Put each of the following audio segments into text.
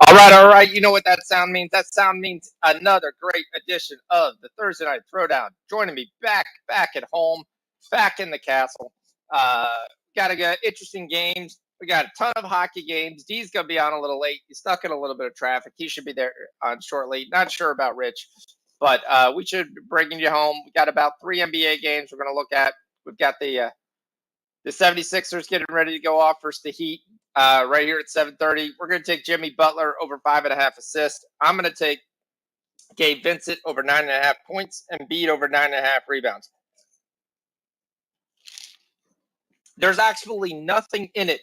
All right, all right. You know what that sound means? That sound means another great edition of the Thursday Night Throwdown. Joining me back at home, back in the castle. Uh, got interesting games. We got a ton of hockey games. D's gonna be on a little late. He's stuck in a little bit of traffic. He should be there on shortly. Not sure about Rich, but we should be bringing you home. We got about 3 NBA games we're gonna look at. We've got the 76ers getting ready to go off versus the Heat right here at 7:30. We're going to take Jimmy Butler over 5.5 assists. I'm going to take Gabe Vincent over 9.5 points and Embiid over 9.5 rebounds. There's actually nothing in it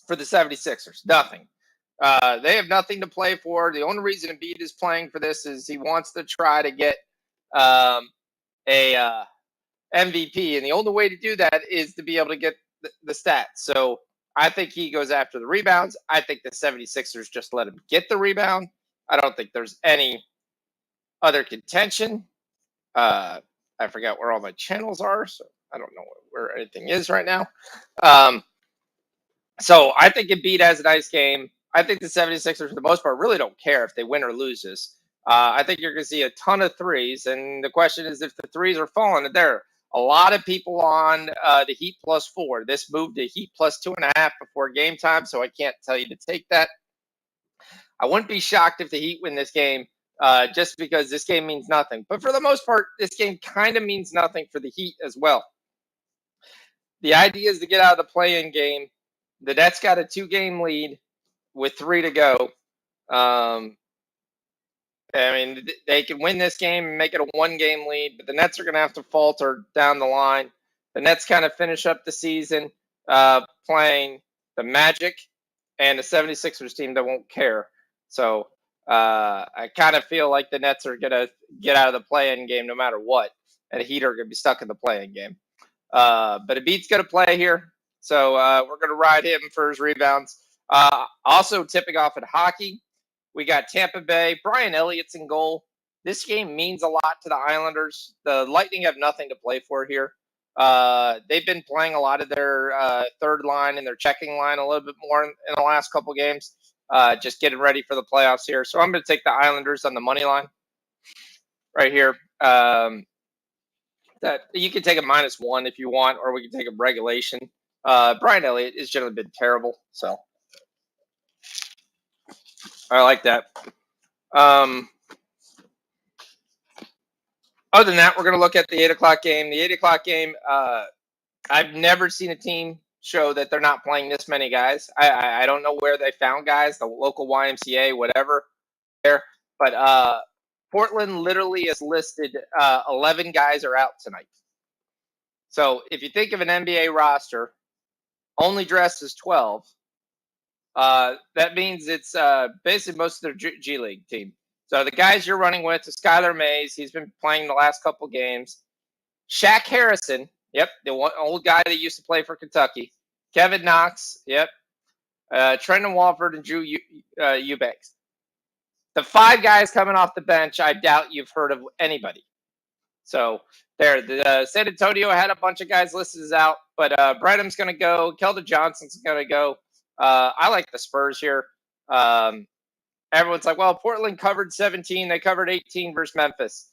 for the 76ers. Nothing. They have nothing to play for. The only reason Embiid is playing for this is he wants to try to get a MVP, and the only way to do that is to be able to get the stats. So I think he goes after the rebounds. I think the 76ers just let him get the rebound. I don't think there's any other contention. I forgot where all my channels are, so I don't know where anything is right now. So I think Embiid has a nice game. I think the 76ers, for the most part, really don't care if they win or lose this. I think you're going to see a ton of threes, and the question is if the threes are falling. There are a lot of people on the Heat +4. This moved to Heat +2.5 before game time, so I can't tell you to take that. I wouldn't be shocked if the Heat win this game just because this game means nothing. But for the most part, this game kind of means nothing for the Heat as well. The idea is to get out of the play-in game. The Nets got a 2-game lead with 3 to go. I mean, they can win this game and make it a 1-game lead, but the Nets are going to have to falter down the line. The Nets kind of finish up the season playing the Magic and the 76ers team that won't care. So I kind of feel like the Nets are going to get out of the play-in game no matter what, and the Heat are going to be stuck in the play-in game. But Embiid's going to play here, so we're going to ride him for his rebounds. Also tipping off at hockey, we got Tampa Bay. Brian Elliott's in goal. This game means a lot to the Islanders. The Lightning have nothing to play for here. They've been playing a lot of their third line and their checking line a little bit more in the last couple games, just getting ready for the playoffs here. So I'm going to take the Islanders on the money line right here. That you can take a -1 if you want, or we can take a regulation. Brian Elliott has generally been terrible, so I like that. Other than that, we're going to look at the 8 o'clock game. The 8 o'clock game, I've never seen a team show that they're not playing this many guys. I don't know where they found guys, the local YMCA, whatever, there. But Portland literally has listed 11 guys are out tonight. So if you think of an NBA roster, only dressed as 12, that means it's basically most of their G League team. So the guys you're running with is Skylar Mays. He's been playing the last couple games. Shaq Harrison, yep, the old guy that used to play for Kentucky. Kevin Knox, yep. Trenton Walford and Drew Eubanks. The 5 guys coming off the bench, I doubt you've heard of anybody. So there, the San Antonio had a bunch of guys listed as out, but Brenham's going to go. Keldon Johnson's going to go. I like the Spurs here. Everyone's like, well, Portland covered 17. They covered 18 versus Memphis.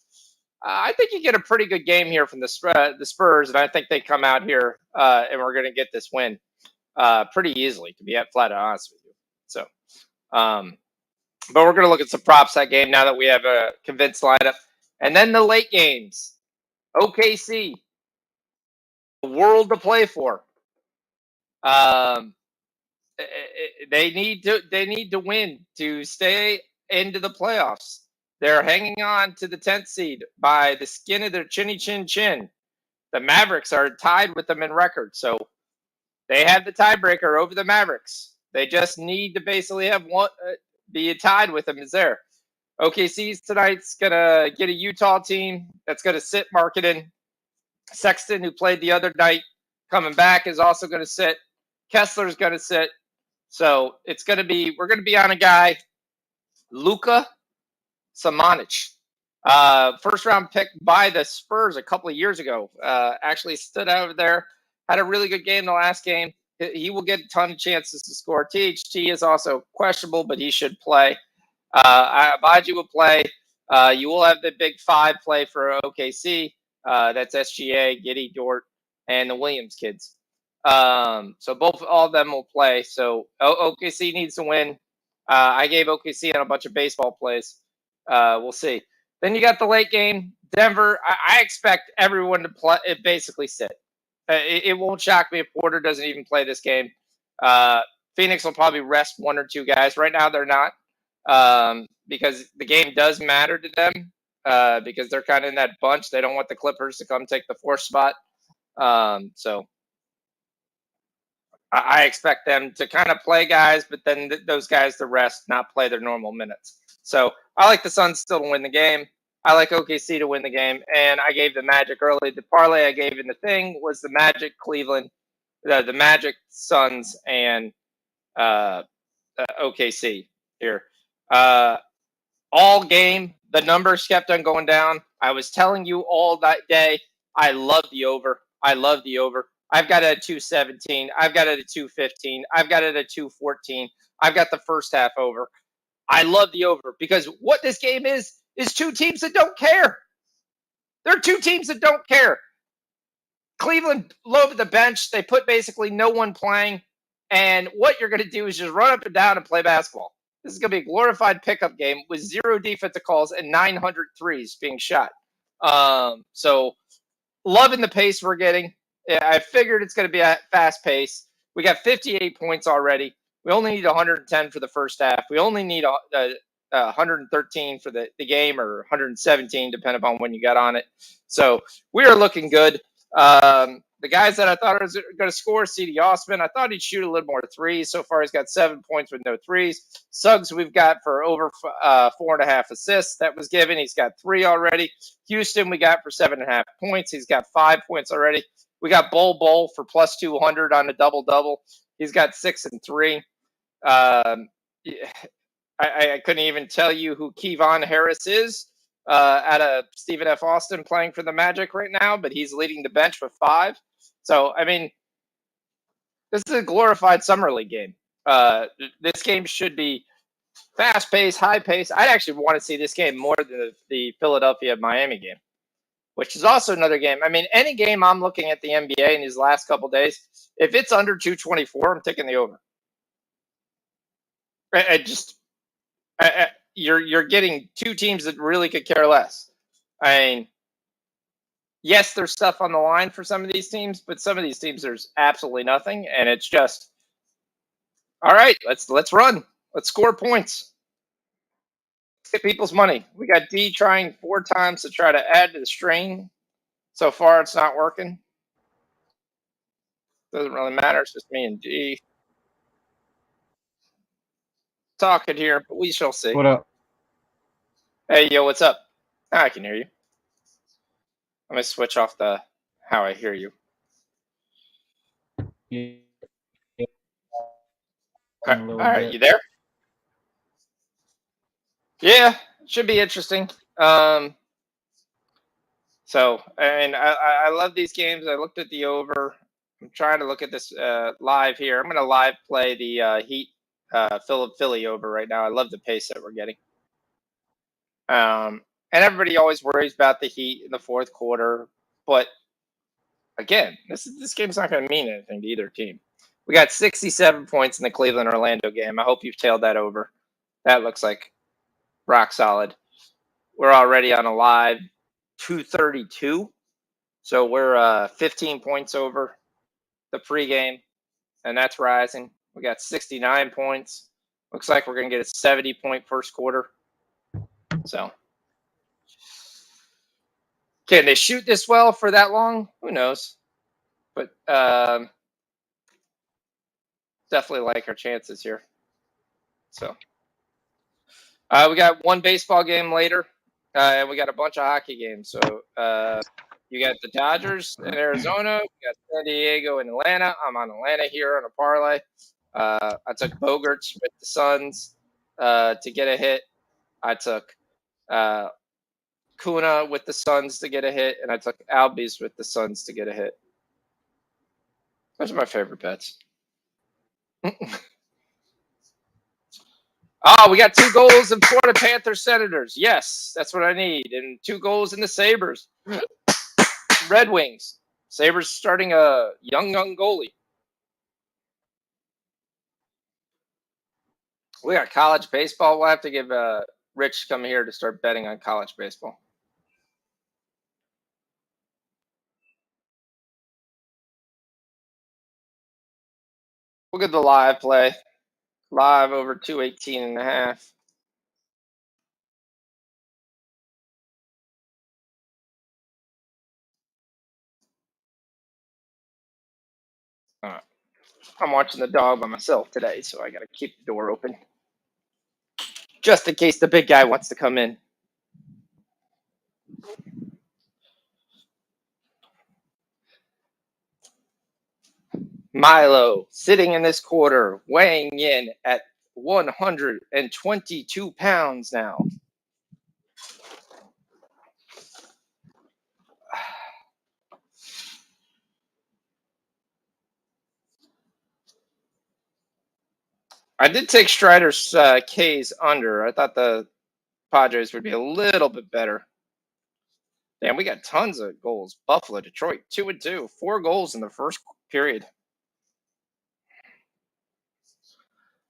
I think you get a pretty good game here from the Spurs, and I think they come out here and we're going to get this win pretty easily, to be flat honest with you. So, but we're going to look at some props that game now that we have a convinced lineup. And then the late games. OKC, the world to play for. They need to win to stay into the playoffs. They're hanging on to the 10th seed by the skin of their chinny chin chin. The Mavericks are tied with them in record, so they have the tiebreaker over the Mavericks. They just need to basically have one be tied with them. Is there? OKC's tonight's gonna get a Utah team that's gonna sit Marketing. Sexton, who played the other night, coming back, is also gonna sit. Kessler's gonna sit. So it's gonna be we're gonna be on a guy, Luka Samanic. First round pick by the Spurs a couple of years ago. Actually stood out there, had a really good game the last game. He will get a ton of chances to score. THT is also questionable, but he should play. Abaji will play. You will have the big five play for OKC. That's SGA, Giddy, Dort, and the Williams kids. So all of them will play. So OKC needs to win. I gave OKC on a bunch of baseball plays. We'll see. Then you got the late game, Denver. I expect everyone to play. Basically sit. It won't shock me if Porter doesn't even play this game. Phoenix will probably rest one or two guys. Right now, they're not, because the game does matter to them, because they're kind of in that bunch. They don't want the Clippers to come take the fourth spot. So I expect them to kind of play guys, but then those guys to rest, not play their normal minutes. So I like the Suns still to win the game. I like OKC to win the game, and I gave the Magic early. The parlay I gave in the thing was the Magic, Cleveland, the Magic, Suns, and OKC here. All game, the numbers kept on going down. I was telling you all that day, I love the over. I love the over. I've got it at 217. I've got it at 215. I've got it at 214. I've got the first half over. I love the over because what this game is two teams that don't care. They're two teams that don't care. Cleveland loaded the bench. They put basically no one playing. And what you're going to do is just run up and down and play basketball. This is going to be a glorified pickup game with 0 defensive calls and 900 threes being shot. So loving the pace we're getting. I figured it's going to be a fast pace. We got 58 points already. We only need 110 for the first half. We only need 113 for the game, or 117, depending upon when you got on it. So we are looking good. The guys that I thought was going to score, C.D. Osman, I thought he'd shoot a little more threes. So far, he's got 7 points with no threes. Suggs, we've got for over 4.5 assists that was given. He's got 3 already. Houston, we got for 7.5 points. He's got 5 points already. We got Bol for plus 200 on a double-double. He's got 6 and 3. I couldn't even tell you who Kevon Harris is out of Stephen F. Austin playing for the Magic right now, but he's leading the bench with 5. So, I mean, this is a glorified Summer League game. This game should be fast-paced, high-paced. I'd actually want to see this game more than the Philadelphia-Miami game, which is also another game. I mean, any game I'm looking at the NBA in these last couple days, if it's under 224, I'm taking the over. You're getting two teams that really could care less. I mean, yes, there's stuff on the line for some of these teams, but some of these teams there's absolutely nothing, and it's just, all right, let's run, let's score points, let's get people's money. We got D trying 4 times to try to add to the strain. So far, it's not working. Doesn't really matter. It's just me and D talking here, but we shall see. What up? Hey, yo, what's up? I can hear you. I'm gonna switch off the how I hear you. Yeah. All right, you there? Yeah, should be interesting. So, and I love these games. I looked at the over. I'm trying to look at this live here. I'm going to live play the Heat Philly over right now. I love the pace that we're getting. And everybody always worries about the Heat in the fourth quarter, but again, this game's not going to mean anything to either team. We got 67 points in the Cleveland-Orlando game. I hope you've tailed that over. That looks like rock solid. We're already on a live 232. So we're 15 points over the pregame, and that's rising. We got 69 points. Looks like we're going to get a 70-point first quarter. So can they shoot this well for that long? Who knows? But definitely like our chances here. So we got one baseball game later, and we got a bunch of hockey games. So you got the Dodgers in Arizona. We got San Diego and Atlanta. I'm on Atlanta here on a parlay. I took Bogarts with the Suns to get a hit. I took Kuna with the Suns to get a hit, and I took Albies with the Suns to get a hit. Those are my favorite bets. Oh, we got 2 goals in Florida Panthers Senators. Yes, that's what I need. And 2 goals in the Sabres. Red Wings. Sabres starting a young goalie. We got college baseball. We'll have to give Rich come here to start betting on college baseball. We'll get the live play. Live over 218.5. I'm watching the dog by myself today, so I got to keep the door open just in case the big guy wants to come in. Milo sitting in this quarter, weighing in at 122 pounds now. I did take Strider's K's under. I thought the Padres would be a little bit better. Damn, we got tons of goals. Buffalo, Detroit, 2-2, 4 goals in the first period.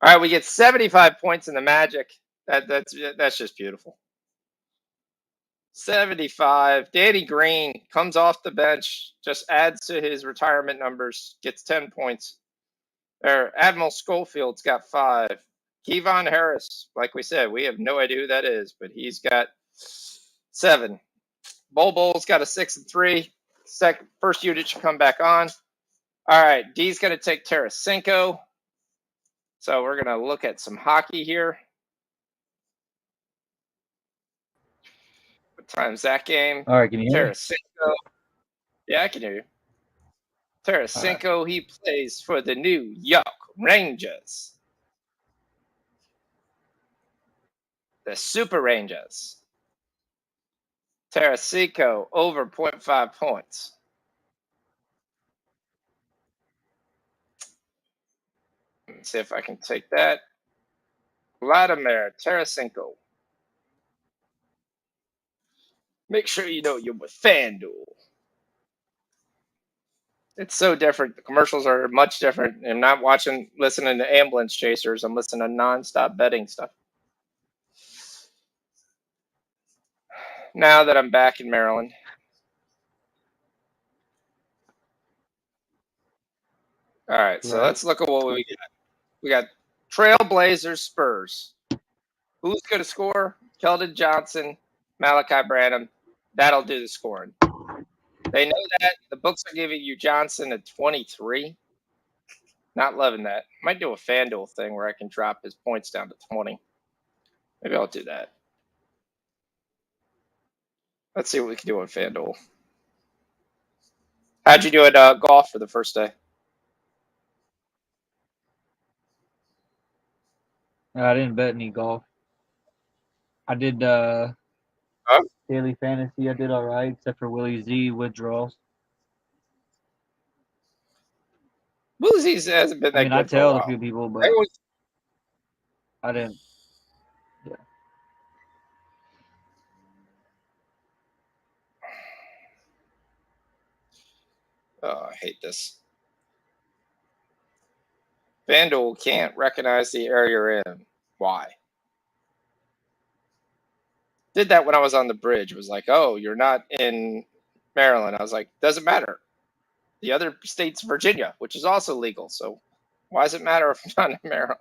All right, we get 75 points in the Magic. That's just beautiful. 75. Danny Green comes off the bench, just adds to his retirement numbers, gets 10 points. Admiral Schofield's got 5. Kevon Harris, like we said, we have no idea who that is, but he's got 7. Bol's got a 6 and 3. First unit should come back on. All right, D's going to take Tarasenko. So we're going to look at some hockey here. What time's that game? All right, can you hear me? Tarasenko. Yeah, I can hear you. Tarasenko, right. He plays for the New York Rangers. The Super Rangers. Tarasenko over 0.5 points. Let's see if I can take that. Vladimir Tarasenko. Make sure you know you're with FanDuel. It's so different. The commercials are much different. I'm not listening to ambulance chasers. I'm listening to nonstop betting stuff. Now that I'm back in Maryland. All right, so let's look at what we got. We got Trailblazers Spurs. Who's going to score? Keldon Johnson, Malachi Branham. That'll do the scoring. They know that. The books are giving you Johnson at 23. Not loving that. Might do a FanDuel thing where I can drop his points down to 20. Maybe I'll do that. Let's see what we can do on FanDuel. How'd you do at golf for the first day? I didn't bet any golf. I did daily fantasy. I did all right, except for Willie Z withdrawals. Willie Z hasn't been that good. I tell a few people, but I didn't. Yeah. Oh, I hate this. FanDuel can't recognize the area you're in. Why? Did that when I was on the bridge. It was like, oh, you're not in Maryland. I was like, doesn't matter. The other state's Virginia, which is also legal. So why does it matter if I'm not in Maryland?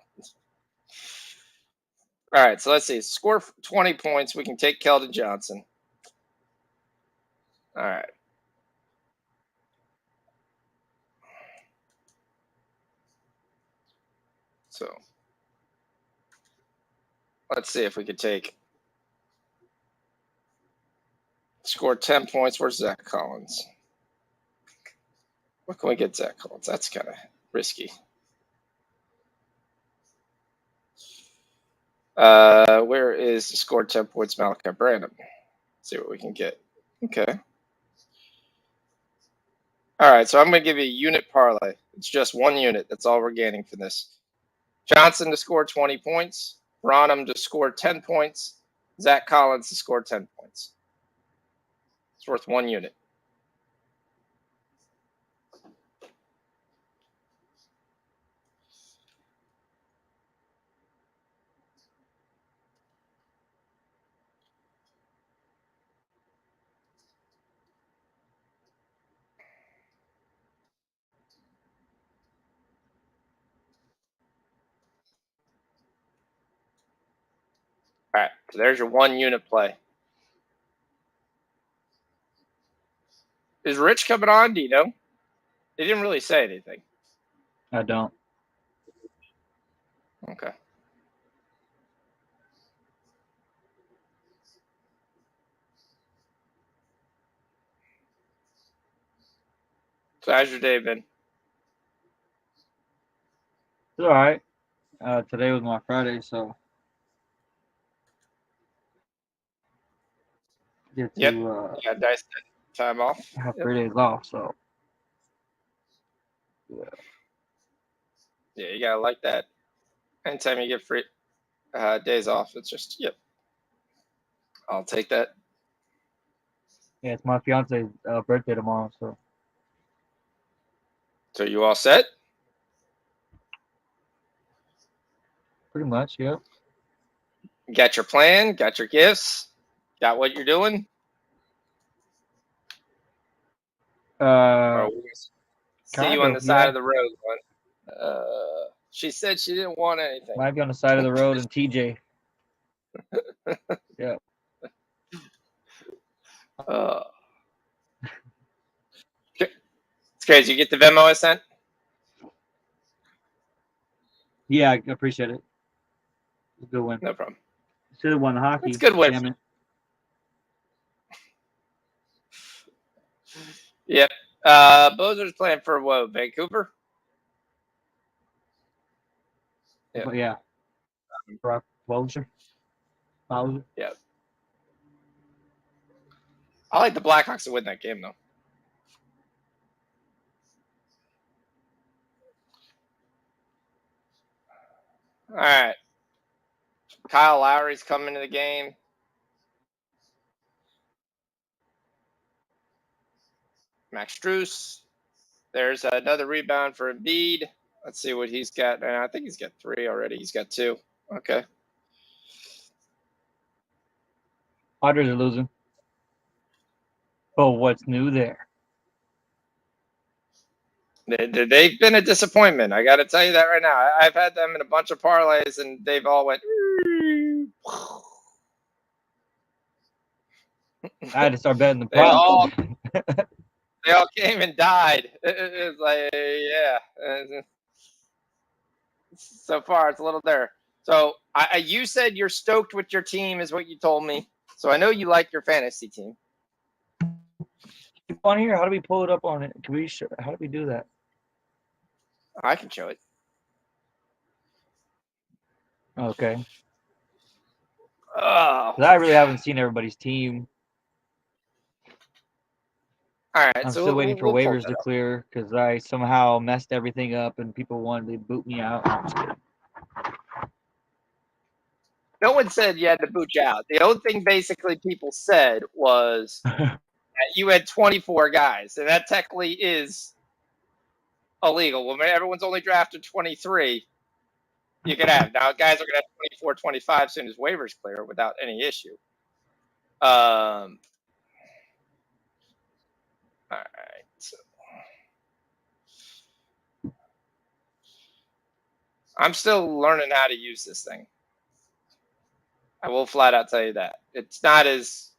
All right, so let's see. Score 20 points. We can take Keldon Johnson. All right. So let's see if we could score 10 points. Where's Zach Collins? What can we get Zach Collins? That's kind of risky. Where is the score 10 points Malachi Branham? See what we can get. Okay. All right, so I'm going to give you a unit parlay. It's just 1 unit. That's all we're gaining for this. Johnson to score 20 points. Ronham to score 10 points. Zach Collins to score 10 points. It's worth 1 unit. All right, so there's your 1 unit play. Is Rich coming on? Do you know? He didn't really say anything. I don't. Okay. So how's your day been? It's all right. Today was my Friday, so get Yep. to Yeah, nice time off. have Yep. 3 days off. So yeah. Yeah, you gotta like that. Anytime you get free days off, it's just yep. I'll take that. Yeah, it's my fiance's birthday tomorrow, so So you all set? pretty much, yeah. Got your plan? Got your gifts? Got what you're doing? Or we see you Kind on the of, side yeah. of the road. She said she didn't want anything. Might be on the side of the road in TJ. Yeah. It's crazy. You get the Venmo I sent? Yeah, I appreciate it. It's a good win. No problem. Should have won hockey. It's a good win. Damn it. Yep. Bozer's playing for what? Vancouver? Yeah. But yeah. Brock Bowser. Yeah. I like the Blackhawks to win that game, though. All right. Kyle Lowry's coming to the game. Max Strus. There's another rebound for Embiid. Let's see what he's got. And I think he's got 3 already. He's got 2. Okay. Otters are losing. Oh, what's new there? They've been a disappointment. I got to tell you that right now. I've had them in a bunch of parlays, and they've all went. I had to start betting the They all, props. they all came and died. It's like, yeah. So far, it's a little there. So you said you're stoked with your team, is what you told me. So I know you like your fantasy team. On here, how do we pull it up on it? Can we? How do we do that? I can show it. Okay. Oh. 'Cause I really haven't seen everybody's team. All right. I'm So still waiting for we'll pull waivers that to up. clear because I somehow messed everything up and people wanted to boot me out. I'm just kidding. No one said you had to boot you out. The only thing basically people said was that you had 24 guys, and that technically is illegal. When everyone's only drafted 23, you can have. Now, guys are going to have 24, 25 as soon as waivers clear without any issue. All right. So I'm still learning how to use this thing. I will flat out tell you that. It's not as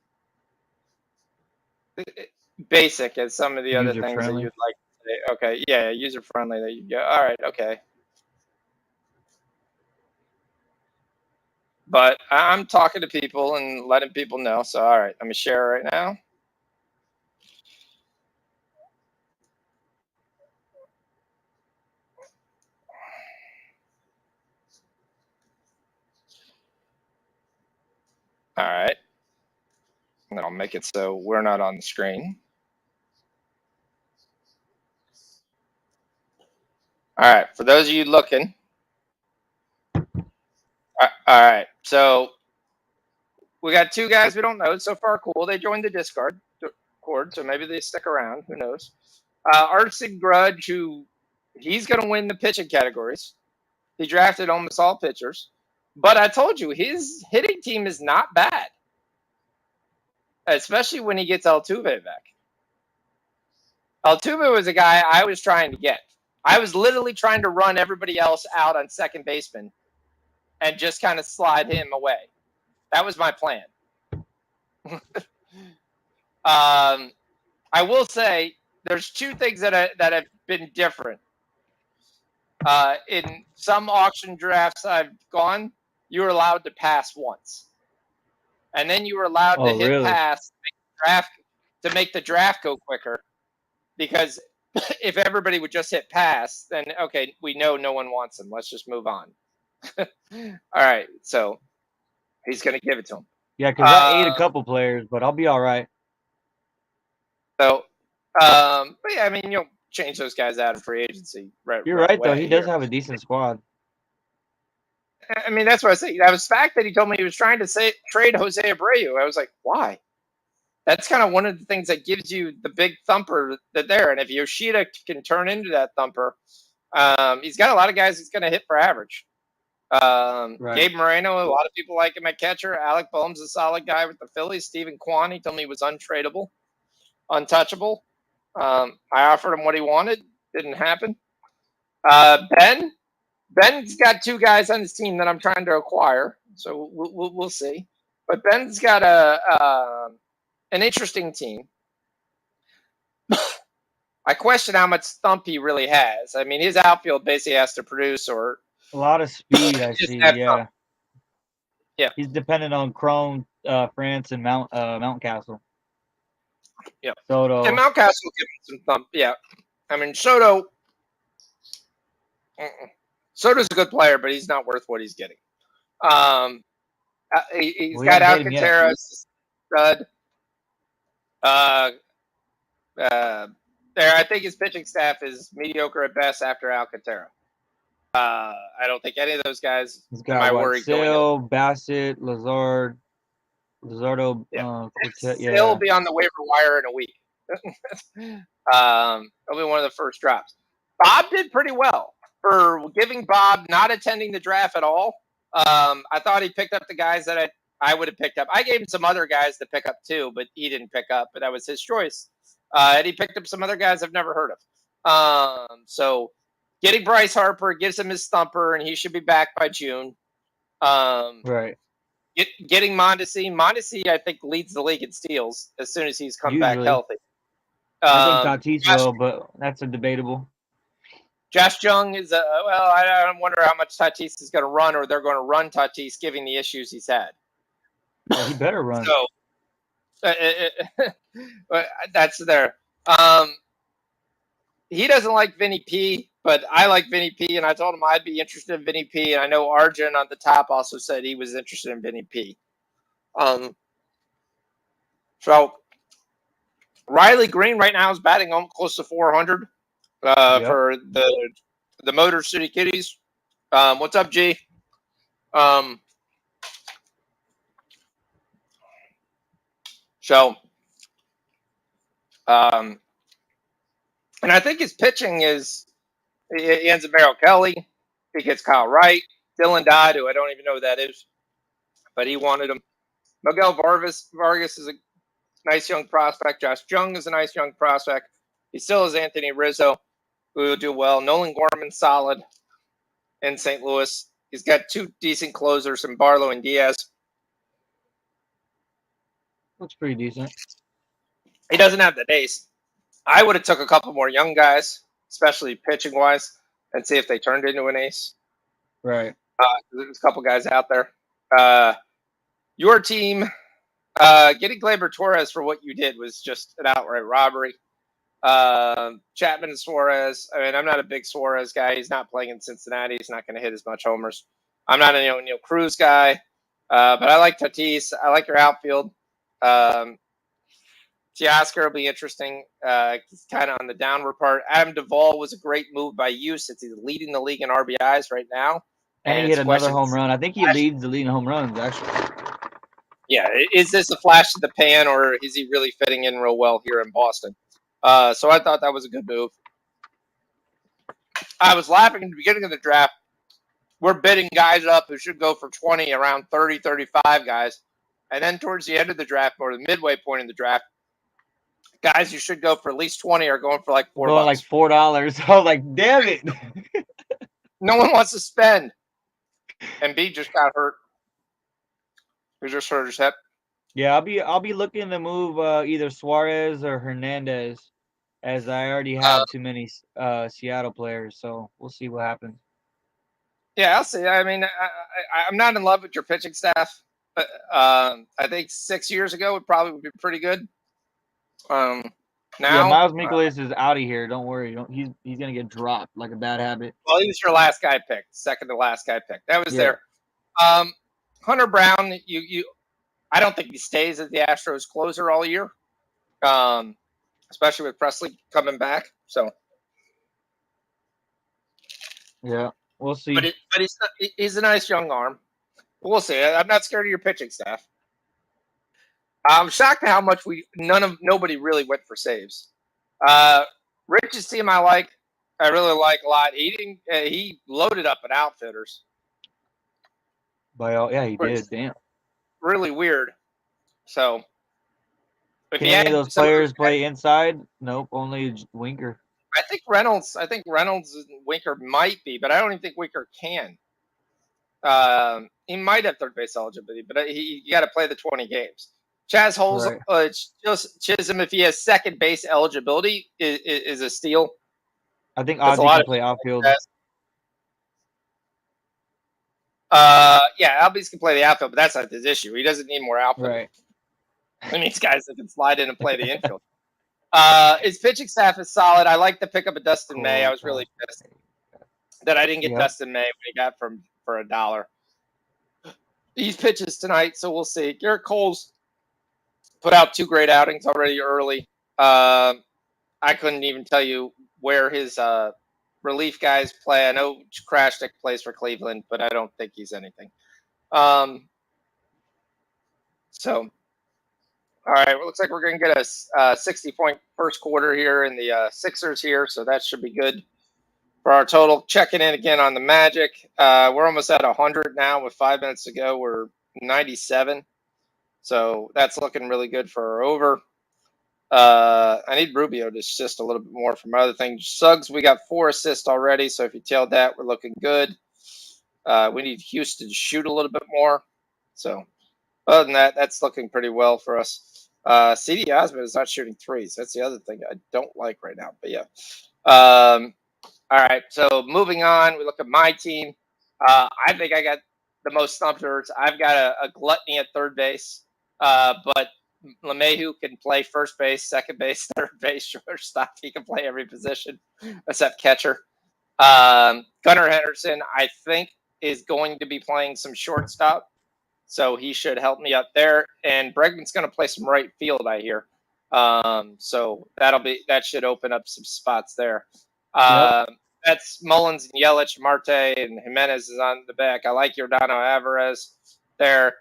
basic as some of the other User things that friendly. you'd like to say. Okay, yeah, user friendly. That you go. All right, okay. But I'm talking to people and letting people know. So, all right, I'm gonna share right now. All right. And I'll make it so we're not on the screen. All right, for those of you looking. All right, so we got two guys we don't know. So far, cool. They joined the Discord, so maybe they stick around. Who knows? Artsy Grudge, who he's going to win the pitching categories. He drafted almost all pitchers. But I told you, his hitting team is not bad, especially when he gets Altuve back. Altuve was a guy I was trying to get. I was literally trying to run everybody else out on second baseman and just kind of slide him away. That was my plan. I will say there's two things that have been different. In some auction drafts I've gone, you were allowed to pass once. And then you were allowed to hit pass to make the draft go quicker. Because if everybody would just hit pass, then, okay, we know no one wants him. Let's just move on. All right, so he's going to give it to him. Yeah, because I ate a couple players, but I'll be all right. So, but yeah, I mean, you'll change those guys out of free agency. You're right, though. He does have a decent squad. I mean, that's what I say. That was fact that he told me he was trying to trade Jose Abreu. I was like, why? That's kind of one of the things that gives you the big thumper there. And if Yoshida can turn into that thumper, he's got a lot of guys he's going to hit for average. Right. Gabe Moreno, a lot of people like him at catcher. Alec Boehm's a solid guy with the Phillies. Stephen Kwan, he told me he was untradeable, untouchable. I offered him what he wanted. Didn't happen. Ben's got two guys on his team that I'm trying to acquire, so we'll see. But Ben's got an interesting team. I question how much thump he really has. I mean, his outfield basically has to produce or a lot of speed. I see. Yeah. Yeah. He's dependent on Chrome, France, and Mountcastle. Yeah. Soto. And Mountcastle will give him some thump. Yeah. I mean, Soto's a good player, but he's not worth what he's getting. He's got Alcantara as stud. I think his pitching staff is mediocre at best after Alcantara. I don't think any of those guys. He's got Sale, Bassett, Luzardo. He'll be on the waiver wire in a week. He'll be one of the first drops. Bob did pretty well for giving Bob not attending the draft at all. I thought he picked up the guys that I would have picked up. I gave him some other guys to pick up too, but he didn't pick up. But that was his choice. And he picked up some other guys I've never heard of. So getting Bryce Harper gives him his thumper, and he should be back by June. Right. Getting Mondesi, I think, leads the league in steals as soon as he's come back healthy. I think Tatis will, but that's a debatable. Josh Jung is I wonder how much Tatis is going to run, or they're going to run Tatis, given the issues he's had. Well, he better run. So that's there. He doesn't like Vinny P, but I like Vinny P, and I told him I'd be interested in Vinny P. And I know Arjun on the top also said he was interested in Vinny P. So Riley Green right now is batting almost close to 400 for the Motor City Kitties. What's up, G? And I think his pitching is he ends up Merrill Kelly. He gets Kyle Wright. Dylan Dodd, who I don't even know who that is, but he wanted him. Miguel Vargas is a nice young prospect. Josh Jung is a nice young prospect. He still has Anthony Rizzo, who will do well. Nolan Gorman, solid in St. Louis. He's got two decent closers in Barlow and Diaz. Looks pretty decent. He doesn't have the ace. I would have took a couple more young guys, especially pitching-wise, and see if they turned into an ace. Right. There's a couple guys out there. Your team, getting Gleyber Torres for what you did was just an outright robbery. Chapman and Suarez. I mean, I'm not a big Suarez guy. He's not playing in Cincinnati. He's not going to hit as much homers. I'm not an O'Neill Cruz guy, but I like Tatis. I like your outfield. Teoscar will be interesting. He's kind of on the downward part. Adam Duvall was a great move by you since he's leading the league in RBIs right now. And he hit another home run. I think he leads the league in home runs, actually. Yeah, is this a flash in the pan, or is he really fitting in real well here in Boston? So I thought that was a good move. I was laughing at the beginning of the draft. We're bidding guys up who should go for 20, around 30, 35 guys. And then towards the end of the draft, or the midway point in the draft, guys who should go for at least 20 are going for like $4. Going like $4. I was like, damn it. No one wants to spend. And B just got hurt. He just hurt his hip. Yeah, I'll be looking to move either Suarez or Hernandez, as I already have too many Seattle players. So we'll see what happens. Yeah, I'll see. I mean, I'm not in love with your pitching staff. But, I think 6 years ago it probably would be pretty good. Now, yeah, Miles Mikolas is out of here. Don't worry. He's gonna get dropped like a bad habit. Well, he was your last guy picked, second to last guy picked. That was there. Hunter Brown, I don't think he stays as the Astros closer all year, especially with Presley coming back. So, yeah, we'll see. But he's a nice young arm. We'll see. I'm not scared of your pitching staff. I'm shocked at how much nobody really went for saves. Rich's team I really like a lot. He loaded up at outfitters. Yeah, he did. Damn. Really weird. So, can any of those players play inside? Nope, only Winker. I think Reynolds and Winker might be, but I don't even think Winker can. He might have third base eligibility, but you got to play the 20 games. Chaz Holes, Chisholm, if he has second base eligibility, is a steal. I think Ozzy can play outfield. Yeah, Albies can play the outfield, but that's not his issue. He doesn't need more outfield. Right. He needs guys that can slide in and play the infield. His pitching staff is solid. I like the pickup of Dustin May. I was really pissed that I didn't get Dustin May when he got for $1. He pitches tonight, so we'll see. Garrett Cole's put out 2 great outings already early. I couldn't even tell you where his relief guys play. I know Krashnik plays for Cleveland, but I don't think he's anything. So, all right, well, it looks like we're going to get a 60-point first quarter here in the Sixers here, so that should be good for our total. Checking in again on the Magic. We're almost at 100 now with 5 minutes to go. We're 97, so that's looking really good for our over. I need Rubio to assist a little bit more from other things. Suggs, we got 4 assists already, so if you tailed that, we're looking good. We need Houston to shoot a little bit more. So other than that, that's looking pretty well for us. CD Osmond is not shooting threes. That's the other thing I don't like right now. But yeah. All right. So moving on, we look at my team. I think I got the most thumpers. I've got a gluttony at third base. But LeMahieu can play first base, second base, third base, shortstop. He can play every position except catcher. Gunnar Henderson, I think, is going to be playing some shortstop. So he should help me up there. And Bregman's going to play some right field, I hear. So that should open up some spots there. That's Mullins and Yelich, Marte, and Jimenez is on the back. I like Giordano Alvarez there.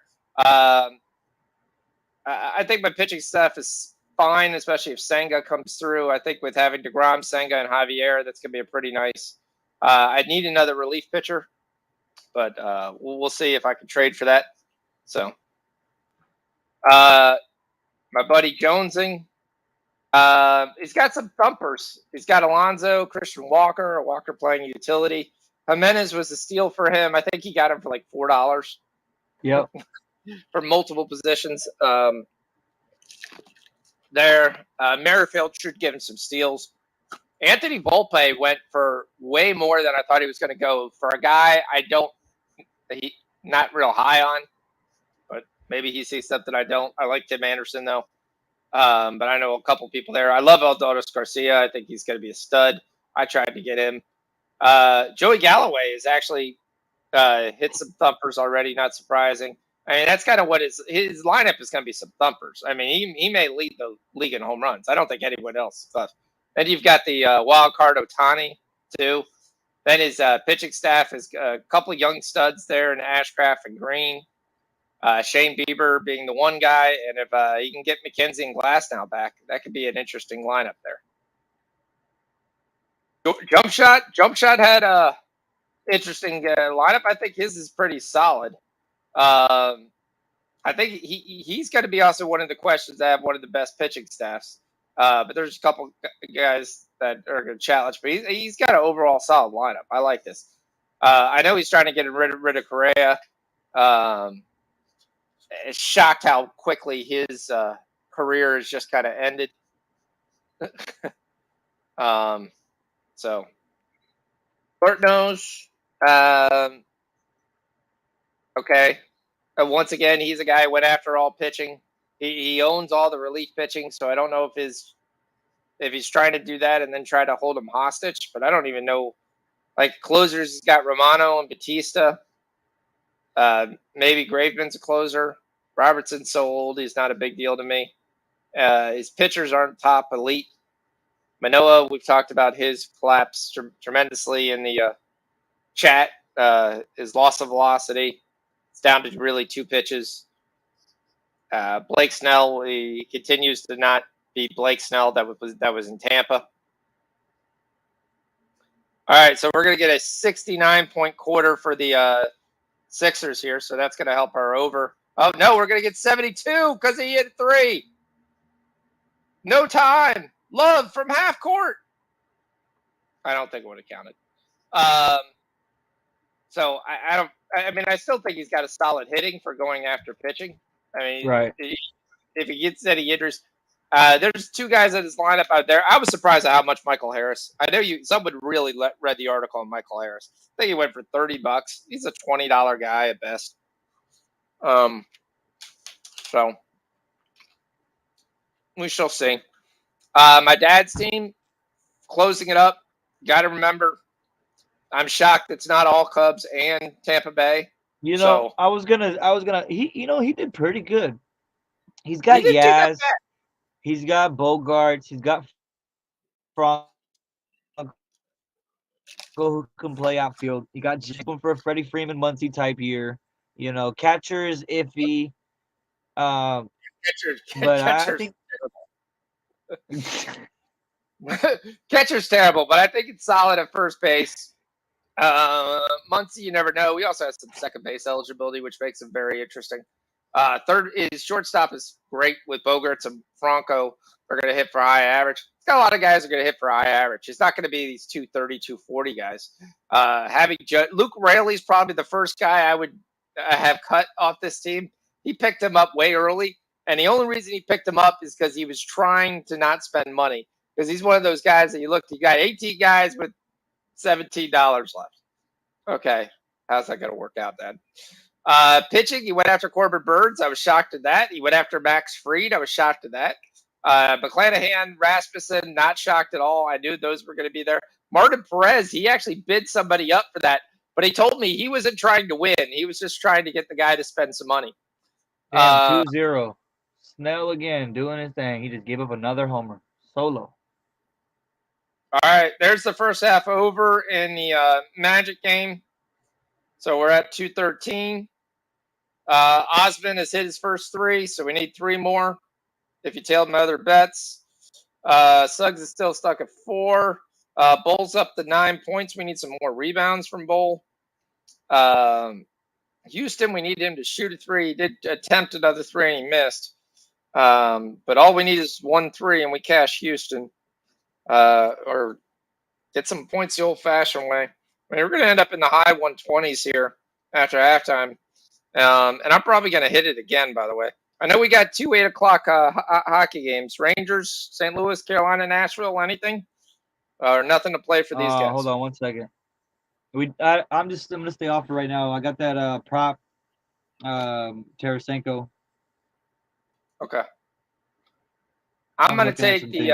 I think my pitching staff is fine, especially if Senga comes through. I think with having DeGrom, Senga, and Javier, that's going to be a pretty nice. I need another relief pitcher, but we'll see if I can trade for that. So, my buddy Jonesing, he's got some thumpers. He's got Alonso, Christian Walker playing utility. Jimenez was a steal for him. I think he got him for like $4. Yep. For multiple positions. Merrifield should give him some steals. Anthony Volpe went for way more than I thought he was going to go. For a guy he not real high on, but maybe he sees something I don't. I like Tim Anderson, though. But I know a couple people there. I love Adolis Garcia. I think he's going to be a stud. I tried to get him. Joey Galloway has actually hit some thumpers already, not surprising. I mean, that's kind of what his lineup is going to be. Some thumpers. I mean, he may lead the league in home runs. I don't think anyone else does. Then you've got the wild card Otani too. Then his pitching staff is a couple of young studs there in Ashcraft and Green. Shane Bieber being the one guy, and if he can get McKenzie and Glasnow back, that could be an interesting lineup there. Jump shot had a interesting lineup. I think his is pretty solid. I think he's going to be also one of the questions that have one of the best pitching staffs. But there's a couple guys that are going to challenge, but he's got an overall solid lineup. I like this. I know he's trying to get rid of Correa. It's shocked how quickly his career has just kind of ended. So, Bert knows. Okay. Once again, he's a guy who went after all pitching. He owns all the relief pitching, so I don't know if he's trying to do that and then try to hold him hostage. But I don't even know. Like closers, he's got Romano and Batista. Maybe Graveman's a closer. Robertson's so old, he's not a big deal to me. His pitchers aren't top elite. Manoah, we've talked about his collapse tremendously in the chat. His loss of velocity. It's down to really 2 pitches. Blake Snell, he continues to not be Blake Snell that was in Tampa. All right, so we're going to get a 69-point quarter for the Sixers here, so that's going to help our over. Oh, no, we're going to get 72 because he hit 3. No time. Love from half court. I don't think it would have counted. So I mean, I still think he's got a solid hitting for going after pitching. I mean, right. If he gets any injuries, there's 2 guys in his lineup out there. I was surprised at how much Michael Harris. I know someone really read the article on Michael Harris. I think he went for $30. He's a $20 guy at best. So we shall see. My dad's team closing it up. Got to remember, I'm shocked it's not all Cubs and Tampa Bay. You know, I was gonna. He did pretty good. He's got he didn't do that Yaz. bad. He's got Bogarts. He's got Franco who can play outfield. He got Jacob for a Freddie Freeman Muncie type year. You know, catcher is iffy. But I think catcher's terrible, but I think it's solid at first base. Muncie, you never know. We also have some second base eligibility, which makes him very interesting. Third is shortstop is great with Bogarts and Franco. Are going to hit for high average. It's got a lot of guys who are going to hit for high average. It's not going to be these 230, 240 guys. Having Luke Raley's probably the first guy I would have cut off this team. He picked him up way early, and the only reason he picked him up is because he was trying to not spend money. Because he's one of those guys that you got 18 guys with $17 left. Okay, how's that going to work out then? Pitching, he went after Corbin Burns. I was shocked at that. He went after Max Fried. I was shocked at that. McClanahan, Rasmussen, not shocked at all. I knew those were going to be there. Martin Perez, he actually bid somebody up for that, but he told me he wasn't trying to win. He was just trying to get the guy to spend some money. Damn, 2-0. Snell again doing his thing. He just gave up another homer. Solo. All right, there's the first half over in the Magic game. So we're at 213. Osmond has hit his first 3, so we need 3 more. If you tailed my other bets, Suggs is still stuck at 4. Bull's up to 9 points. We need some more rebounds from Bull. Houston, we need him to shoot a 3. He did attempt another 3 and he missed. But all we need is 1 3 and we cash Houston. Or get some points the old-fashioned way. I mean, we're going to end up in the high 120s here after halftime. And I'm probably going to hit it again, by the way. I know we got 2 8 o'clock hockey games. Rangers, St. Louis, Carolina, Nashville, anything? Or nothing to play for these guys? Hold on 1 second. I'm going to stay off right now. I got that prop, Tarasenko. Okay. I'm going to take the...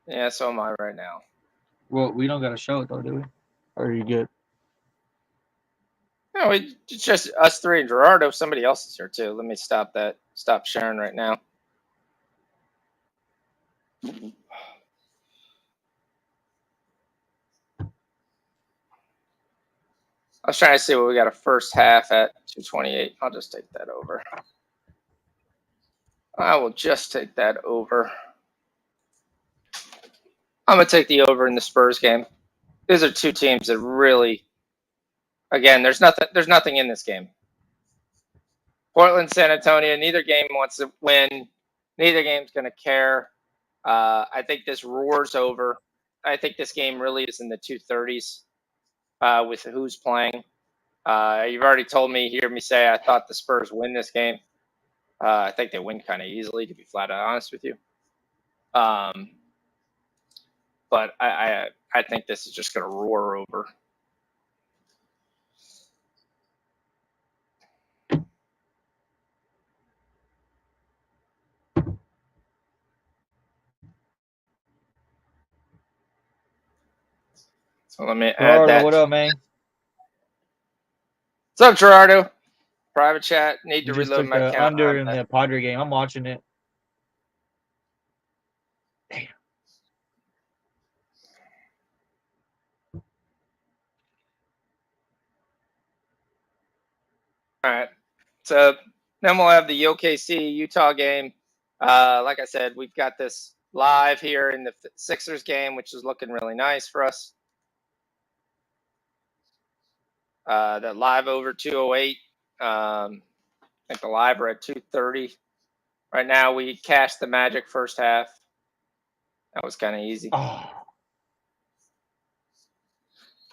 yeah, so am I right now. Well, we don't got to show it, though, do we? Or are you good? No, it's just us three and Gerardo. Somebody else is here too. Let me stop that. Stop sharing right now. I was trying to see what we got a first half at 228. I'll just take that over. I will just take that over. I'm gonna take the over in the Spurs game. These are two teams that really, again, there's nothing in this game. Portland, San Antonio, neither game wants to win. Neither game's gonna care. I think this roars over. I think this game really is in the 230s with who's playing. You've already told me, hear me say, I thought the Spurs win this game. I think they win kind of easily, to be flat out honest with you. But I think this is just going to roar over. So let me add Gerardo, that. what up, man? What's up, Gerardo? Private chat. Need You to just reload took my the account. under in the Padre game. I'm watching it. Damn. All right. So then we'll have the OKC Utah game. Like I said, we've got this live here in the Sixers game, which is looking really nice for us. The live over 208. I think the live are at 230. Right now, we cashed the Magic first half. That was kind of easy. Oh,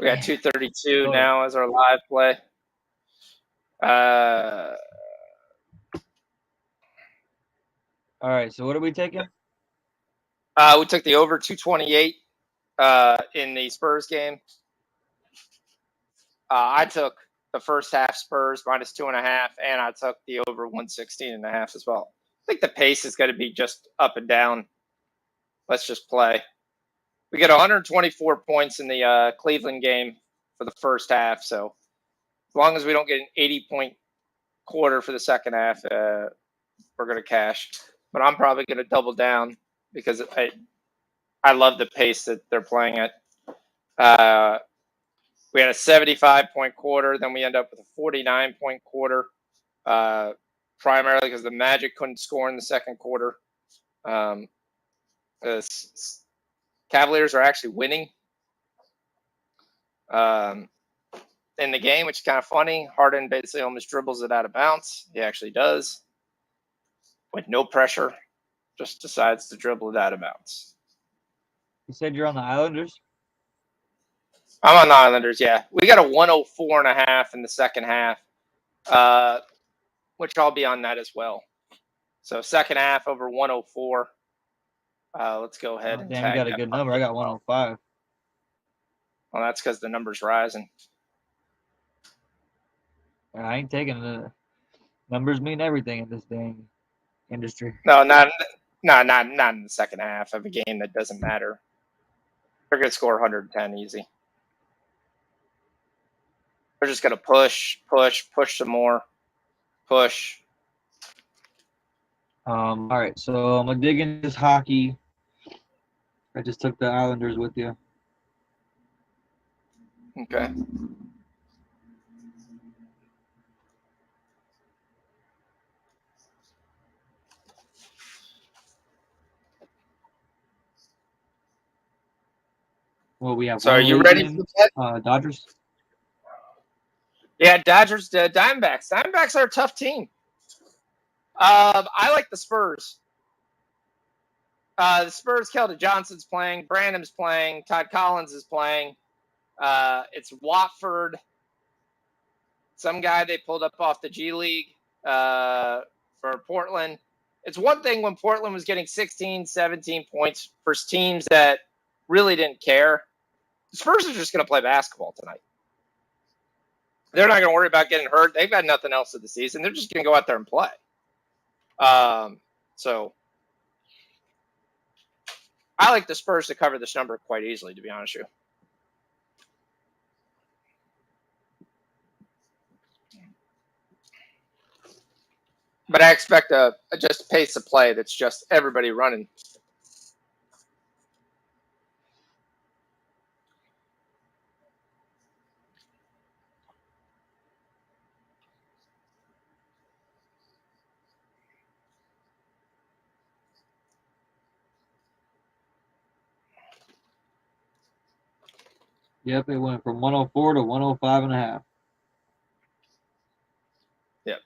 We got 232 Go ahead. now as our live play. All right, so what are we taking? We took the over 228 in the Spurs game. I took the first half Spurs minus 2.5, and I took the over 116.5 as well. I think the pace is going to be just up and down. Let's just play. We get 124 points in the Cleveland game for the first half, so as long as we don't get an 80-point quarter for the second half, we're going to cash. But I'm probably going to double down because I love the pace that they're playing at. We had a 75-point quarter, then we end up with a 49-point quarter, primarily because the Magic couldn't score in the second quarter. The Cavaliers are actually winning in the game, which is kind of funny. Harden basically almost dribbles it out of bounds. He actually does, with no pressure, just decides to dribble it out of bounds. You said you're on the Islanders? I'm on the Islanders, yeah. We got a 104.5 in the second half, which I'll be on that as well. So second half over 104. Let's go ahead and Damn, tag you got a that good puppy number. I got as well. 105. Well, that's because the number's rising. I ain't taking the numbers mean everything in this dang industry. No, not in the second half of a game that doesn't matter. They're going to score 110 easy. They're just going to push some more, push. All right, so I'm gonna dig into this hockey. I just took the Islanders with you. Okay. Well, we have So are one you ready for losing. that? Dodgers. Yeah, Dodgers, Diamondbacks. Diamondbacks are a tough team. I like the Spurs. The Spurs, Keldon Johnson's playing, Brandon's playing, Todd Collins is playing. It's Watford, some guy they pulled up off the G League for Portland. It's one thing when Portland was getting 16, 17 points for teams that really didn't care. The Spurs are just going to play basketball tonight. They're not going to worry about getting hurt. They've got nothing else of the season. They're just going to go out there and play. So I like the Spurs to cover this number quite easily, to be honest with you. But I expect a just pace of play that's just everybody running. Yep, it went from 104 to 105.5. Yep.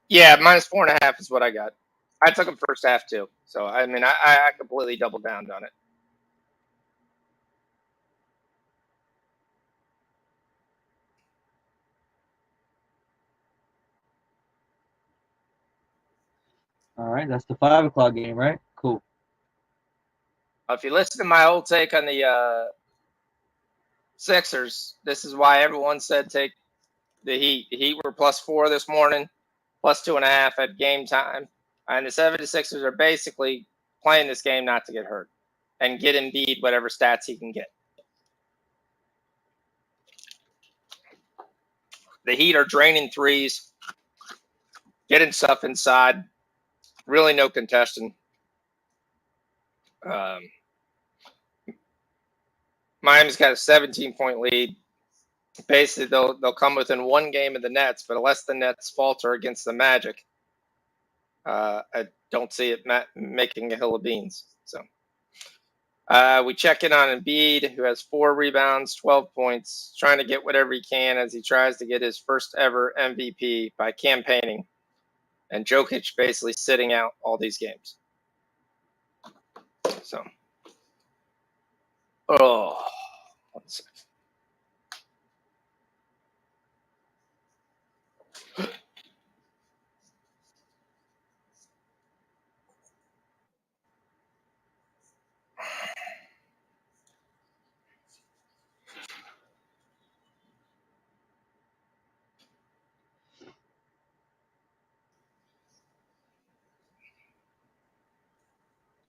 Yeah, -4.5 is what I got. I took them first half too. So I mean, I completely doubled down on it. All right, that's the 5 o'clock game, right? Cool. If you listen to my old take on the Sixers, this is why everyone said take the Heat. The Heat were +4 this morning, +2.5 at game time. And the 76ers are basically playing this game not to get hurt and get Embiid whatever stats he can get. The Heat are draining threes, getting stuff inside, really no contesting. Miami's got a 17-point lead. Basically, they'll come within one game of the Nets, but unless the Nets falter against the Magic, I don't see it making a hill of beans. So we check in on Embiid, who has 4 rebounds, 12 points, trying to get whatever he can as he tries to get his first ever MVP by campaigning. And Jokic basically sitting out all these games. So, one second.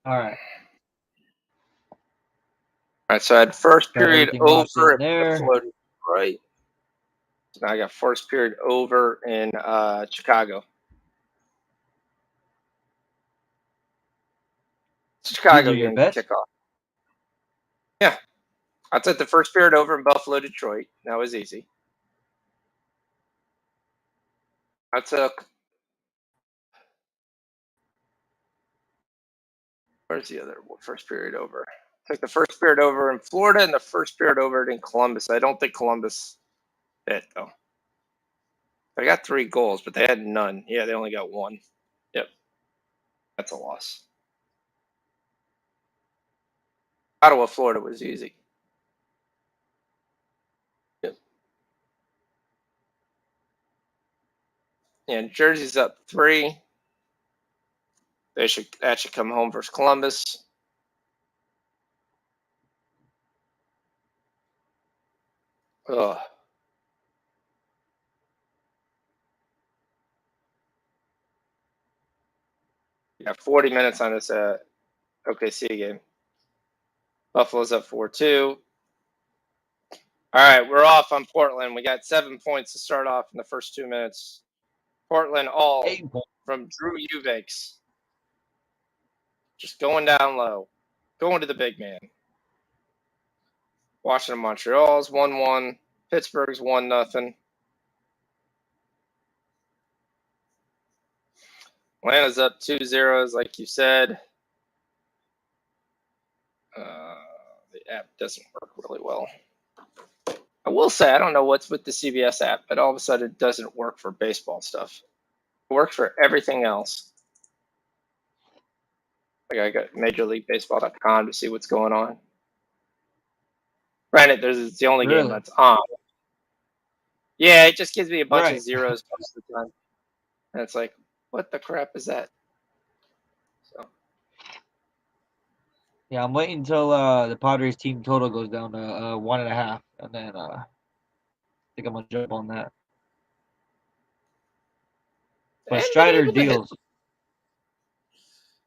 All right. All right, so I had first Got period everything locked in over at there. Buffalo, Detroit. So now I got first period over in Chicago. Chicago These are your game bets? kickoff. Yeah. I took the first period over in Buffalo, Detroit. That was easy. I took, where's the other first period over? I took the first period over in Florida and the first period over in Columbus. I don't think Columbus hit, though. They got 3 goals, but they had none. Yeah, they only got 1. Yep. That's a loss. Ottawa, Florida was easy. Yep. And Jersey's up 3. That should come home versus Columbus. Ugh. Yeah, 40 minutes on this OKC game. Buffalo's up 4-2. All right, we're off on Portland. We got 7 points to start off in the first 2 minutes. Portland all 8 points. from Drew Eubanks. Just going down low. Going to the big man. Washington, Montreal's 1-1. Pittsburgh's 1-0. Atlanta's up 2-0, like you said. The app doesn't work really well. I will say, I don't know what's with the CBS app, but all of a sudden it doesn't work for baseball stuff. It works for everything else. Like I got MajorLeagueBaseball.com to see what's going on. Granted, it's the only game Really? that's on. Yeah, it just gives me a bunch Right. of zeros most of the time. And it's like, what the crap is that? So Yeah, I'm waiting until the Padres team total goes down to 1.5, and then I think I'm gonna jump on that. But Strider deals.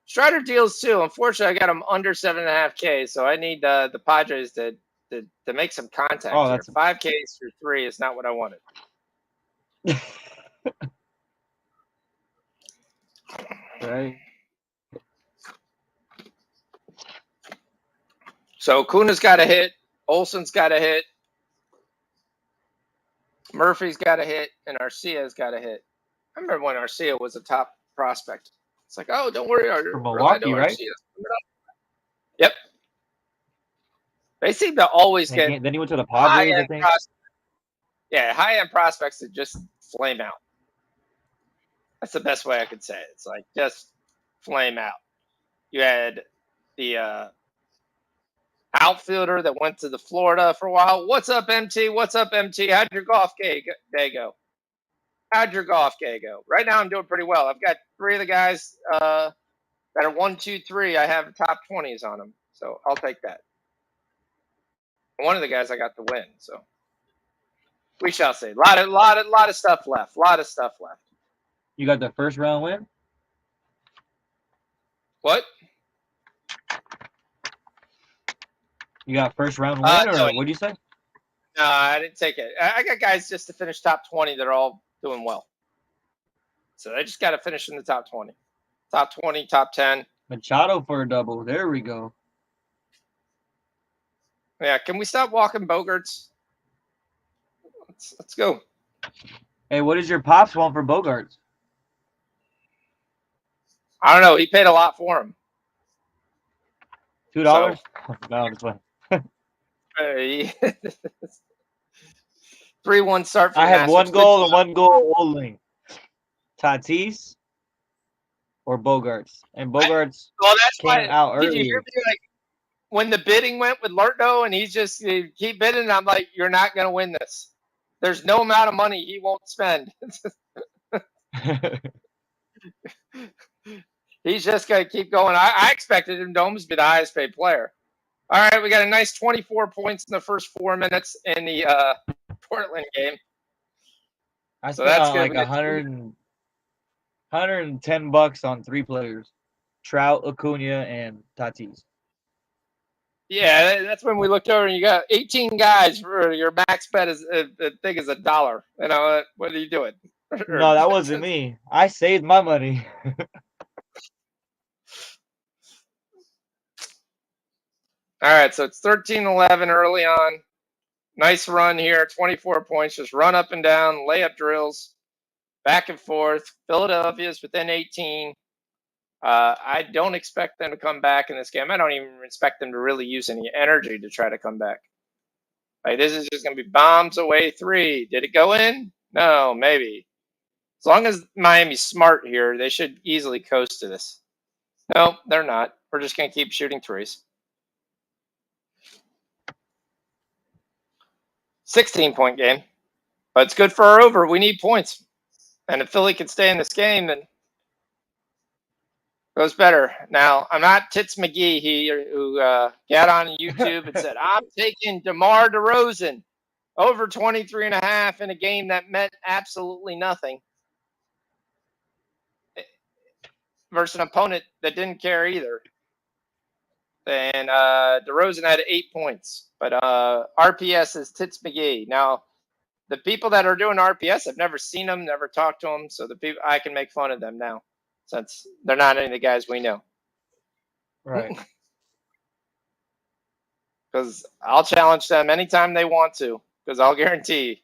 Strider deals too. Unfortunately, I got him under 7.5K, so I need the Padres to make some contact here. That's 5Ks through 3 is not what I wanted. Right. So Kuna's got a hit. Olsen's got a hit. Murphy's got a hit, and Arcia's got a hit. I remember when Arcia was a top prospect. It's like, oh, don't worry, For Orlando Milwaukee, right? Arcia. Yep. They seem to always get Then he went to the Padres, I high-end think. prospects. Yeah, high-end prospects that just flame out. That's the best way I could say it. It's like just flame out. You had the outfielder that went to the Florida for a while. What's up, MT? What's up, MT? How'd your golf day go? How'd your golf day go? Right now, I'm doing pretty well. I've got 3 of the guys that are 1, 2, 3. I have top 20s on them, so I'll take that. One of the guys I got the win, so we shall see. Lot of stuff left. You got the first round win? What? You got first round win, or No, what'd you say? No, I didn't take it. I got guys just to finish top 20 that are all doing well. So they just got to finish in the top 20. Top 20, top 10. Machado for a double. There we go. Yeah, can we stop walking Bogarts? Let's go. Hey, what does your pops want for Bogarts? I don't know. He paid a lot for him. $2? No, just one. 3-1 start for I had Masters. 1 goal and 1 goal only. Tatis or Bogarts, and Bogarts came out earlier. Did you hear me? Like when the bidding went with Lerto, and he's just keep bidding. And I'm like, you're not going to win this. There's no amount of money he won't spend. He's just going to keep going. I expected him to almost be the highest paid player. All right, we got a nice 24 points in the first 4 minutes in the Portland game. I spent like $110 on 3 players: Trout, Acuna, and Tatis. Yeah, that's when we looked over and you got 18 guys for your max bet is the thing is $1. You know, what are you doing? No, that wasn't me. I saved my money. All right, so it's 13-11 early on. Nice run here, 24 points. Just run up and down, layup drills, back and forth. Philadelphia's within 18. I don't expect them to come back in this game. I don't even expect them to really use any energy to try to come back. Like, this is just going to be bombs away 3. Did it go in? No, maybe. As long as Miami's smart here, they should easily coast to this. No, they're not. We're just going to keep shooting 3s. 16-point game. But it's good for our over. We need points. And if Philly can stay in this game, then it goes better. Now, I'm not Tits McGee here who got on YouTube and said, I'm taking DeMar DeRozan over 23.5 in a game that meant absolutely nothing versus an opponent that didn't care either. And DeRozan had 8 points. But RPS is Tits McGee. Now, the people that are doing RPS, I've never seen them, never talked to them. So the people I can make fun of them now since they're not any of the guys we know. Right. Because I'll challenge them anytime they want to. Because I'll guarantee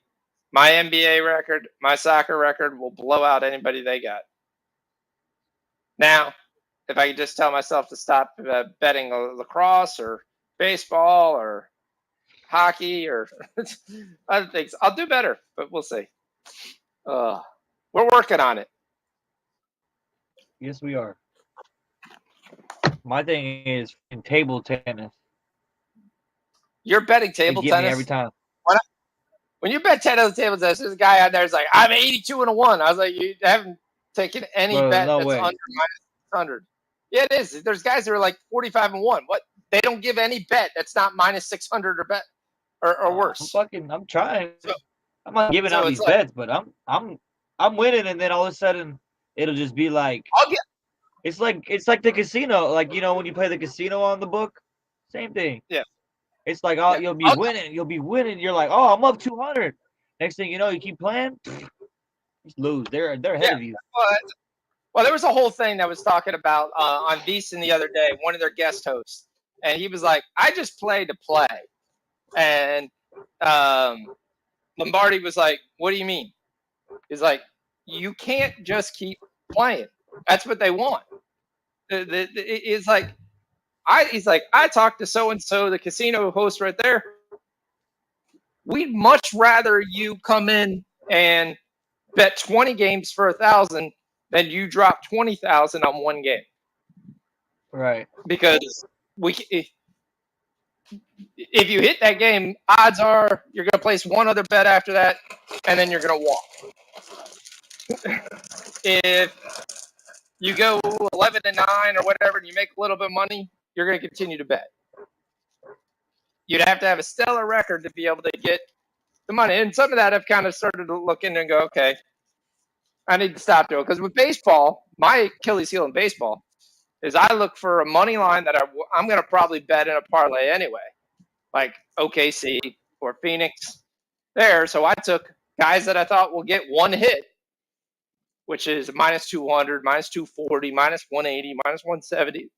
my NBA record, my soccer record will blow out anybody they got. Now, if I could just tell myself to stop betting lacrosse or baseball or hockey or other things, I'll do better. But we'll see. We're working on it. Yes, we are. My thing is in table tennis. You're betting table tennis every time. When you bet 10 on the table tennis, there's a guy out there who's like, I'm 82-1. I was like, you haven't taken any bet that's under -600. Yeah, it is. There's guys that are like 45-1. What? They don't give any bet that's not -600 or bet or worse. I'm trying. So, I'm not giving out these bets, but I'm winning, and then all of a sudden it'll just be like it's like the casino, like, you know, when you play the casino on the book, same thing. Yeah. It's like you'll be winning. You're like, oh, I'm up 200. Next thing you know, you keep playing, Just lose. They're ahead of you. Well, there was a whole thing that was talking about on VSiN the other day, one of their guest hosts, and he was like, "I just play to play," and Lombardi was like, "What do you mean?" He's like, "You can't just keep playing. That's what they want." It's like he's like, I talked to so and so, the casino host right there. We'd much rather you come in and bet 20 games for 1,000 than you drop 20,000 on one game. Right. Because if you hit that game, odds are you're going to place one other bet after that, and then you're going to walk. If you go 11-9 or whatever, and you make a little bit of money, you're going to continue to bet. You'd have to have a stellar record to be able to get the money. And some of that I've kind of started to look into and go, okay, I need to stop doing it. Because with baseball, my Achilles heel in baseball is I look for a money line that I'm going to probably bet in a parlay anyway, like OKC or Phoenix there. So I took guys that I thought will get one hit, which is minus 200, minus 240, minus 180, minus 170,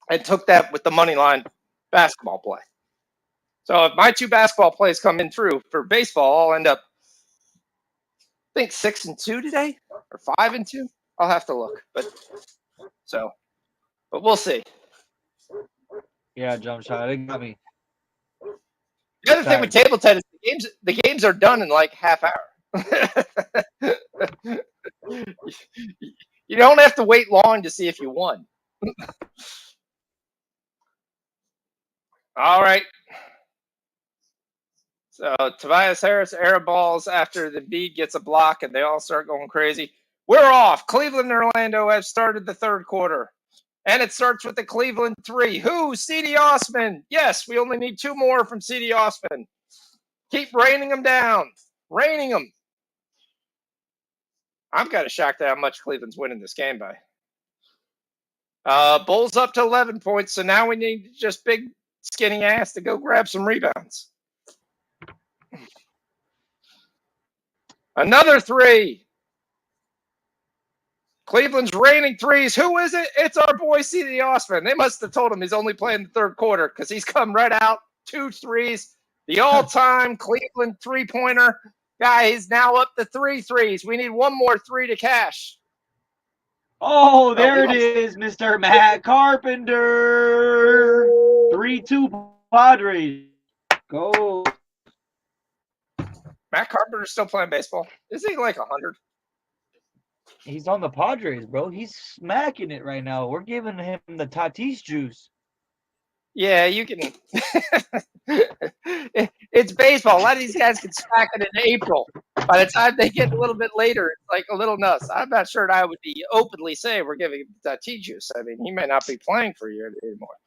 and took that with the money line basketball play. So if my two basketball plays come in through for baseball, I'll end up, I think 6-2 today or 5-2. I'll have to look, but we'll see. Yeah, jump shot. It got me. The other thing with table tennis, the games are done in like half hour. You don't have to wait long to see if you won. All right. So Tobias Harris air balls after the bead gets a block and they all start going crazy. We're off. Cleveland and Orlando have started the third quarter. And it starts with the Cleveland 3. Who? C.D. Osman. Yes, we only need 2 more from C.D. Osman. Keep raining them down. Raining them. I'm kind of shocked at how much Cleveland's winning this game by. Bulls up to 11 points, so now we need just big skinny ass to go grab some rebounds. Another 3. Cleveland's raining threes. Who is it? It's our boy C.D. Osman. They must have told him he's only playing the third quarter because he's come right out. 2 threes. The all-time Cleveland three-pointer guy is now up to 3 threes. We need one more 3 to cash. Oh, there it is, Mr. Matt Carpenter. 3-2 Padres. Go. Matt Carpenter's still playing baseball. Is he like 100? He's on the Padres, bro. He's smacking it right now. We're giving him the Tatis juice. Yeah, you can. It's baseball. A lot of these guys can smack it in April. By the time they get a little bit later, it's like a little nuts. I'm not sure I would be openly saying we're giving him Tatis juice. I mean, he may not be playing for you anymore.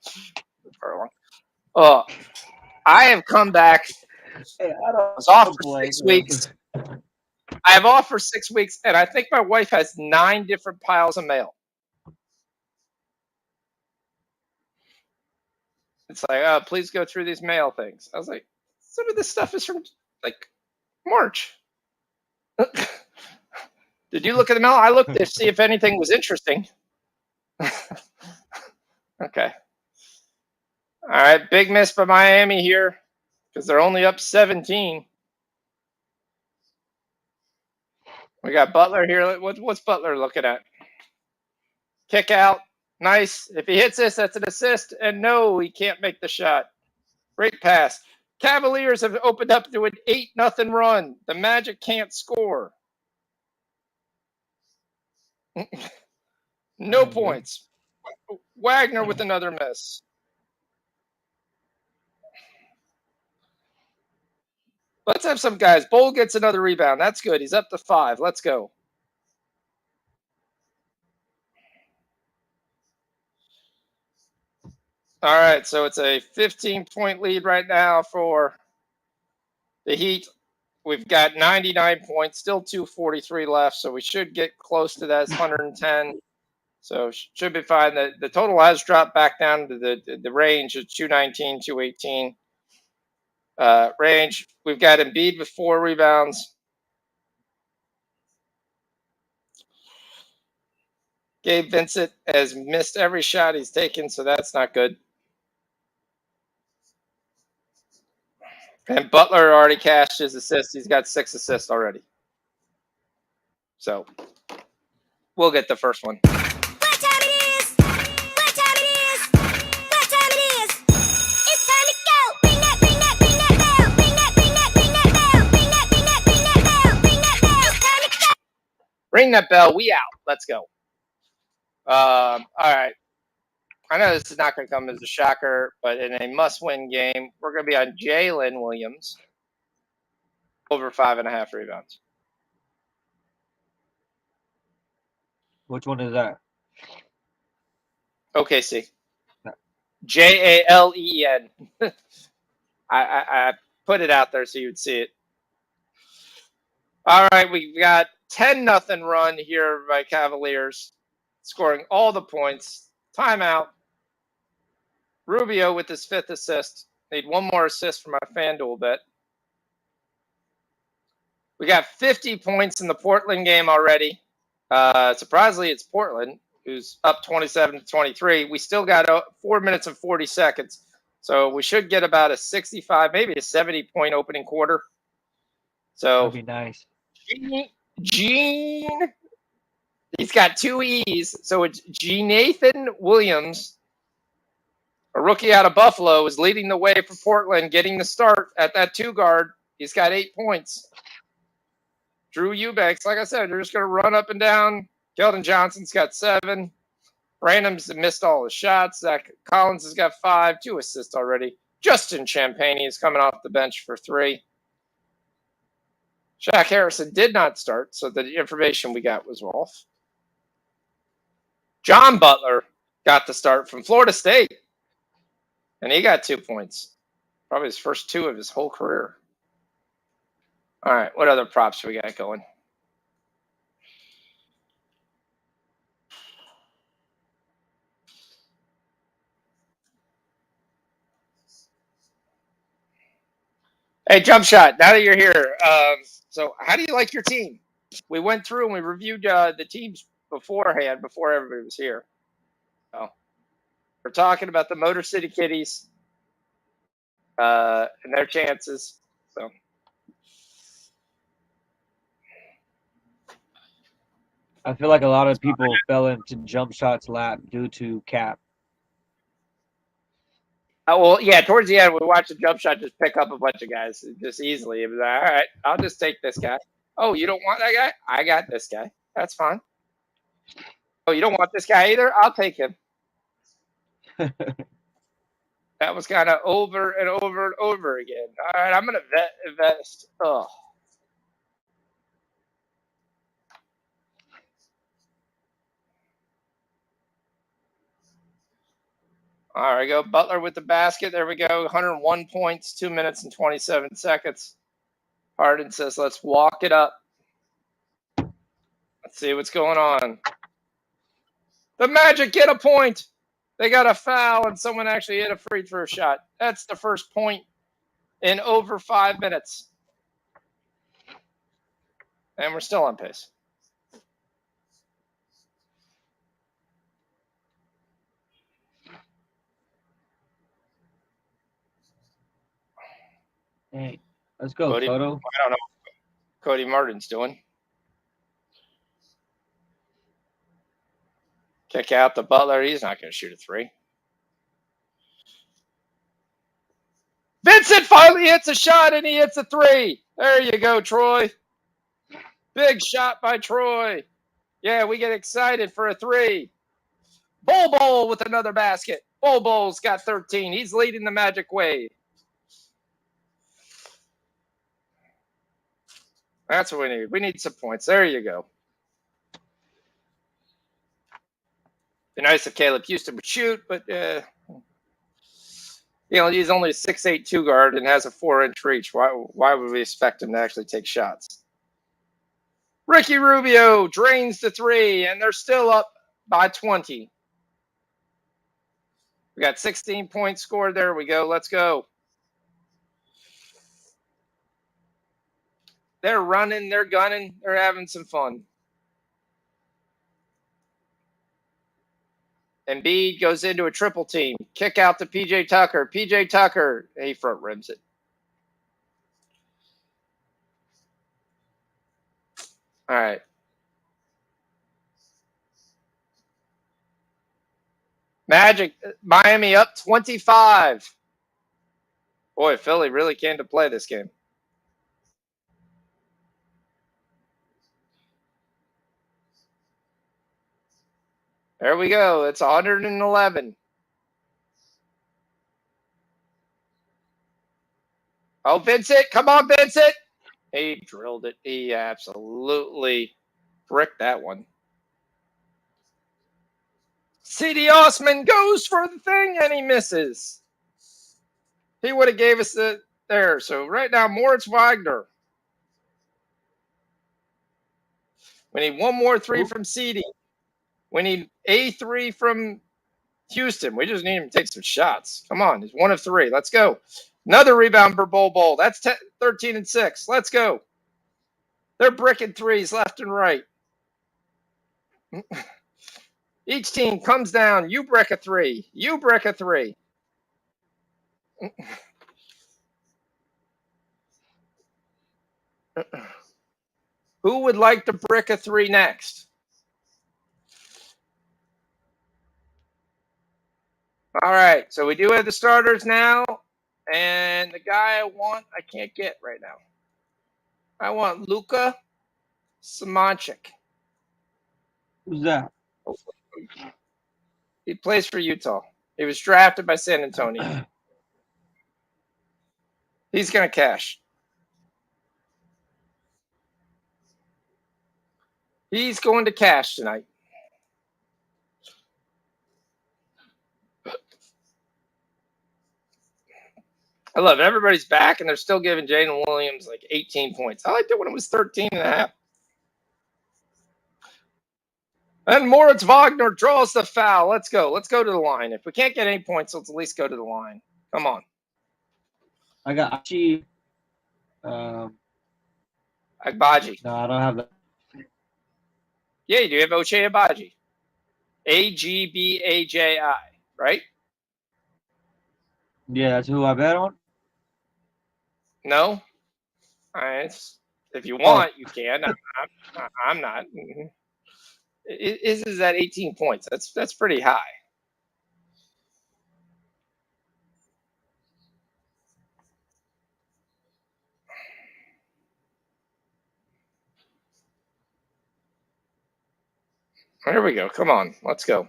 For long. I have come back. Hey, I was off for 6 weeks. I have off for 6 weeks, and I think my wife has 9 different piles of mail. It's like, please go through these mail things. I was like, some of this stuff is from like March. Did you look at the mail? I looked to see if anything was interesting. Okay. All right, big miss by Miami here because they're only up 17. We got Butler here. What's Butler looking at? Kick out. Nice. If he hits this, that's an assist. And no, he can't make the shot. Great pass. Cavaliers have opened up to an 8-0 run. The Magic can't score. No points. Wagner with another miss. Let's have some guys. Bull gets another rebound. That's good. He's up to 5. Let's go. All right, so it's a 15-point lead right now for the Heat. We've got 99 points, still 2:43 left, so we should get close to that 110. So should be fine. The total has dropped back down to the range of 219, 218 range. We've got Embiid with 4 rebounds. Gabe Vincent has missed every shot he's taken, so that's not good. And Butler already cashed his assist. He's got 6 assists already. So we'll get the first one. What time it is? What time it is? What time it is? It's time to go. Ring that, ring that, ring that bell. Ring that, ring that, ring that bell. Ring that, ring that, ring that bell. Ring that bell. It's time to go. Ring that bell. We out. Let's go. All right. I know this is not going to come as a shocker, but in a must-win game, we're going to be on Jalen Williams over 5.5 rebounds. Which one is that? OKC. Jalen. I put it out there so you'd see it. All right, we got 10-0 run here by Cavaliers, scoring all the points. Timeout. Rubio with his 5th assist. Need one more assist for my FanDuel bet. We got 50 points in the Portland game already. Surprisingly, it's Portland, who's up 27-23. We still got 4 minutes and 40 seconds. So we should get about a 65, maybe a 70-point opening quarter. So that'd be nice. Gene, he's got 2 E's. So it's Nathan Williams, a rookie out of Buffalo, is leading the way for Portland, getting the start at that 2 guard. He's got 8 points. Drew Eubanks, like I said, they're just going to run up and down. Keldon Johnson's got 7. Branham's missed all his shots. Zach Collins has got 5, 2 assists already. Justin Champagnie is coming off the bench for 3. Shaq Harrison did not start, so the information we got was off. John Butler got the start from Florida State, and he got 2 points. Probably his first 2 of his whole career. All right, what other props we got going? Hey, Jump Shot, now that you're here, so how do you like your team? We went through and we reviewed the teams beforehand, before everybody was here. So we're talking about the Motor City Kitties and their chances. So I feel like a lot of people fell into Jump Shot's lap due to Cap. well, yeah, towards the end, we watched the Jump Shot just pick up a bunch of guys just easily. It was like, all right, I'll just take this guy. Oh, you don't want that guy? I got this guy. That's fine. Oh, you don't want this guy either? I'll take him. That was kind of over and over and over again. All right, I'm going to invest. Oh. All right, go Butler with the basket. There we go. 101 points, 2 minutes and 27 seconds. Harden says, let's walk it up. Let's see what's going on. The Magic get a point. They got a foul, and someone actually hit a free throw shot. That's the first point in over 5 minutes. And we're still on pace. Hey, let's go, Cody, Toto. I don't know what Cody Martin's doing. Kick out the Butler. He's not going to shoot a 3. Vincent finally hits a shot, and he hits a 3. There you go, Troy. Big shot by Troy. Yeah, we get excited for a 3. Bol with another basket. Bol's got 13. He's leading the Magic way. That's what we need. We need some points. There you go. Be nice if Caleb Houston would shoot, but he's only a 6'8" 2 guard and has a 4-inch reach. Why would we expect him to actually take shots? Ricky Rubio drains the 3, and they're still up by 20. We got 16 points scored. There we go. Let's go. They're running. They're gunning. They're having some fun. Embiid goes into a triple team. Kick out to PJ Tucker. PJ Tucker, he front rims it. All right. Magic, Miami up 25. Boy, Philly really came to play this game. There we go. It's 111. Oh, Vincent. Come on, Vincent. He drilled it. He absolutely bricked that one. C.D. Osman goes for the thing, and he misses. He would have gave us the there. So right now, Moritz Wagner. We need one more three from C.D. We need a three from Houston. We just need him to take some shots. Come on. He's 1 of 3. Let's go. Another rebound for Bol. That's 13 and 6. Let's go. They're bricking threes left and right. Each team comes down. You brick a 3. You brick a 3. Who would like to brick a 3 next? All right. So we do have the starters now. And the guy I want, I can't get right now. I want Luka Samancic. Who's that? He plays for Utah. He was drafted by San Antonio. He's going to cash. He's going to cash tonight. I love it. Everybody's back, and they're still giving Jalen Williams like 18 points. I liked it when it was 13 and a half. And Moritz Wagner draws the foul. Let's go. Let's go to the line. If we can't get any points, let's at least go to the line. Come on. I got Agbaji. Agbaji. No, I don't have that. Yeah, you do have Ochai Agbaji. Agbaji, right? Yeah, that's who I bet on. No? All right. If you want, you can. I'm not. His is at 18 points. That's pretty high. Here we go. Come on. Let's go.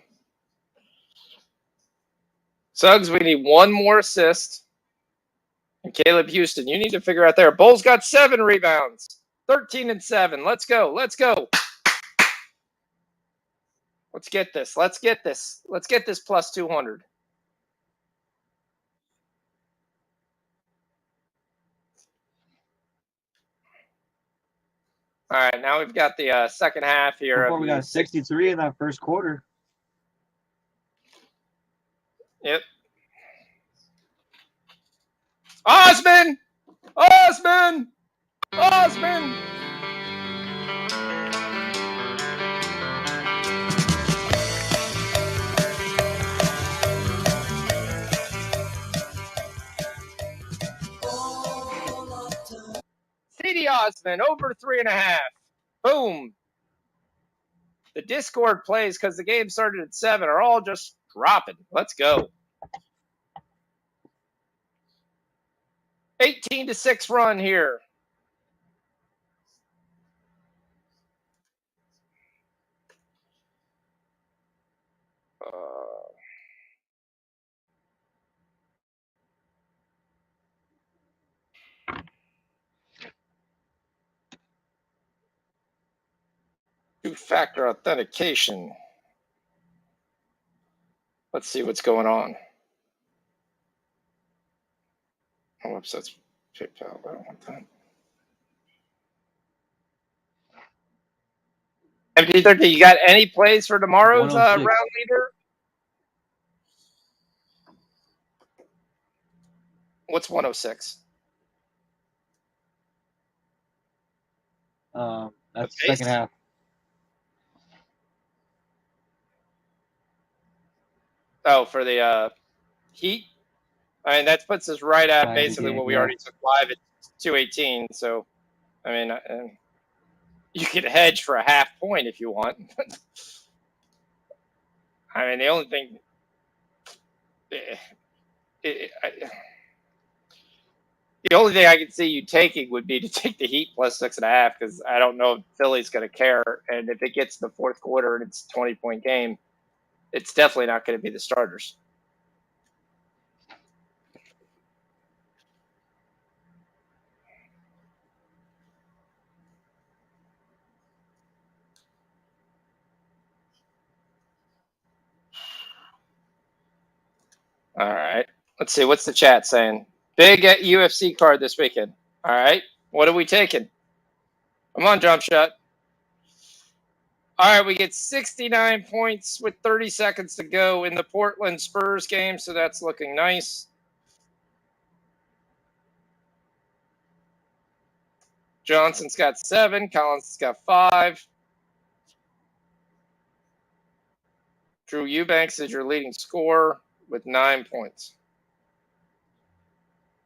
Suggs, we need one more assist. And Caleb Houston, you need to figure out there. Bulls got 7 rebounds. 13 and 7. Let's go. Let's go. Let's get this. Let's get this. Let's get this plus 200. All right, now we've got the second half here. Before we got 63 in that first quarter. Yep. Osman! Osman! Osman! C.D. Osman over 3.5. Boom. The Discord plays because the game started at 7 are all just dropping. Let's go. 18-6 run here. Two-factor authentication. Let's see what's going on. Oh, whoops, that's PayPal. I don't want that. MT30, you got any plays for tomorrow's round leader? What's 106? That's the second half. Oh, for the Heat. I mean, that puts us right at basically what we already took live at 218. So, I mean, you could hedge for a half point if you want. I mean, the only thing. The only thing I could see you taking would be to take the Heat plus 6.5, because I don't know if Philly's going to care. And if it gets to the fourth quarter and it's a 20-point game, it's definitely not going to be the starters. All right. Let's see. What's the chat saying? Big UFC card this weekend. All right. What are we taking? Come on, jump shot. All right. We get 69 points with 30 seconds to go in the Portland Spurs game. So that's looking nice. Johnson's got 7. Collins has got 5. Drew Eubanks is your leading scorer with 9 points.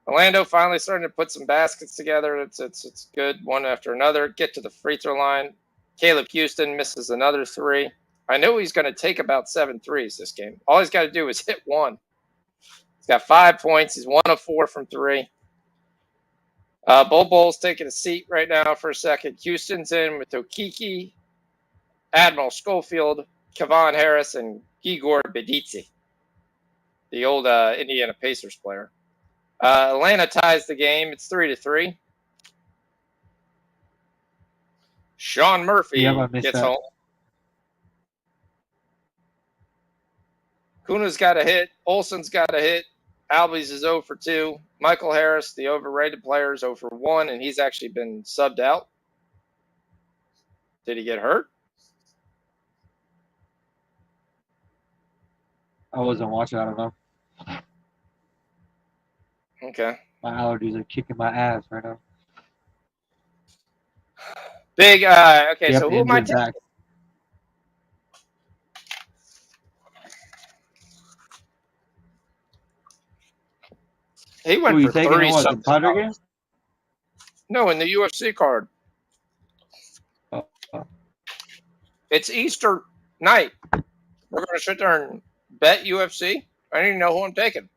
Orlando finally starting to put some baskets together. It's good, one after another. Get to the free throw line. Caleb Houston misses another 3. I know he's going to take about 7 threes this game. All he's got to do is hit one. He's got 5 points. He's 1 of 4 from 3. Bol's taking a seat right now for a second. Houston's in with Okiki, Admiral Schofield, Kevon Harris, and Igor Bedizi, the old Indiana Pacers player. Atlanta ties the game. It's 3-3. Sean Murphy gets home. Kuna's got a hit. Olsen's got a hit. Albies is 0 for 2. Michael Harris, the overrated player, is 0 for 1, and he's actually been subbed out. Did he get hurt? I wasn't watching. I don't know. Okay. My allergies are kicking my ass right now. Big. Okay, yep, so who am I taking? He went for 30 something. No, in the UFC card. It's Easter night. We're going to sit there and bet UFC. I don't even know who I'm taking.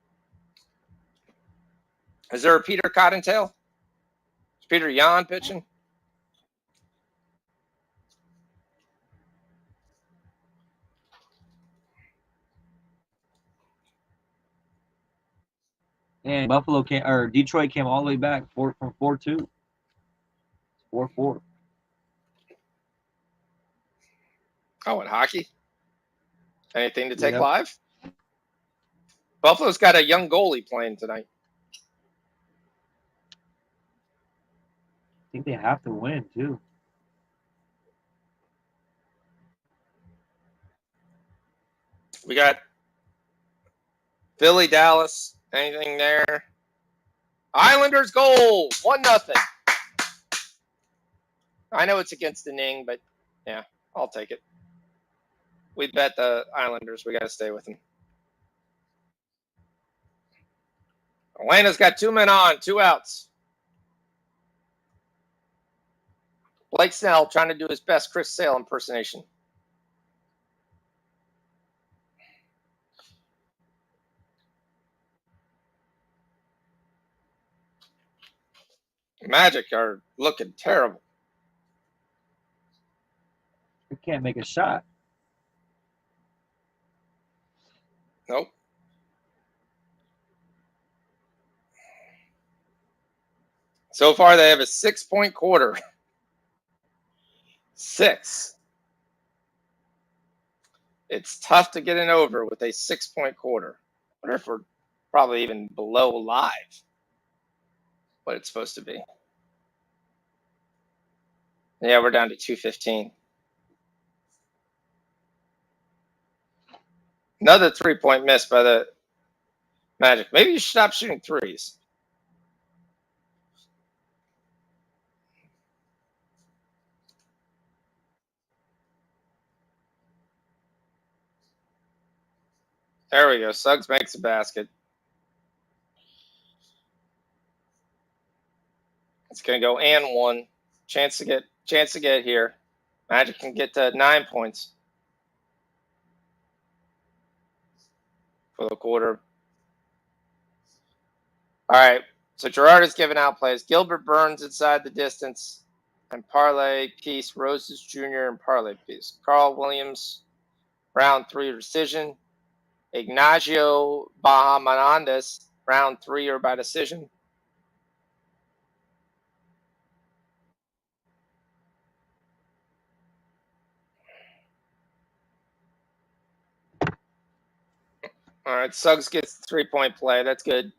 Is there a Peter Cottontail? Is Peter Yan pitching? And Detroit came all the way back from 4-2. 4-4. Oh, and hockey? Anything to take live? Buffalo's got a young goalie playing tonight. I think they have to win, too. We got Philly, Dallas. Anything there? Islanders goal. 1-0. I know it's against the Ning, but yeah, I'll take it. We bet the Islanders. We got to stay with them. Atlanta's got 2 men on, 2 outs. Blake Snell trying to do his best Chris Sale impersonation. Magic are looking terrible. They can't make a shot. Nope. So far, they have a 6-point quarter. 6. It's tough to get an over with a 6-point quarter. I wonder if we're probably even below live what it's supposed to be. Yeah, we're down to 215. Another 3-point miss by the Magic. Maybe you should stop shooting threes. There we go. Suggs makes a basket. It's gonna go and one. Chance to get here. Magic can get to 9 points for the quarter. All right. So Gerard is giving out plays. Gilbert Burns inside the distance, and parlay piece Roses Jr. and parlay piece. Carl Williams, round 3 decision. Ignacio Bahamondes, round 3 or by decision. All right, Suggs gets the 3-point play. That's good.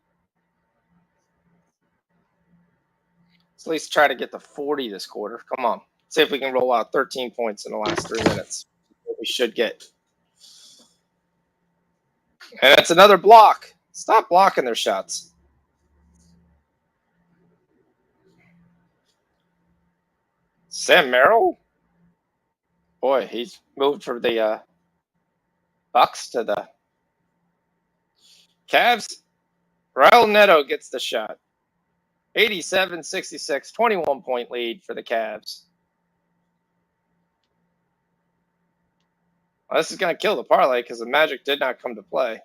Let's at least try to get to 40 this quarter. Come on. See if we can roll out 13 points in the last 3 minutes. What we should get. And it's another block. Stop blocking their shots. Sam Merrill? Boy, he's moved from the Bucks to the Cavs. Raul Neto gets the shot. 87-66, 21-point lead for the Cavs. Well, this is going to kill the parlay because the Magic did not come to play.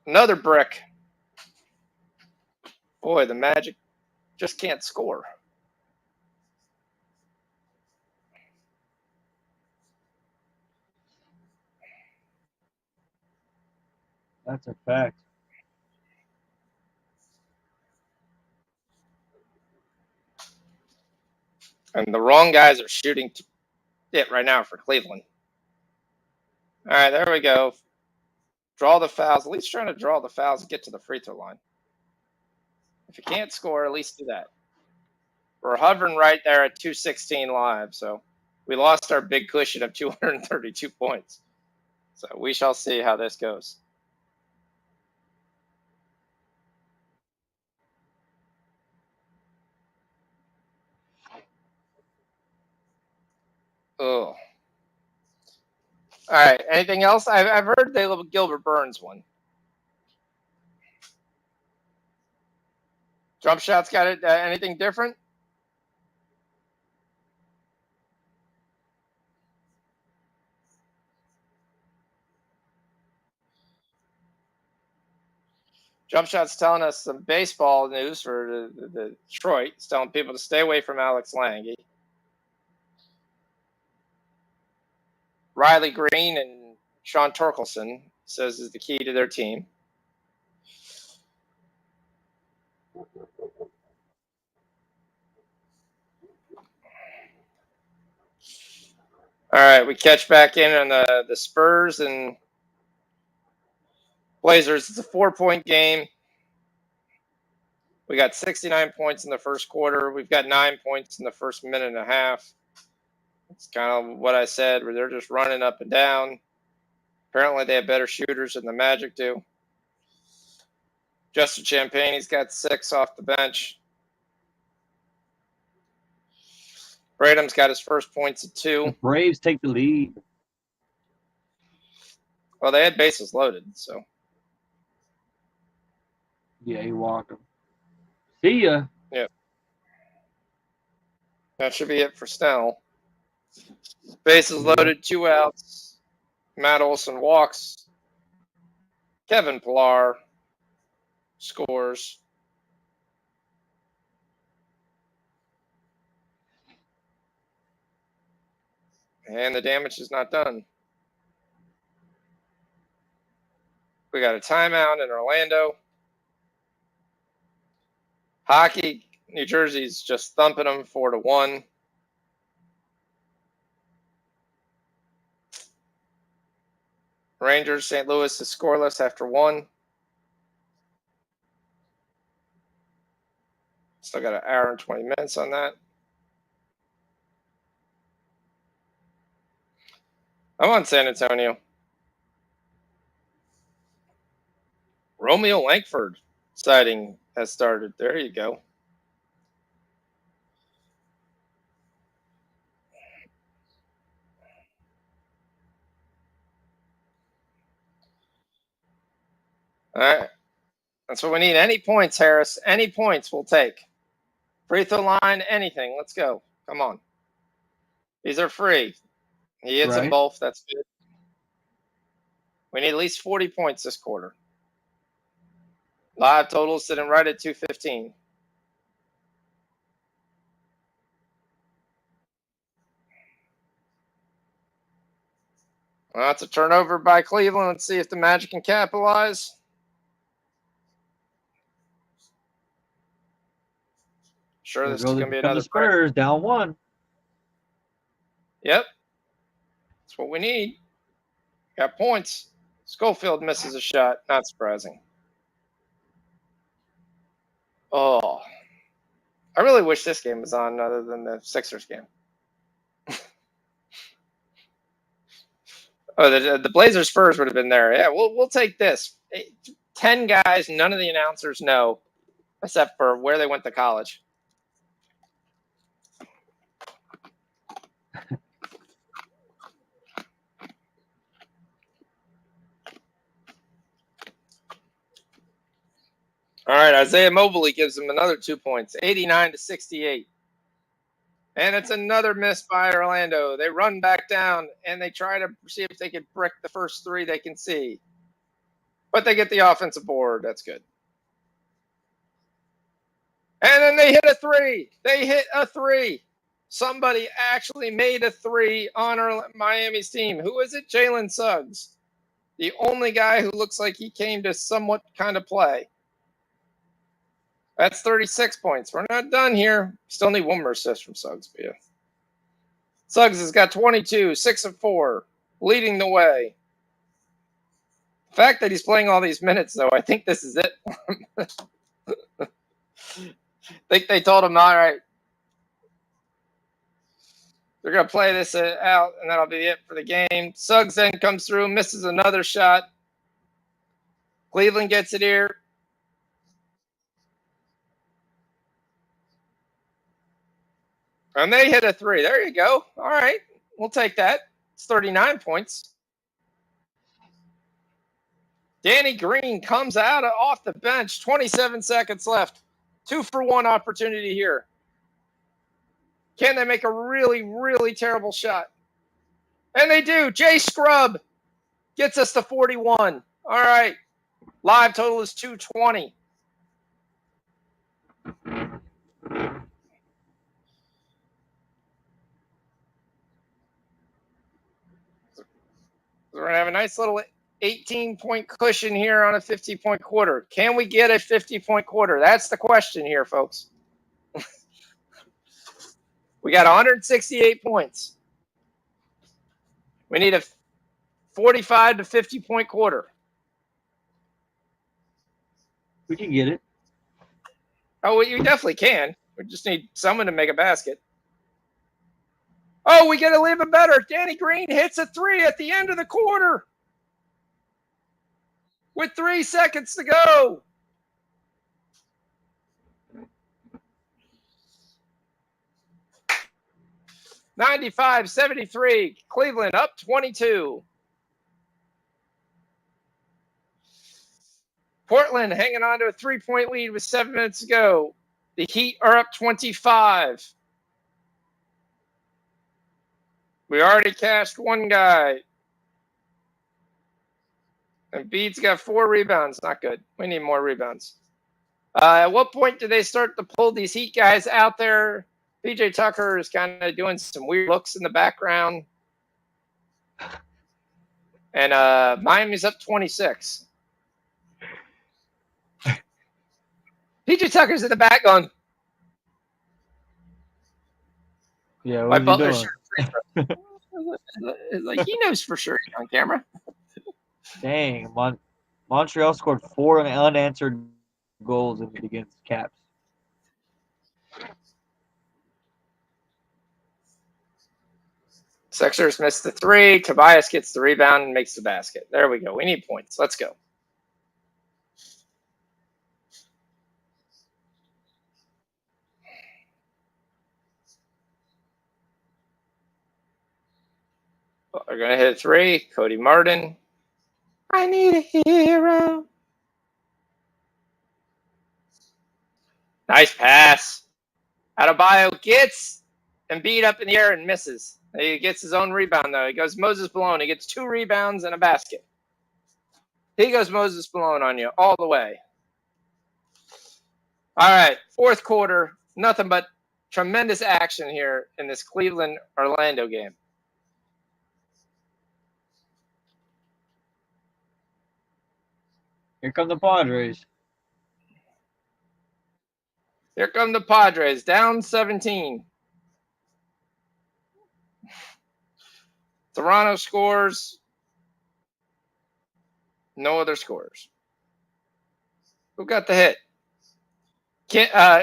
Another brick. Boy, the Magic just can't score. That's a fact. And the wrong guys are shooting it right now for Cleveland. All right, there we go. Draw the fouls. At least trying to draw the fouls and get to the free throw line. If you can't score, at least do that. We're hovering right there at 216 live, so we lost our big cushion of 232 points. So we shall see how this goes. Oh. All right. Anything else? I've heard they love Gilbert Burns one. Jump shots got it. Anything different? Jump shots telling us some baseball news for the Detroit. It's telling people to stay away from Alex Lange. Riley Green and Sean Torkelson says is the key to their team. All right, we catch back in on the Spurs and Blazers. It's a 4-point game. We got 69 points in the first quarter. We've got 9 points in the first minute and a half. It's kind of what I said, where they're just running up and down. Apparently, they have better shooters than the Magic do. Justin Champagne, he's got 6 off the bench. Bradham's got his first points at 2. The Braves take the lead. Well, they had bases loaded, so. Yeah, he walked them. See ya. Yeah. That should be it for Snell. Bases loaded, 2 outs. Matt Olson walks. Kevin Pillar scores. And the damage is not done. We got a timeout in Orlando. Hockey, New Jersey's just thumping them 4-1. Rangers, St. Louis is scoreless after 1. Still got an hour and 20 minutes on that. I'm on San Antonio. Romeo Langford sighting has started. There you go. All right. That's what we need. Any points, Harris. Any points we'll take. Free throw line, anything. Let's go. Come on. These are free. He hits them both. That's good. We need at least 40 points this quarter. Live total sitting right at 215. Well, that's a turnover by Cleveland. Let's see if the Magic can capitalize. Sure, this is going to be another Spurs down 1. Yep. That's what we need. Got points. Schofield misses a shot. Not surprising. Oh. I really wish this game was on other than the Sixers game. Oh, the Blazers Spurs would have been there. Yeah, we'll take this. 10 guys, none of the announcers know, except for where they went to college. All right, Isaiah Mobley gives them another 2 points, 89-68. And it's another miss by Orlando. They run back down, and they try to see if they can brick the first 3 they can see. But they get the offensive board. That's good. And then they hit a 3. They hit a 3. Somebody actually made a 3 on Miami's team. Who is it? Jalen Suggs. The only guy who looks like he came to somewhat kind of play. That's 36 points. We're not done here. Still need one more assist from Suggs. But yeah. Suggs has got 22, 6 of 4, leading the way. The fact that he's playing all these minutes, though, I think this is it. I think they told him, all right, they're going to play this out, and that'll be it for the game. Suggs then comes through, misses another shot. Cleveland gets it here. And they hit a 3. There you go. All right. We'll take that. It's 39 points. Danny Green comes out off the bench. 27 seconds left. 2-for-1 opportunity here. Can they make a really, really terrible shot? And they do. Jay Scrubb gets us to 41. All right. Live total is 220. We're going to have a nice little 18-point cushion here on a 50-point quarter. Can we get a 50-point quarter? That's the question here, folks. We got 168 points. We need a 45 to 50-point quarter. We can get it. Oh, well, you definitely can. We just need someone to make a basket. Oh, we get a even better. Danny Green hits a 3 at the end of the quarter with 3 seconds to go. (95-73). Cleveland up 22. Portland hanging on to a 3-point lead with 7 minutes to go. The Heat are up 25. We already cashed one guy. And Embiid's got 4 rebounds. Not good. We need more rebounds. At what point do they start to pull these Heat guys out there? PJ Tucker is kind of doing some weird looks in the background. And Miami's up 26. PJ Tucker's in the back going, yeah, what my Butler's like he knows for sure he's on camera. Dang, Montreal scored 4 unanswered goals against Caps. Sixers missed the 3. Tobias gets the rebound and makes the basket. There we go. We need points. Let's go. They're going to hit a 3. Cody Martin. I need a hero. Nice pass. Adebayo gets Embiid up in the air and misses. He gets his own rebound, though. He goes Moses Malone. He gets 2 rebounds and a basket. He goes Moses Malone on you all the way. All right, fourth quarter. Nothing but tremendous action here in this Cleveland-Orlando game. Here come the Padres. Here come the Padres, down 17. Toronto scores. No other scores. Who got the hit?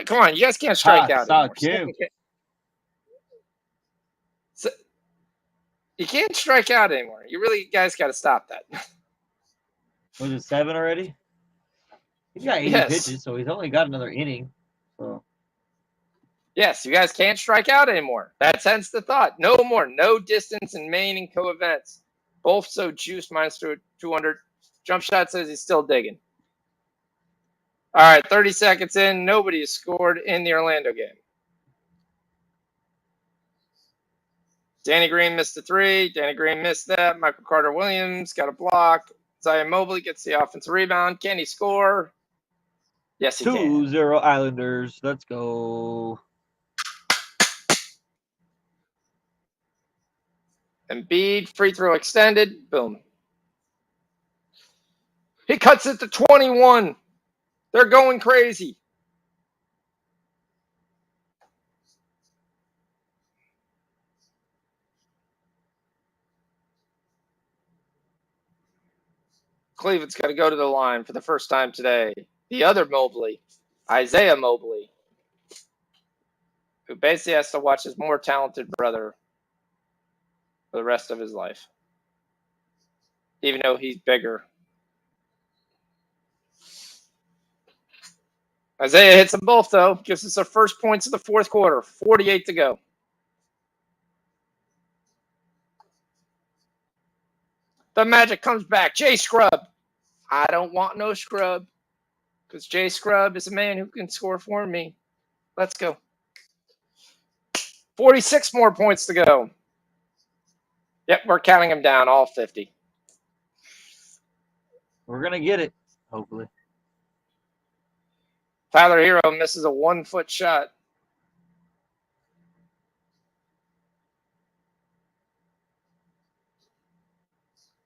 Come on, you guys can't strike out anymore. You can't strike out anymore. You guys got to stop that. Was it 7 already? He's got 80 pitches, so he's only got another inning. So. Yes, you guys can't strike out anymore. That's hence the thought. No more. No distance in main and co-events. Both so juiced minus 200. Jump shot says he's still digging. All right, 30 seconds in. Nobody has scored in the Orlando game. Danny Green missed a 3. Danny Green missed that. Michael Carter-Williams got a block. Zion Mobley gets the offensive rebound. Can he score? Yes, he can. 2-0 Islanders. Let's go. Embiid, free throw extended. Boom. He cuts it to 21. They're going crazy. Cleveland's got to go to the line for the first time today. The other Mobley, Isaiah Mobley, who basically has to watch his more talented brother for the rest of his life, even though he's bigger. Isaiah hits them both, though. Gives us our first points of the fourth quarter. 48 to go. The Magic comes back. Jay Scrub. I don't want no scrub because Jay Scrub is a man who can score for me. Let's go. 46 more points to go. Yep, we're counting them down, all 50. We're going to get it, hopefully. Tyler Hero misses a 1-foot shot.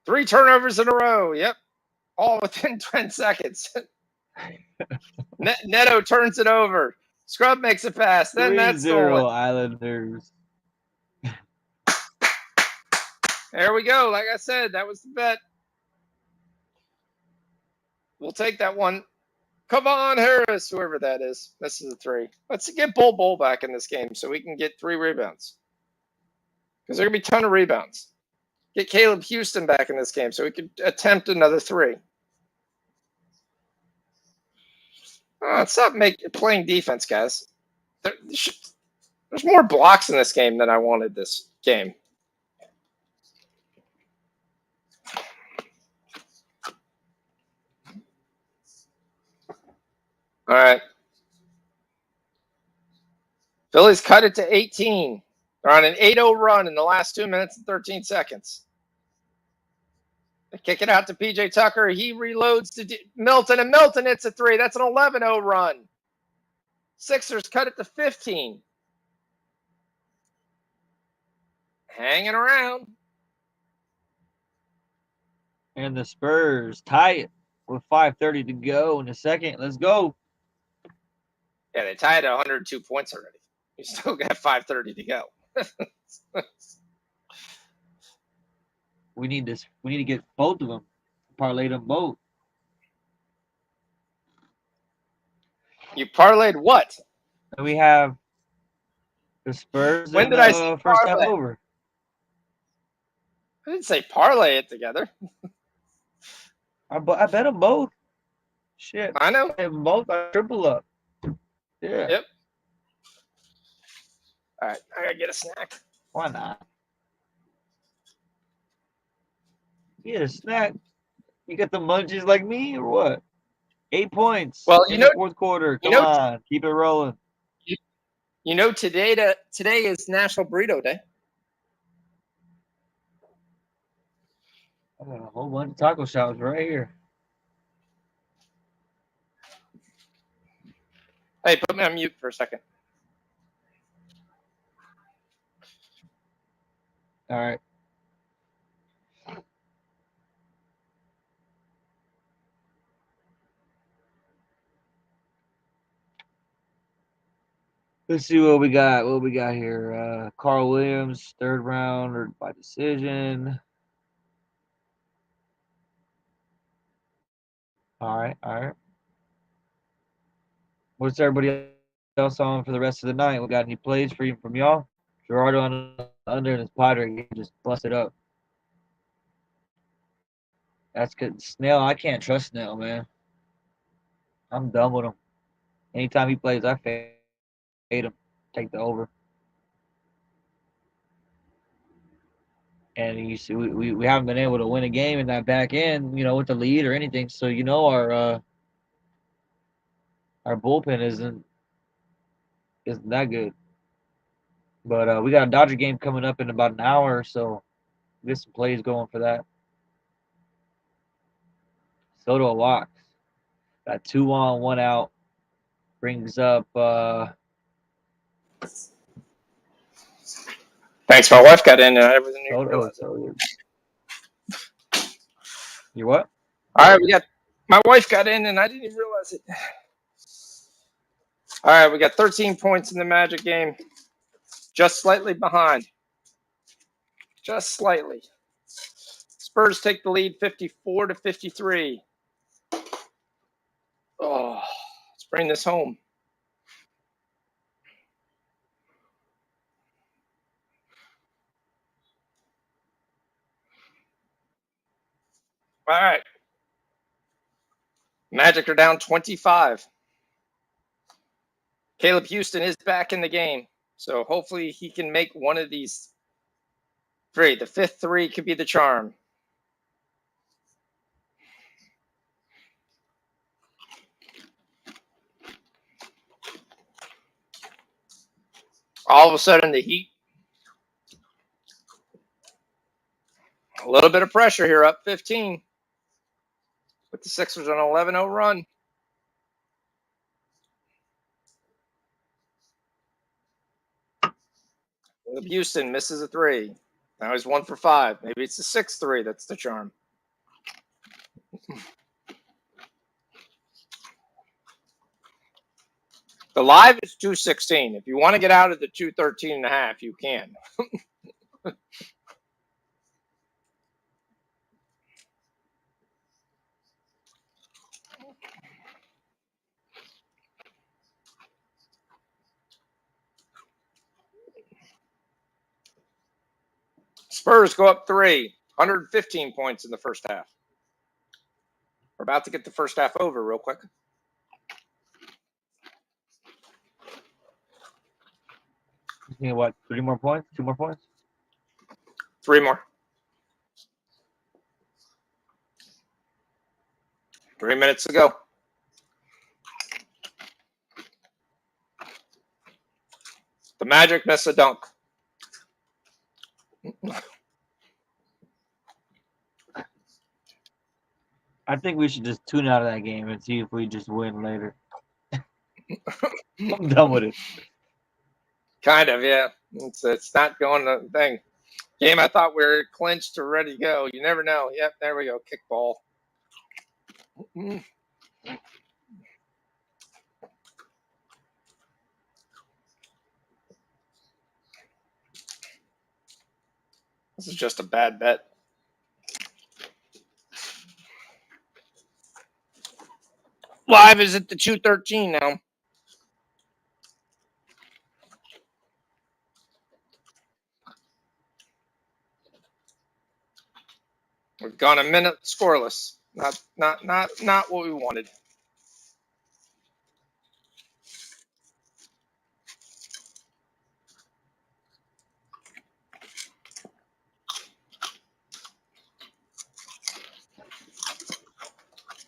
Three turnovers in a row. Yep. All within 10 seconds. Neto turns it over. Scrub makes a pass. Then that's 3-0 Islanders. There we go. Like I said, that was the bet. We'll take that one. Come on, Harris, whoever that is. This is a 3. Let's get Bull back in this game so we can get 3 rebounds. Because there are going to be a ton of rebounds. Get Caleb Houston back in this game so we could attempt another 3. Stop playing defense, guys. There's more blocks in this game than I wanted this game. All right. Phillies cut it to 18. They're on an 8-0 run in the last 2 minutes and 13 seconds. They kick it out to P.J. Tucker. He reloads to Milton, and Milton hits a 3. That's an 11-0 run. Sixers cut it to 15. Hanging around. And the Spurs tie it with 5:30 to go in the second. Let's go. Yeah, they tied at 102 points already. You still got 5:30 to go. We need this. We need to get both of them. Parlay them both. You parlayed what? We have the Spurs. When did I say first parlay? half over? I didn't say parlay it together. I bet them both. Shit. I know. I bet them both. I triple up. Yeah. Yep. All right. I got to get a snack. Why not? Get a snack. You got the munchies like me or what? 8 points Well, in the fourth quarter. Come on, keep it rolling. Today is National Burrito Day. I got a whole bunch of taco shops right here. Hey, put me on mute for a second. All right. Let's see what we got. What we got here? Carl Williams, third rounder by decision. All right, all right. What's everybody else on for the rest of the night? We got any plays from y'all? Gerardo on under and his Padre just busted up. That's good. Snell, I can't trust Snell, man. I'm done with him. Anytime he plays, I fade him. Take the over. And you see, we haven't been able to win a game in that back end, with the lead or anything. So our bullpen isn't that good. But we got a Dodger game coming up in about an hour, so get some plays going for that. Soto walks. Got 2 on, 1 out. Brings up. Thanks, my wife got in and everything. Soto. You what? All right, my wife got in and I didn't even realize it. All right, we got 13 points in the Magic game. Just slightly behind. Just slightly. Spurs take the lead 54-53. Oh, let's bring this home. All right. Magic are down 25. Caleb Houston is back in the game, so hopefully he can make one of these 3. The 5th 3 could be the charm. All of a sudden, the Heat, a little bit of pressure here, up 15. With the Sixers on an 11-0 run. Houston misses a 3. Now he's 1 for 5. Maybe it's the 6th 3 that's the charm. The live is 216. If you want to get out of the 213.5, you can. Spurs go up 3. 115 points in the first half. We're about to get the first half over real quick. You know what? 3 more points? 2 more points? 3 more. 3 minutes to go. The Magic miss a dunk. I think we should just tune out of that game and see if we just win later. I'm done with it. Kind of, yeah. It's not going the thing. Game I thought we were clinched or ready to go. You never know. Yep, there we go. Kickball. This is just a bad bet. Live is at the 213 now. We've gone a minute scoreless. Not what we wanted.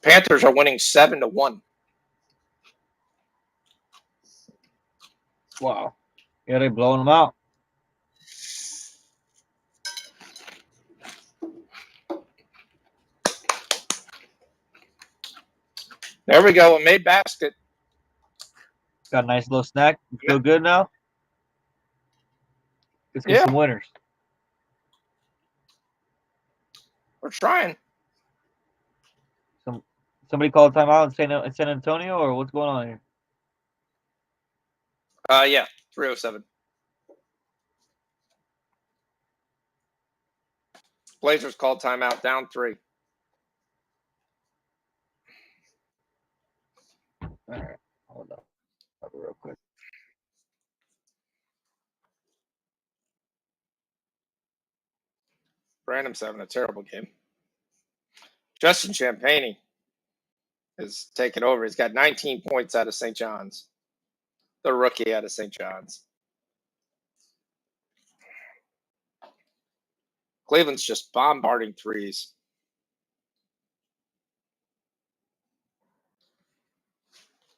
Panthers are winning 7-1. Wow. Yeah, they're blowing them out. There we go. A made basket. Got a nice little snack. You feel good now? Let's get some winners. We're trying. Somebody called timeout in San Antonio, or what's going on here? Yeah, 3:07. Blazers called timeout, down 3. All right, hold up real quick. Branham's having a terrible game. Justin Champagne is taking over. He's got 19 points out of St. John's. The rookie out of St. John's. Cleveland's just bombarding threes.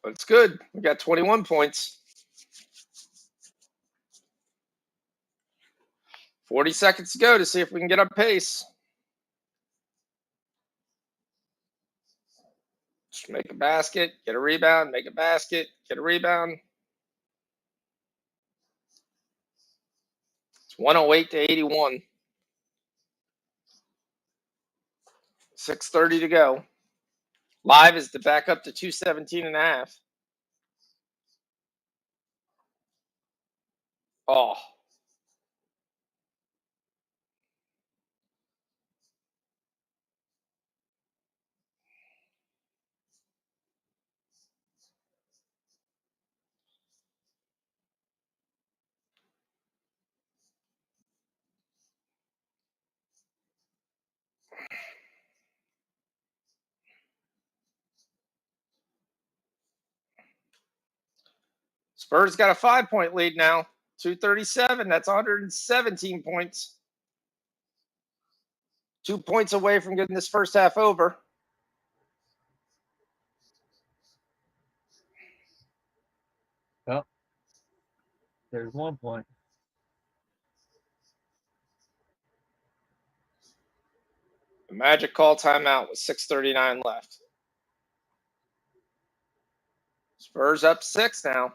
But it's good. We got 21 points. 40 seconds to go to see if we can get up pace. Just make a basket, get a rebound, make a basket, get a rebound. It's 108 to 81. 6:30 to go. Live is to back up to 217.5. Oh. Spurs got a 5-point lead now. 237. That's 117 points. 2 points away from getting this first half over. Oh, there's 1 point. The Magic call timeout with 6:39 left. Spurs up 6 now.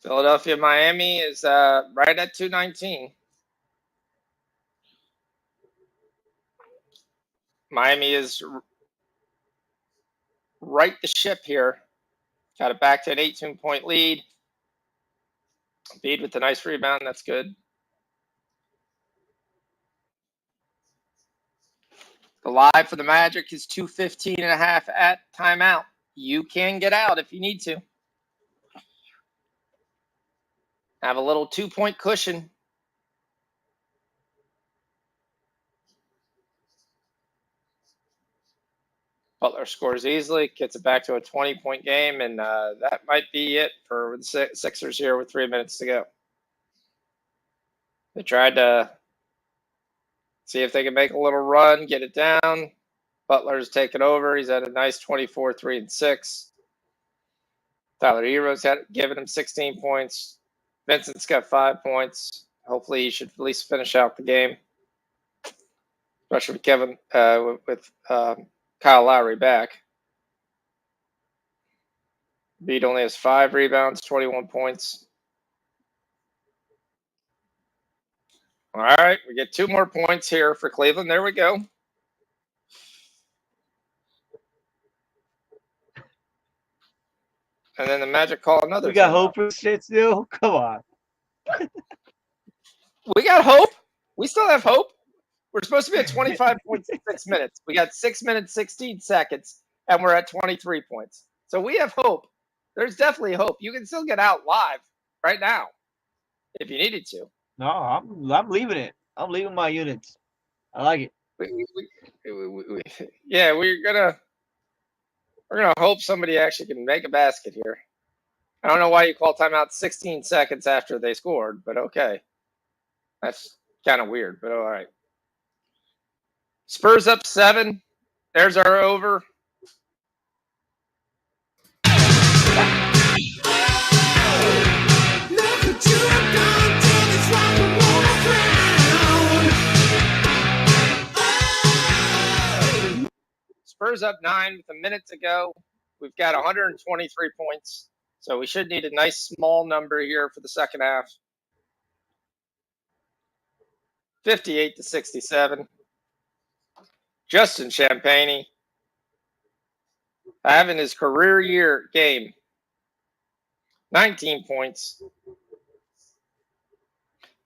Philadelphia, Miami is right at 219. Miami is right the ship here. Got it back to an 18-point lead. Embiid with a nice rebound. That's good. The live for the Magic is 215.5 at timeout. You can get out if you need to. Have a little 2-point cushion. Butler scores easily, gets it back to a 20-point game, and that might be it for the Sixers here with 3 minutes to go. They tried to see if they can make a little run, get it down. Butler's taken over. He's at a nice 24, 3, and 6. Tyler Hero's given him 16 points. Vincent's got 5 points. Hopefully, he should at least finish out the game, especially with Kevin with Kyle Lowry back. Embiid only has 5 rebounds, 21 points. All right, we get 2 more points here for Cleveland. There we go. And then the Magic call another. We got hope for shit still? Come on. We got hope. We still have hope. We're supposed to be at 25.6 minutes. We got 6 minutes, 16 seconds, and we're at 23 points. So we have hope. There's definitely hope. You can still get out live right now if you needed to. No, I'm leaving it. I'm leaving my units. I like it. Yeah, we're gonna. We're going to hope somebody actually can make a basket here. I don't know why you call timeout 16 seconds after they scored, but okay. That's kind of weird, but all right. Spurs up 7. There's our over. Spurs up 9 with a minute to go. We've got 123 points, so we should need a nice small number here for the second half. 58-67. Justin Champagne having his career year game. 19 points.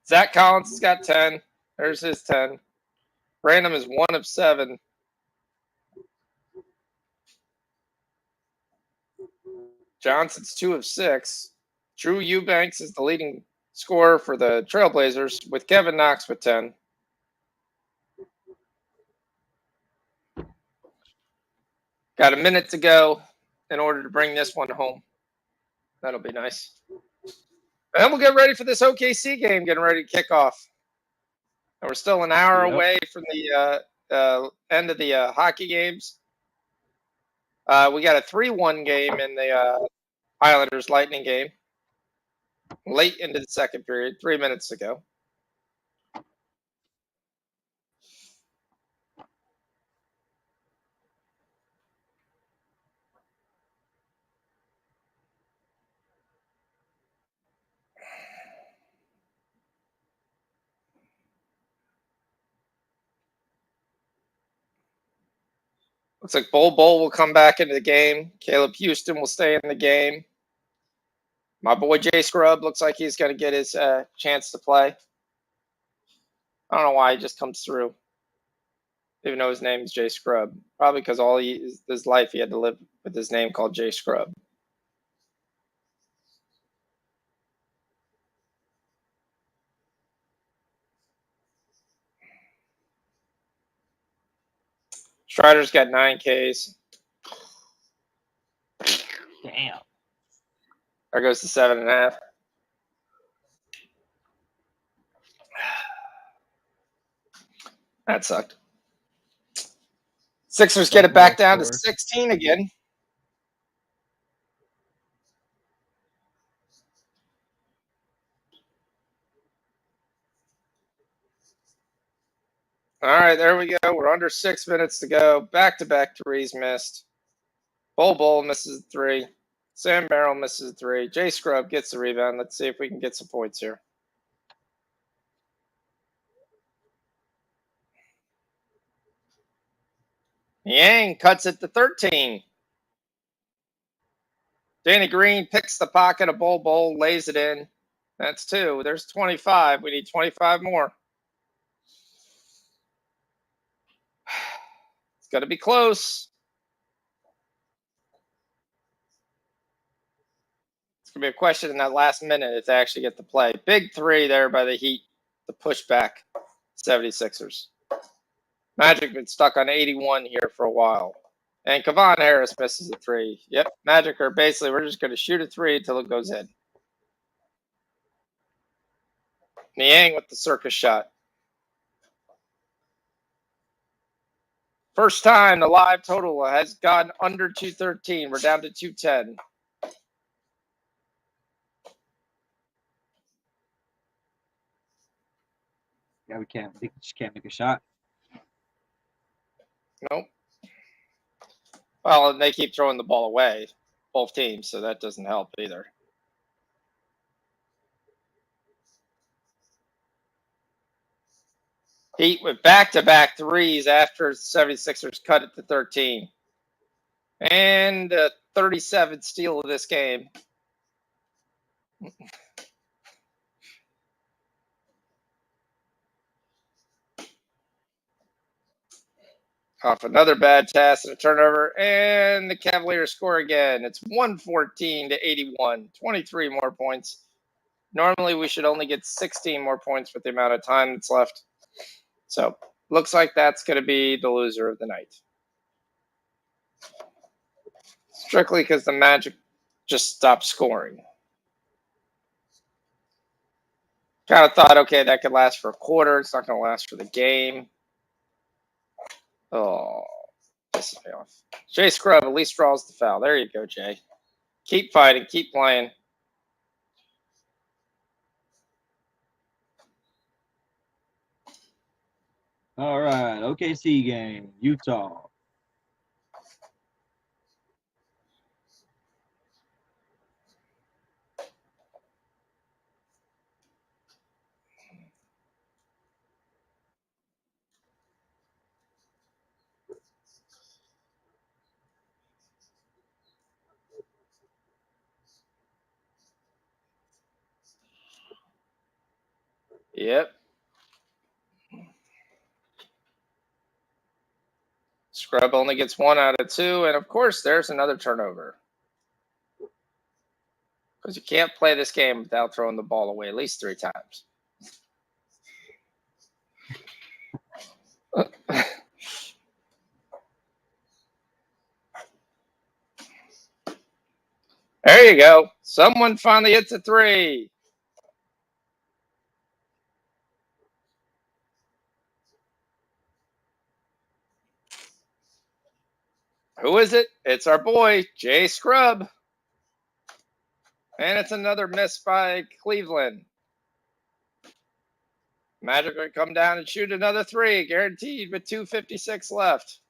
Zach Collins has got 10. There's his 10. Random is 1 of 7. Johnson's 2 of 6. Drew Eubanks is the leading scorer for the Trailblazers with Kevin Knox with 10. Got a minute to go in order to bring this one home. That'll be nice. And we'll get ready for this OKC game, getting ready to kick off. And we're still an hour away from the end of the hockey games. We got a 3-1 game in the Islanders Lightning game. Late into the second period, 3 minutes to go. Looks like Bol will come back into the game. Caleb Houston will stay in the game. My boy Jay Scrub looks like he's going to get his chance to play. I don't know why he just comes through, even though his name is Jay Scrub. Probably because all his life he had to live with his name called Jay Scrub. Strider's got 9 Ks. Damn. There goes the 7.5. That sucked. Sixers get it back down to 16 again. All right, there we go. We're under 6 minutes to go. Back-to-back threes missed. Bol misses 3. Sam Merrill misses 3. Jay Scrub gets the rebound. Let's see if we can get some points here. Yang cuts it to 13. Danny Green picks the pocket of Bol, lays it in. That's 2. There's 25. We need 25 more. It's going to be close. It's going to be a question in that last minute if they actually get to play. Big 3 there by the Heat to push back 76ers. Magic been stuck on 81 here for a while. And Kevon Harris misses a 3. Yep, Magic are basically, we're just going to shoot a 3 until it goes in. Niang with the circus shot. First time the live total has gone under 213. We're down to 210. Yeah, we just can't make a shot. Nope. Well, and they keep throwing the ball away, both teams, so that doesn't help either. Heat with back-to-back threes after 76ers cut it to 13. And a 37 steal of this game. Off another bad pass and a turnover, and the Cavaliers score again. It's 114-81, 23 more points. Normally, we should only get 16 more points with the amount of time that's left. So, looks like that's going to be the loser of the night. strictly because the Magic just stopped scoring. Kind of thought, okay, that could last for a quarter. It's not going to last for the game. Oh, pisses me off. Jay Scrub at least draws the foul. There you go, Jay. Keep fighting. Keep playing. All right, OKC game, Utah. Yep. Scrub only gets 1 out of 2, and of course, there's another turnover. Because you can't play this game without throwing the ball away at least 3 times. There you go. Someone finally hits a 3. Who is it? It's our boy, Jay Scrub. And it's another miss by Cleveland. Magic will come down and shoot another 3, guaranteed with 2:56 left.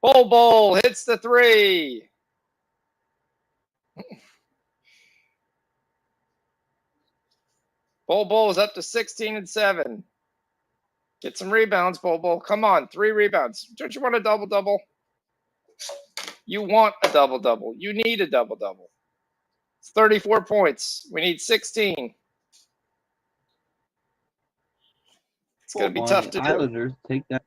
Bowl hits the 3. Bowl is up to 16 and 7. Get some rebounds, Bowl. Come on, 3 rebounds. Don't you want a double-double? You want a double-double. You need a double-double. It's 34 points. We need 16. It's going to be tough to do. Islanders take that.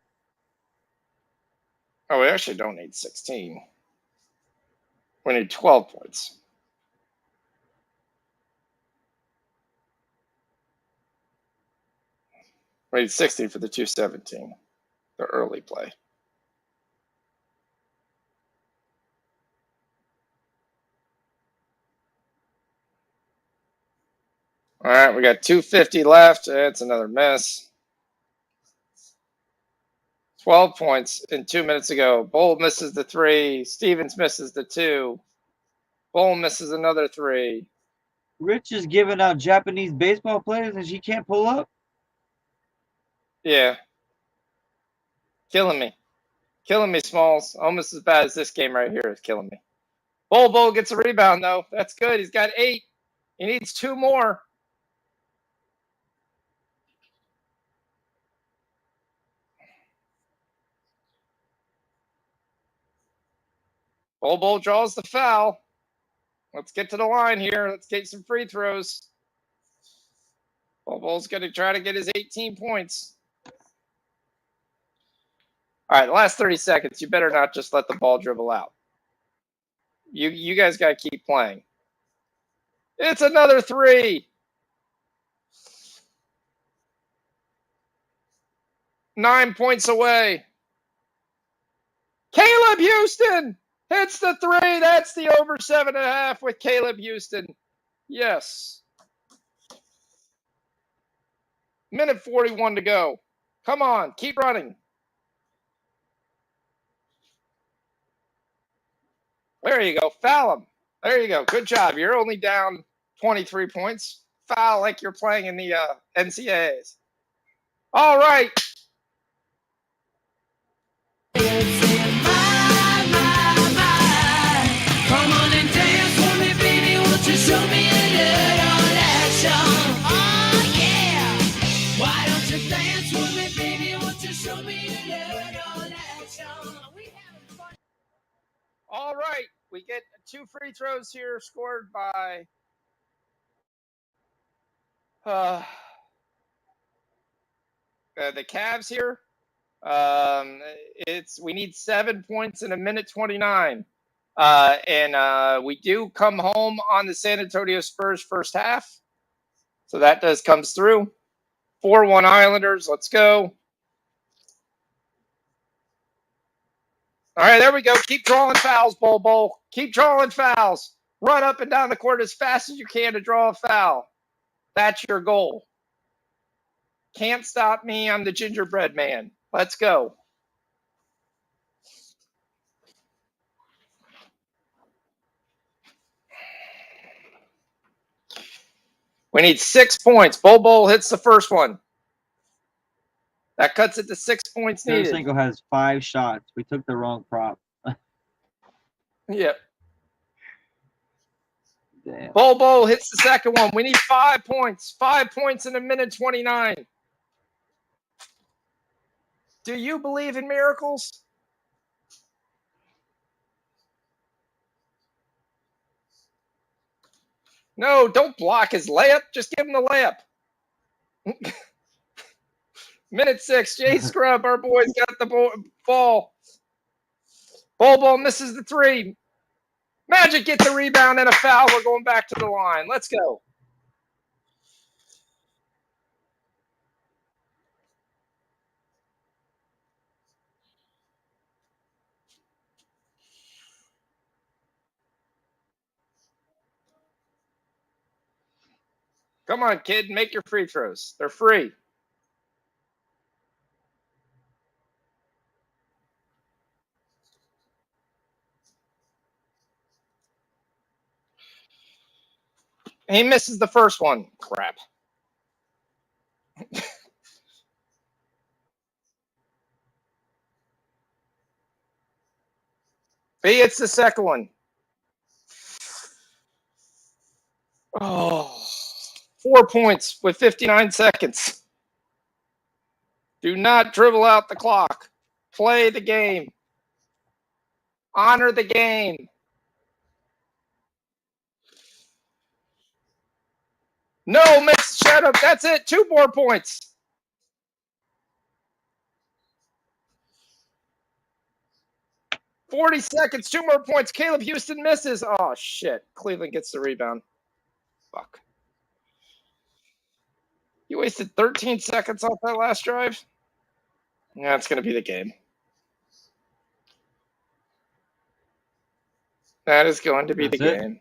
Oh, we actually don't need 16. We need 12 points. We need 60 for the 217, the early play. All right, we got 250 left. It's another miss. 12 points in 2 minutes ago. Bowl misses the 3. Stevens misses the 2. Bowl misses another 3. Rich is giving out Japanese baseball players and she can't pull up? Yeah. Killing me. Killing me, Smalls. Almost as bad as this game right here is killing me. Bowl gets a rebound, though. That's good. He's got 8. He needs 2 more. Bowl draws the foul. Let's get to the line here. Let's get some free throws. Bowl's going to try to get his 18 points. All right, the last 30 seconds, you better not just let the ball dribble out. You guys got to keep playing. It's another 3. 9 points away. Caleb Houston hits the 3. That's the over 7.5 with Caleb Houston. Yes. Minute 41 to go. Come on, keep running. There you go. Foul him. There you go. Good job. You're only down 23 points. Foul like you're playing in the NCAAs. All right. Come on and dance with me, baby. Won't you show me a little action? Oh, yeah. Why don't you dance with me, baby? Won't you show me a little action? All right. We get 2 free throws here scored by the Cavs here. We need 7 points in a minute 29. And we do come home on the San Antonio Spurs first half. So that comes through. 4-1 Islanders. Let's go. All right, there we go. Keep drawing fouls, Bowl. Keep drawing fouls. Run up and down the court as fast as you can to draw a foul. That's your goal. Can't stop me. I'm the gingerbread man. Let's go. We need 6 points. Bowl hits the first one. That cuts it to 6 points needed. Tarasenko has 5 shots. We took the wrong prop. Yep. Damn. Bowl hits the second one. We need 5 points. 5 points in a minute 29. Do you believe in miracles? No, don't block his layup. Just give him the layup. Minute 6. Jay Scrub, our boys got the ball. Bowl misses the 3. Magic gets a rebound and a foul. We're going back to the line. Let's go. Come on, kid. Make your free throws. They're free. He misses the first one. Crap. He hits the second one. Oh, 4 points with 59 seconds. Do not dribble out the clock. Play the game. Honor the game. No, miss. Shut up. That's it. 2 more points. $40 seconds. 2 more points. Caleb Houston misses. Oh, shit. Cleveland gets the rebound. Fuck. You wasted 13 seconds off that last drive? Yeah, it's going to be the game. That is going to be the game.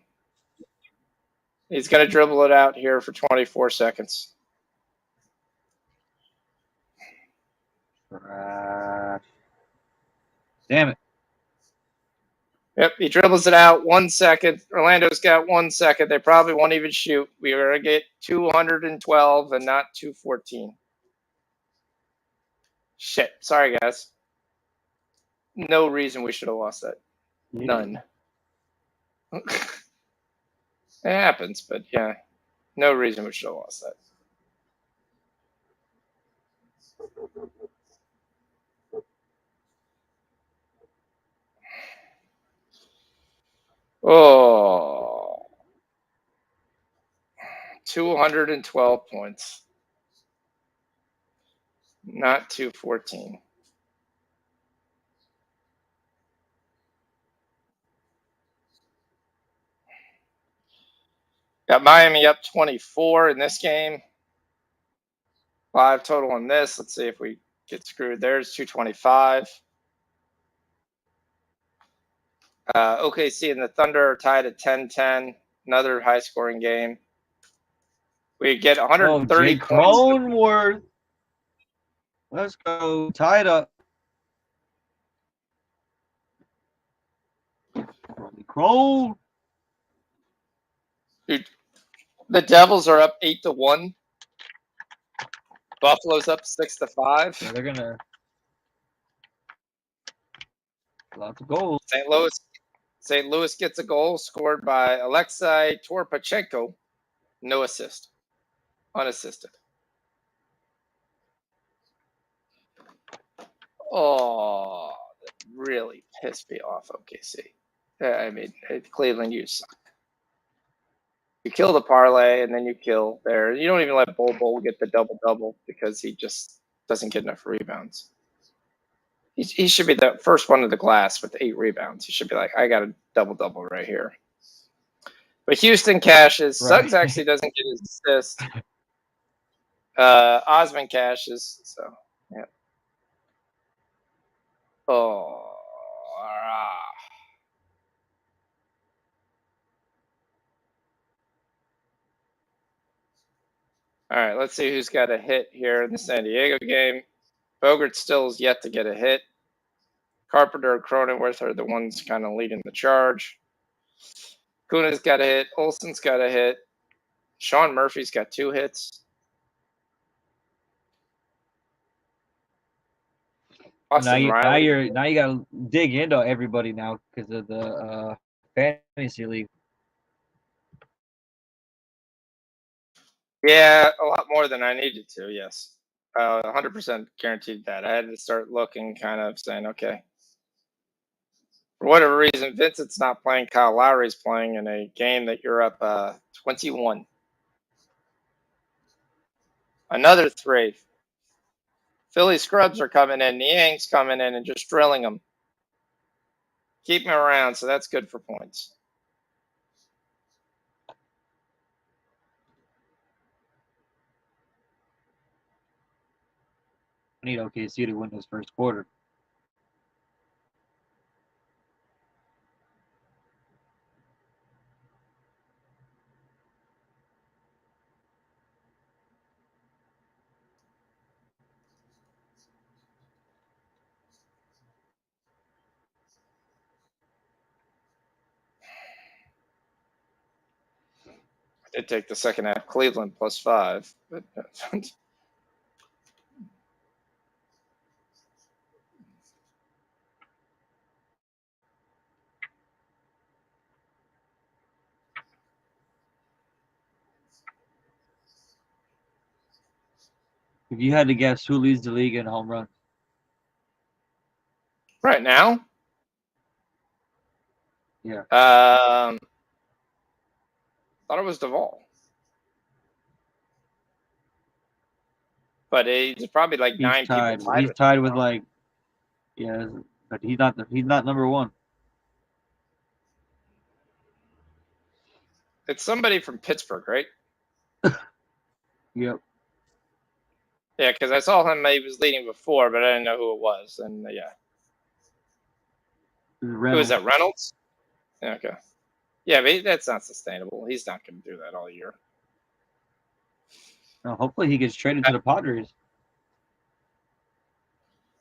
He's going to dribble it out here for 24 seconds. Damn it. Yep, he dribbles it out 1 second. Orlando's got 1 second. They probably won't even shoot. We are going to get 212 and not 214. Shit. Sorry, guys. No reason we should have lost that. None. It happens, but yeah. No reason we should have lost that. Oh. 212 points. Not 214. Got Miami up 24 in this game. 5 total in this. Let's see if we get screwed. There's 225. OKC and the Thunder are tied at 10-10. Another high-scoring game. We get 130 Jake Cronenworth. Let's go. Tied up. Crone. Dude, the Devils are up 8-1. Buffalo's up 6-5. Yeah, they're gonna lots of goals. St. Louis gets a goal scored by Alexei Torpachenko. No assist. Unassisted. Oh, that really pissed me off, OKC. I mean, Cleveland, you suck. You kill the parlay, and then you kill there. You don't even let Bol get the double-double because he just doesn't get enough rebounds. He should be the first one to the glass with 8 rebounds. He should be like, I got a double-double right here. But Houston cashes. Right. Suggs actually doesn't get his assist. Osman cashes. So, yeah. Oh. All right, let's see who's got a hit here in the San Diego game. Bogart still is yet to get a hit. Carpenter and Cronenworth are the ones kind of leading the charge. Kuna's got a hit. Olson's got a hit. Sean Murphy's got 2 hits. Now you Riley. gotta dig into everybody now because of the fantasy league. Yeah, a lot more than I needed to. Yes, 100% guaranteed that. I had to start looking, kind of saying, okay. For whatever reason, Vincent's not playing. Kyle Lowry's playing in a game that you're up 21. Another 3. Philly scrubs are coming in. Niang's coming in and just drilling them. Keep him around, so that's good for points. I need OKC to win this first quarter. I did take the second half Cleveland +5, but If you had to guess who leads the league in home runs, right now, yeah, thought it was Duvall, but he's probably like he's 9 tied. people He's tied with like, yeah, but he's not number 1. It's somebody from Pittsburgh, right? Yep. Yeah, because I saw him. He was leading before, but I didn't know who it was. And yeah, who is that? Reynolds. Yeah, okay. Yeah, but that's not sustainable. He's not going to do that all year. No, hopefully he gets traded to the Padres.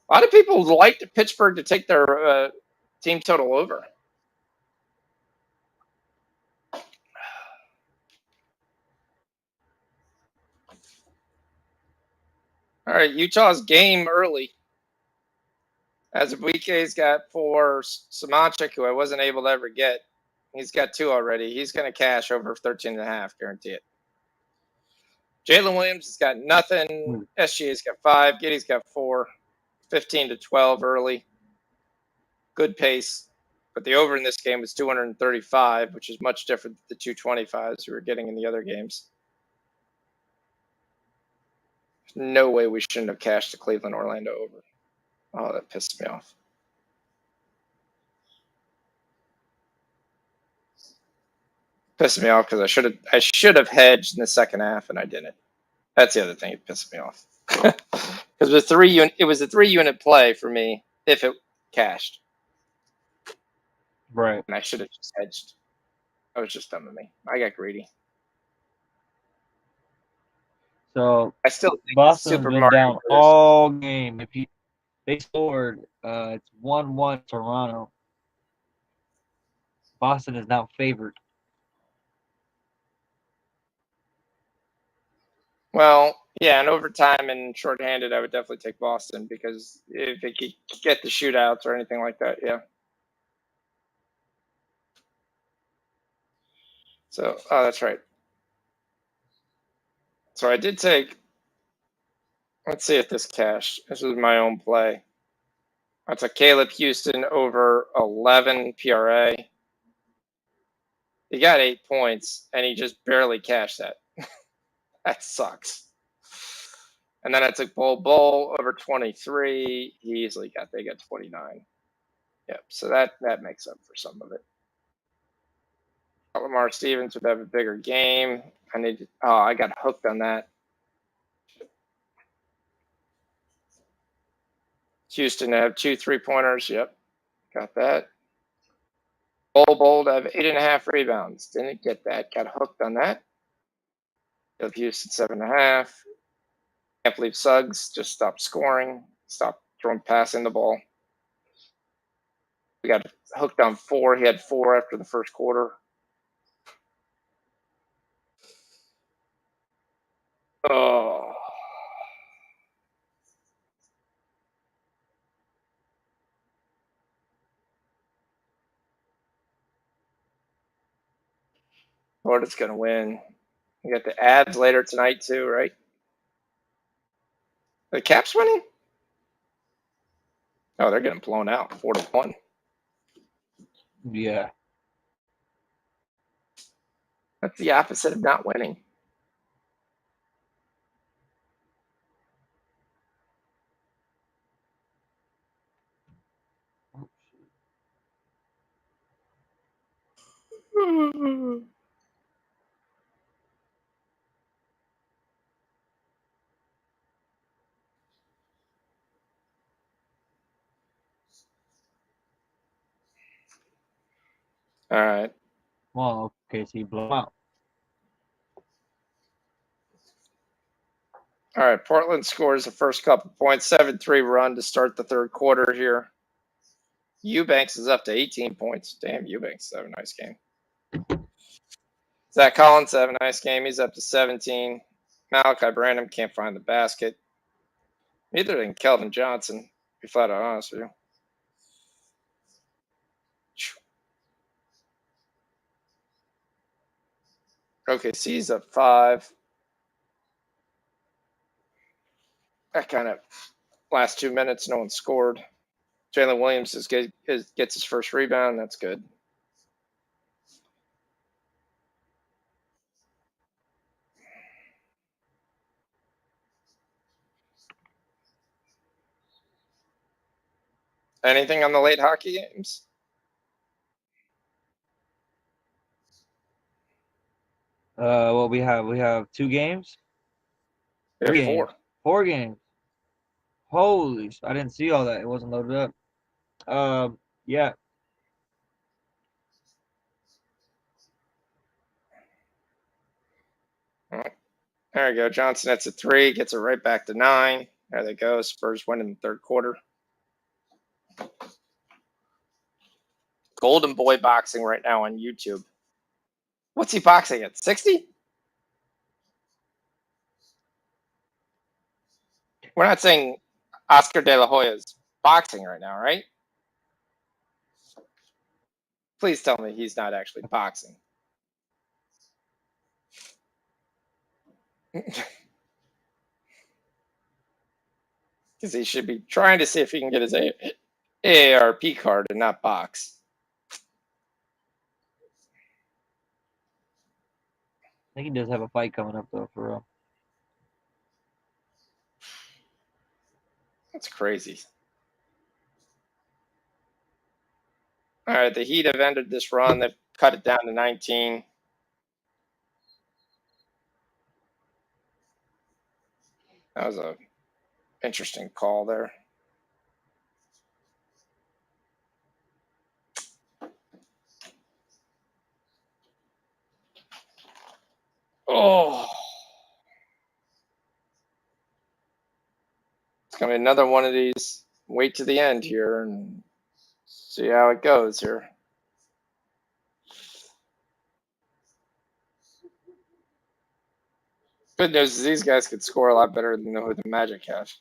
A lot of people like Pittsburgh to take their team total over. All right, Utah's game early. Azubuike's got 4. Samancic, who I wasn't able to ever get, he's got 2 already. He's going to cash over 13.5, guarantee it. Jalen Williams has got nothing. SGA's got 5. Giddy's got 4. 15 to 12 early. Good pace. But the over in this game was 235, which is much different than the 225s we were getting in the other games. There's no way we shouldn't have cashed the Cleveland Orlando over. Oh, that pissed me off. Pissed me off because I should have hedged in the second half and I didn't. That's the other thing that pissed me off. Because it was a 3-unit play for me if it cashed. Right. And I should have just hedged. That was just dumb of me. I got greedy. So I still think Boston's been down all game. If they scored, it's 1-1 Toronto. Boston is now favored. Well, yeah, and overtime and shorthanded, I would definitely take Boston because if it could get the shootouts or anything like that, yeah. So, oh, that's right. So I did take. Let's see if this cashed. This was my own play. I took Caleb Houston over 11 PRA. He got 8 points, and he just barely cashed that. That sucks. And then I took Bull over 23. He easily they got 29. Yep. So that makes up for some of it. Lamar Stevens would have a bigger game. I got hooked on that. Houston to have 2 3-pointers. Yep. Got that. Bold have 8.5 rebounds. Didn't get that. Got hooked on that. Houston 7.5. Can't believe Suggs just stopped scoring. Stopped passing the ball. We got hooked on 4. He had 4 after the first quarter. Oh. Florida's going to win. We got the Avs later tonight too, right? The Caps winning? Oh, they're getting blown out, 4-1. Yeah. That's the opposite of not winning. All right. Well, okay, so you blow out. All right. Portland scores the first couple points, 7-3 run to start the third quarter here. Eubanks is up to 18 points. Damn, Eubanks have a nice game. Zach Collins have a nice game. He's up to 17. Malachi Branham can't find the basket. Neither can Kelvin Johnson, to be flat out honest with you. OKC's up 5. That kind of last 2 minutes, no one scored. Jalen Williams gets his first rebound. That's good. Anything on the late hockey games? Well, we have 2 games. We have 4. 4 games. Holy! I didn't see all that. It wasn't loaded up. Yeah. There we go. Johnson hits a 3, gets it right back to 9. There they go. Spurs win in the third quarter. Golden Boy boxing right now on YouTube. What's he boxing at? 60? We're not saying Oscar De La Hoya's boxing right now, right? Please tell me he's not actually boxing. Because he should be trying to see if he can get his AARP card and not box. I think he does have a fight coming up though, for real. That's crazy. All right, the Heat have ended this run. They've cut it down to 19. That was a interesting call there. Oh. It's going to be another one of these. Wait to the end here and see how it goes here. Good news is these guys could score a lot better than who the Magic have.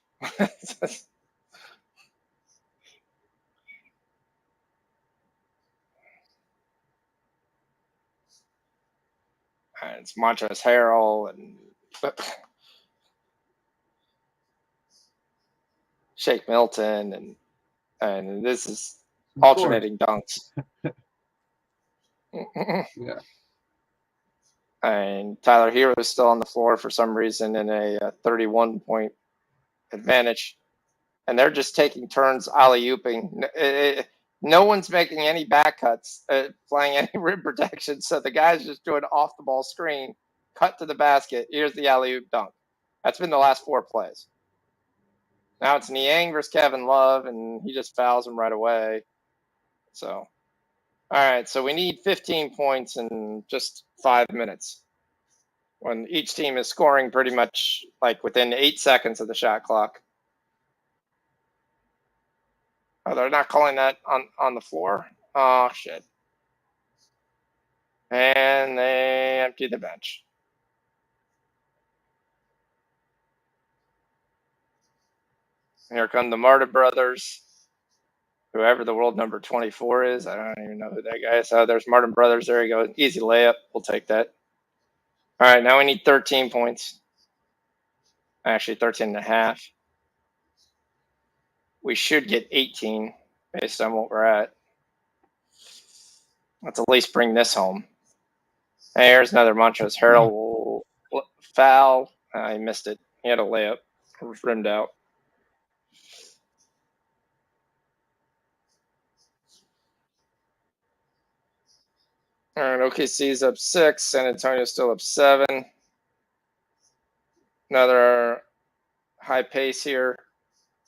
It's Montrezl Harrell and Shake Milton, and this is alternating dunks. Yeah. And Tyler Hero is still on the floor for some reason in a 31-point advantage. And they're just taking turns alley-ooping. No one's making any back cuts, playing any rim protection. So the guy's just doing off-the-ball screen, cut to the basket. Here's the alley-oop dunk. That's been the last 4 plays. Now it's Niang versus Kevin Love, and he just fouls him right away. So, all right. So we need 15 points in just 5 minutes, when each team is scoring pretty much like within 8 seconds of the shot clock. Oh, they're not calling that on the floor. Oh shit! And they empty the bench. Here come the Marta brothers. Whoever the world number 24 is, I don't even know who that guy is. Oh, there's Martin Brothers. There you go. Easy layup. We'll take that. All right, now we need 13 points. Actually, 13 and a half. We should get 18 based on what we're at. Let's at least bring this home. Hey, here's another Montrose Harrell foul. He missed it. He had a layup. It was rimmed out. All right, OKC's up 6. San Antonio's still up 7. Another high pace here.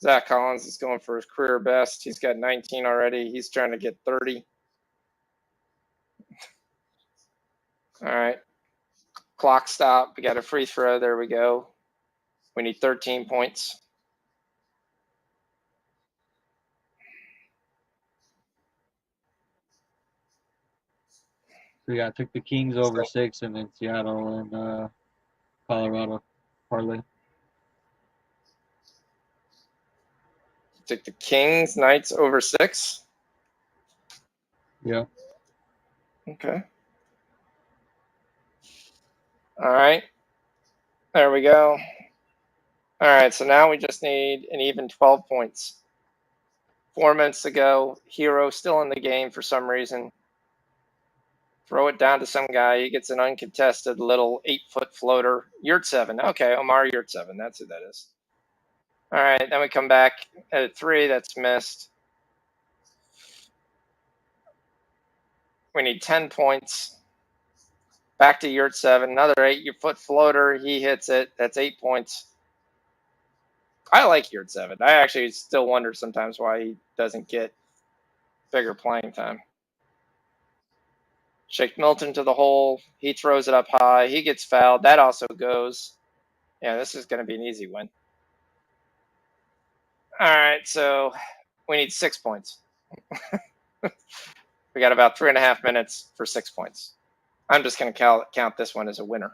Zach Collins is going for his career best. He's got 19 already. He's trying to get 30. All right. Clock stop. We got a free throw. There we go. We need 13 points. So yeah, I took the Kings over 6, and then Seattle and Colorado parlay. Took the Kings Knights over 6. Yeah. Okay. All right. There we go. All right. So now we just need an even 12 points. 4 minutes to go. Hero still in the game for some reason. Throw it down to some guy. He gets an uncontested little 8-foot floater. Yurtseven. Okay, Omar Yurtseven. That's who that is. All right, then we come back at a 3. That's missed. We need 10 points. Back to Yurtseven. Another 8-foot floater. He hits it. That's 8 points. I like Yurtseven. I actually still wonder sometimes why he doesn't get bigger playing time. Shake Milton to the hole. He throws it up high. He gets fouled. That also goes. Yeah, this is going to be an easy win. All right, so we need 6 points. We got about 3.5 minutes for 6 points. I'm just going to count this one as a winner.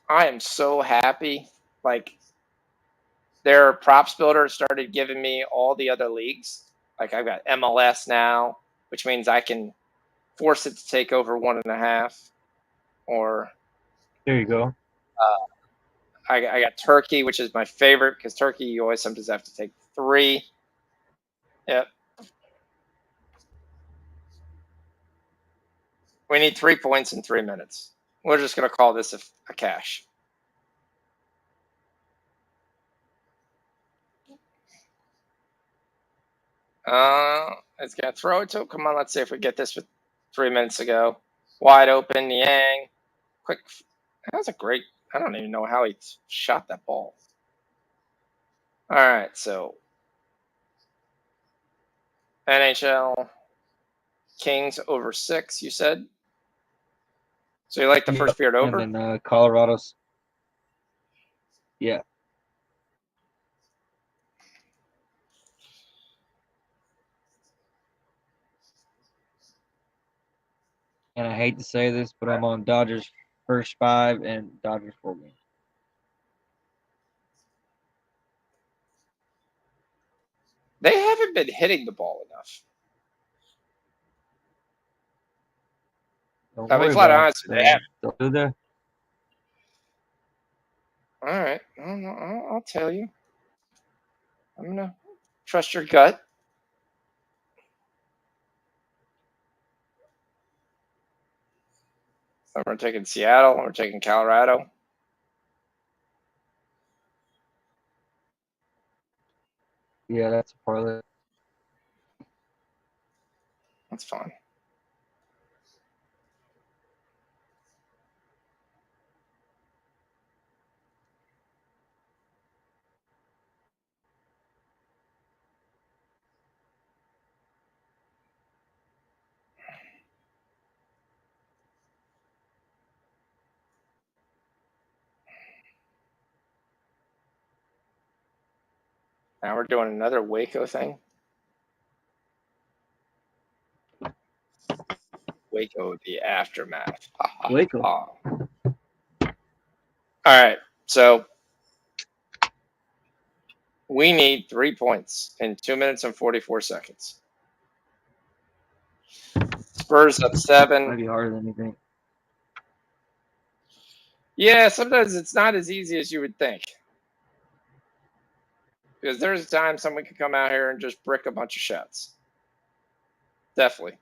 I am so happy. Like, their props builder started giving me all the other leagues. Like, I've got MLS now, which means I can force it to take over 1.5. Or there you go. I got Turkey, which is my favorite, because Turkey, you always sometimes have to take 3. Yep. We need 3 points in 3 minutes. We're just going to call this a cash. It's going to throw it to him. Come on, let's see if we get this with 3 minutes ago. Wide open, Yang. Quick. That was a great, I don't even know how he shot that ball. All right, so NHL Kings over 6, you said? So you like the first period over? And then Colorado's. Yeah. And I hate to say this, but I'm on Dodgers first 5 and Dodgers 4 games. They haven't been hitting the ball enough. I'll be flat honest with you. They'll do that. All right. I'll tell you. I'm going to trust your gut. And we're taking Seattle. And we're taking Colorado. Yeah, that's a parlay. That's fine. Now we're doing another Waco thing. Waco, the aftermath. Waco. All right, so we need 3 points in 2 minutes and 44 seconds. Spurs up 7. Might be harder than you think. Yeah, sometimes it's not as easy as you would think. Because there's a time someone could come out here and just brick a bunch of shots. Definitely.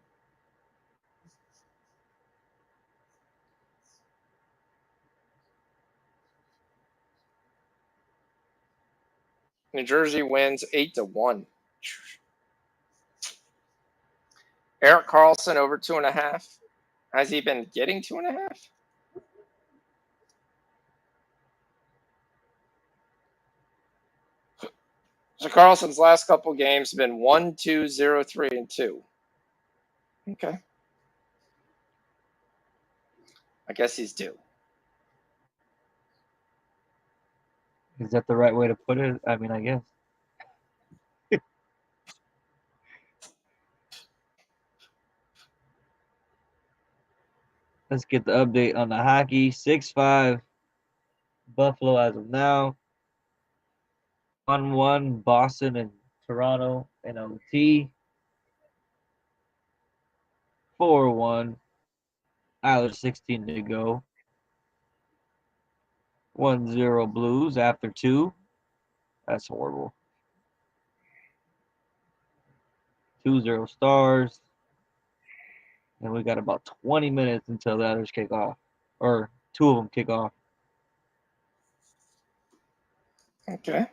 New Jersey wins 8-1. Eric Carlson over 2.5. Has he been getting 2.5? So Carlson's last couple games have been 1, 2, 0, 3, and 2. Okay. I guess he's due. Is that the right way to put it? I mean, I guess. Let's get the update on the hockey. 6-5 Buffalo as of now. 1-1 Boston and Toronto and OT. 4-1. Islanders 16 to go. 1-0 Blues after 2. That's horrible. 2-0 Stars. And we got about 20 minutes until the others kick off. Or 2 of them kick off. Okay.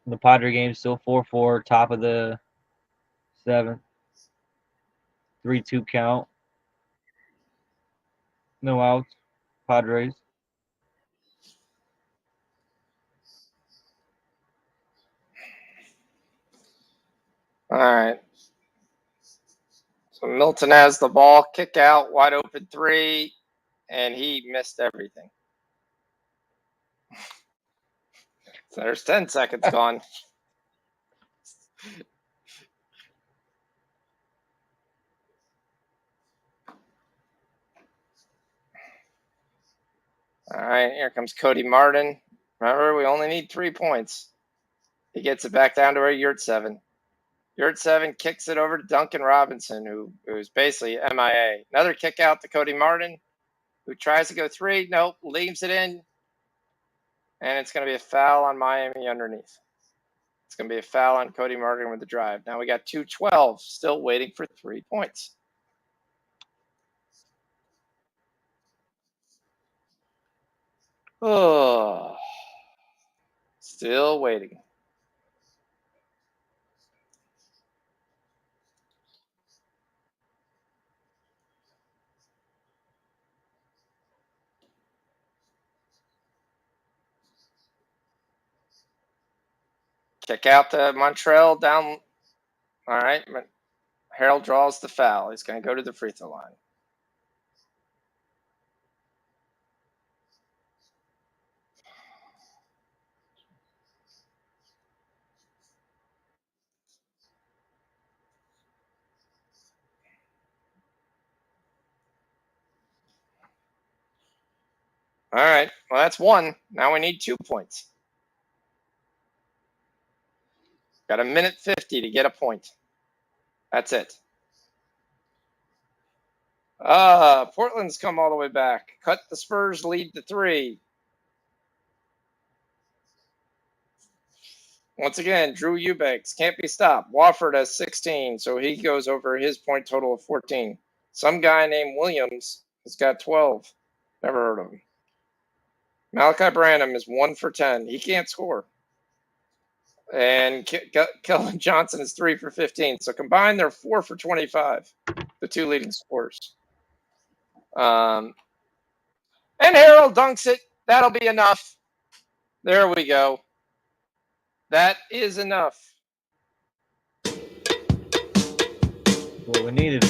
The Padre game still 4-4, top of the 7th. 3-2 count. No outs. Padres. All right. So Milton has the ball, kick out, wide open 3, and he missed everything. So there's 10 seconds gone. All right, here comes Cody Martin. Remember, we only need 3 points. He gets it back down to our Yurt-7. Yurt-7 kicks it over to Duncan Robinson, who's basically MIA. Another kick out to Cody Martin, who tries to go 3. Nope, leaves it in. And it's going to be a foul on Miami underneath. It's going to be a foul on Cody Martin with the drive. Now we got 2-12, still waiting for 3 points. Oh, still waiting. Kick out to Montreal down. All right. Harold draws the foul. He's going to go to the free throw line. All right. Well, that's 1. Now we need 2 points. Got a minute 50 to get a point. That's it. Portland's come all the way back. Cut the Spurs lead to 3. Once again, Drew Eubanks can't be stopped. Wofford has 16, so he goes over his point total of 14. Some guy named Williams has got 12. Never heard of him. Malachi Branham is 1 for 10. He can't score. And Kellen Johnson is 3 for 15. So combined, they're 4 for 25, the 2 leading scorers. And Harold dunks it. That'll be enough. There we go. That is enough. What we needed.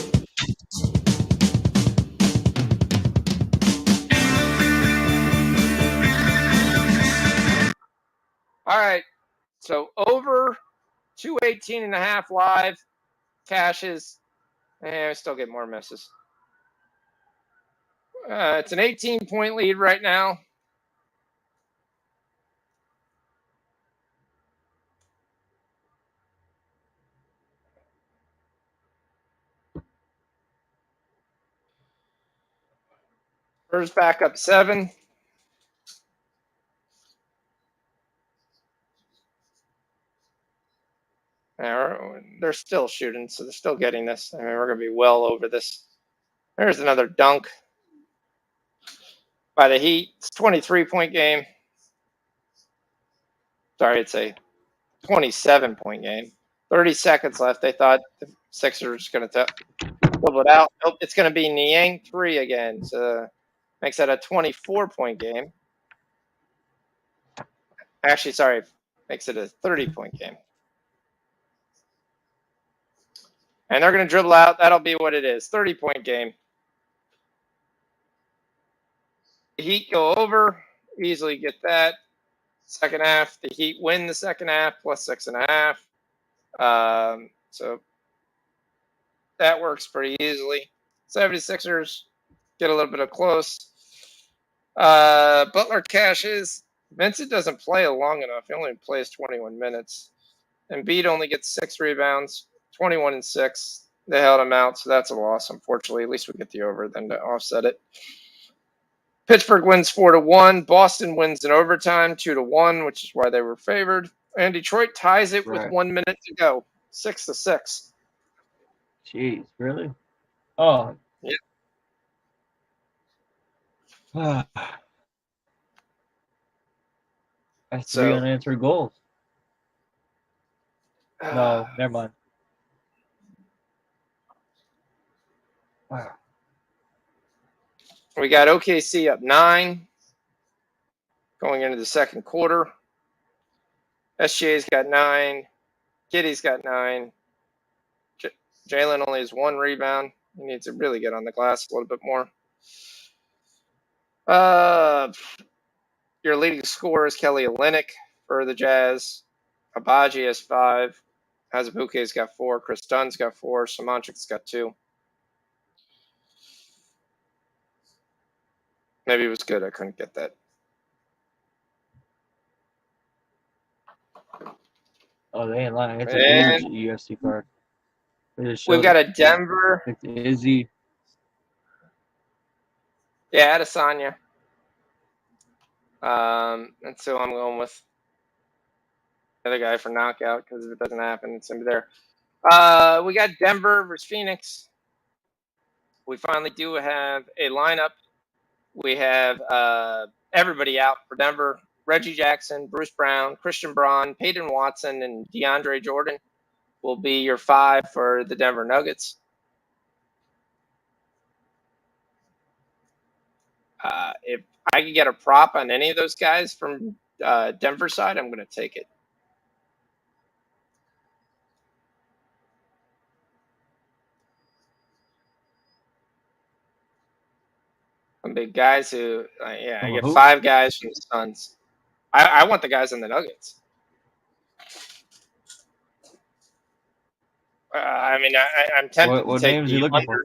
All right. So over 218.5 live cashes. And we still get more misses. It's an 18-point lead right now. Spurs back up 7. They're still shooting, so they're still getting this. I mean, we're going to be well over this. There's another dunk by the Heat. It's a 23-point game. Sorry, it's a 27-point game. 30 seconds left. They thought the Sixers were going to double it out. Nope, it's going to be Niang 3 again. So makes that a 24-point game. Actually, sorry, makes it a 30-point game. And they're going to dribble out. That'll be what it is. 30-point game. The Heat go over. Easily get that. Second half, the Heat win the second half plus 6.5. So that works pretty easily. 76ers get a little bit of close. Butler cashes. Vincent doesn't play long enough. He only plays 21 minutes. Embiid only gets 6 rebounds, 21 and 6. They held him out, so that's a loss, unfortunately. At least we get the over then to offset it. Pittsburgh wins 4-1. Boston wins in overtime 2-1, which is why they were favored. And Detroit ties it with 1 minute to go, 6-6. Jeez, really? Oh. Yeah. That's 3 unanswered goals. No, never mind. Wow. We got OKC up 9 going into the second quarter. SGA's got 9. Kitty's got 9. Jalen only has 1 rebound. He needs to really get on the glass a little bit more. Your leading scorer is Kelly Olynyk for the Jazz. Abaji has 5. Azubuike's got 4. Chris Dunn's got 4. Samanchik's got 2. Maybe it was good. I couldn't get that. Oh, they ain't lying. It's a huge UFC card. We've got a Denver. It's Izzy. Yeah, Adesanya. And so I'm going with the other guy for knockout because if it doesn't happen, it's going to be there. We got Denver versus Phoenix. We finally do have a lineup. We have everybody out for Denver. Reggie Jackson, Bruce Brown, Christian Braun, Peyton Watson, and DeAndre Jordan will be your 5 for the Denver Nuggets. If I can get a prop on any of those guys from Denver side, I'm going to take it. Big guys who, I get 5 guys from the Suns. I want the guys in the Nuggets. I mean, I'm tempted what to take names the are you looking under. for?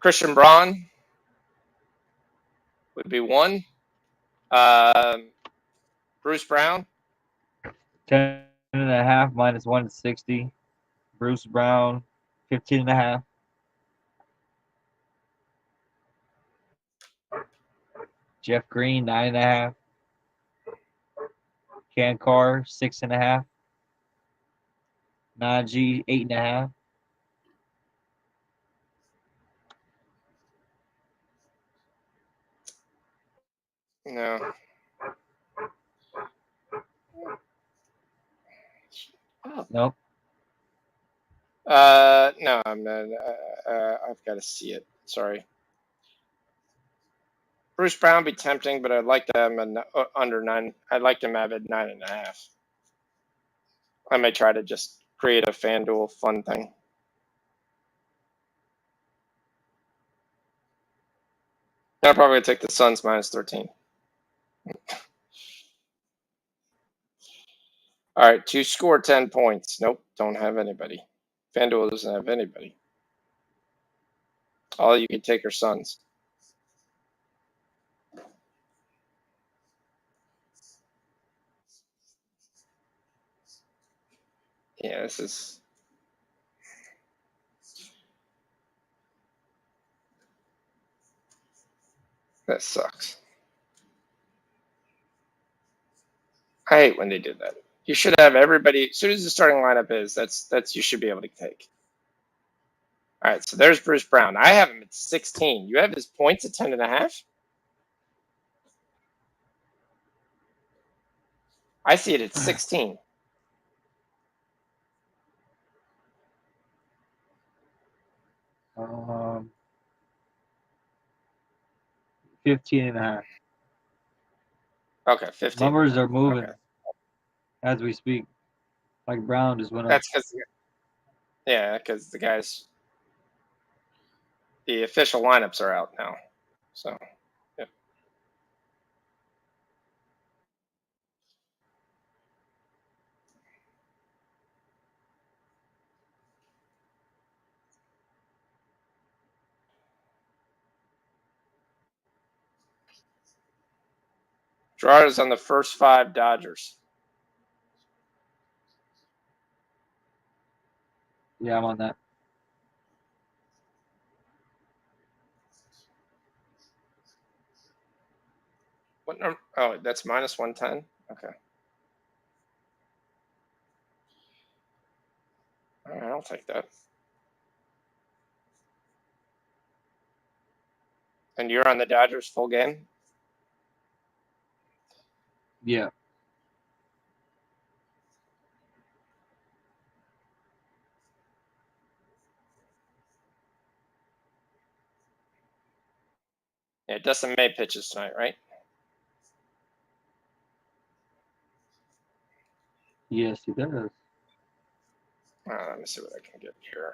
Christian Braun would be 1. Bruce Brown. 10.5 minus 160. Bruce Brown, 15.5. Jeff Green, 9.5. Ken Carr, 6.5. Najee, 8.5. No. Nope. No, I'm not. I've got to see it. Sorry. Bruce Brown would be tempting, but I'd like to have him under 9. I'd like him to have it 9.5. I may try to just create a FanDuel fun thing. I'm probably going to take the Suns minus 13. All right, to score 10 points. Nope, don't have anybody. FanDuel doesn't have anybody. All you can take are Suns. Yeah, this is. That sucks. I hate when they did that. You should have everybody. As soon as the starting lineup is, that's you should be able to take. All right, so there's Bruce Brown. I have him at 16. You have his points at 10.5. I see it at 16. 15.5. Okay, 15. Numbers are moving Okay. as we speak. Like Brown just went up. That's because, yeah, because the official lineups are out now. So, yeah. Gerardo's on the first 5 Dodgers. Yeah, I'm on that. What number? Oh, that's minus 110. Okay. All right, I'll take that. And you're on the Dodgers full game? Yeah. Yeah, Dustin May pitches tonight, right? Yes, he does. Let me see what I can get here.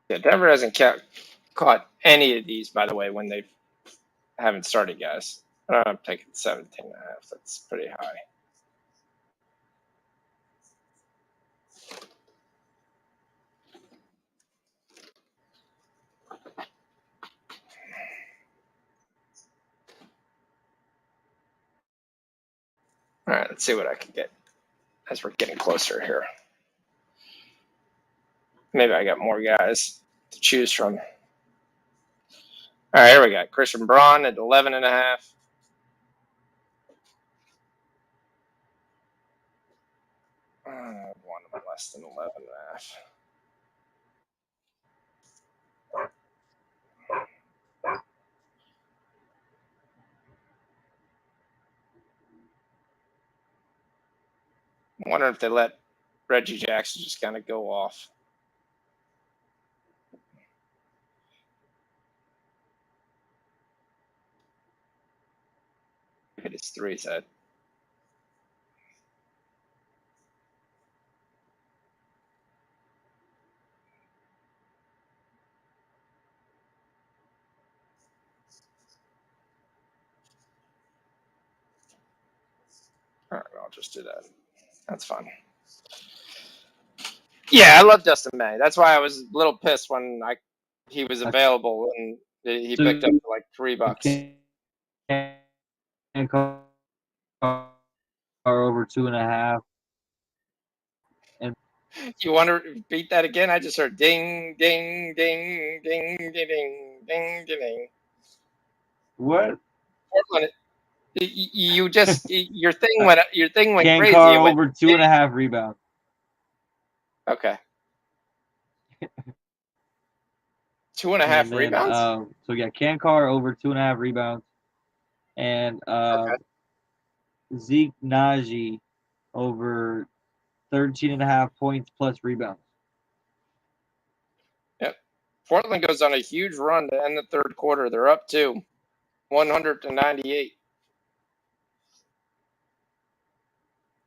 Yeah, Denver hasn't caught any of these, by the way, when they haven't started, guys. I'm taking 17.5. That's pretty high. All right, let's see what I can get as we're getting closer here. Maybe I got more guys to choose from. All right, here we got Christian Braun at 11.5. One less than 11.5. I'm wondering if they let Reggie Jackson just kind of go off. Hit his threes at. All right, I'll just do that. That's fine. Yeah, I love Dustin May. That's why I was a little pissed when he was available and he picked up for like $3. And car over 2.5. And You want to beat that again? I just heard ding, ding, ding, ding, ding, ding, ding, ding. What? Portland, you just your thing went Can crazy. car It went over 2.5 rebounds. okay. 2.5 rebounds. So yeah, Can car over 2.5 rebounds, and Okay. Zeke Naji over 13.5 points plus rebounds. Yep. Portland goes on a huge run to end the third quarter. They're up to 198.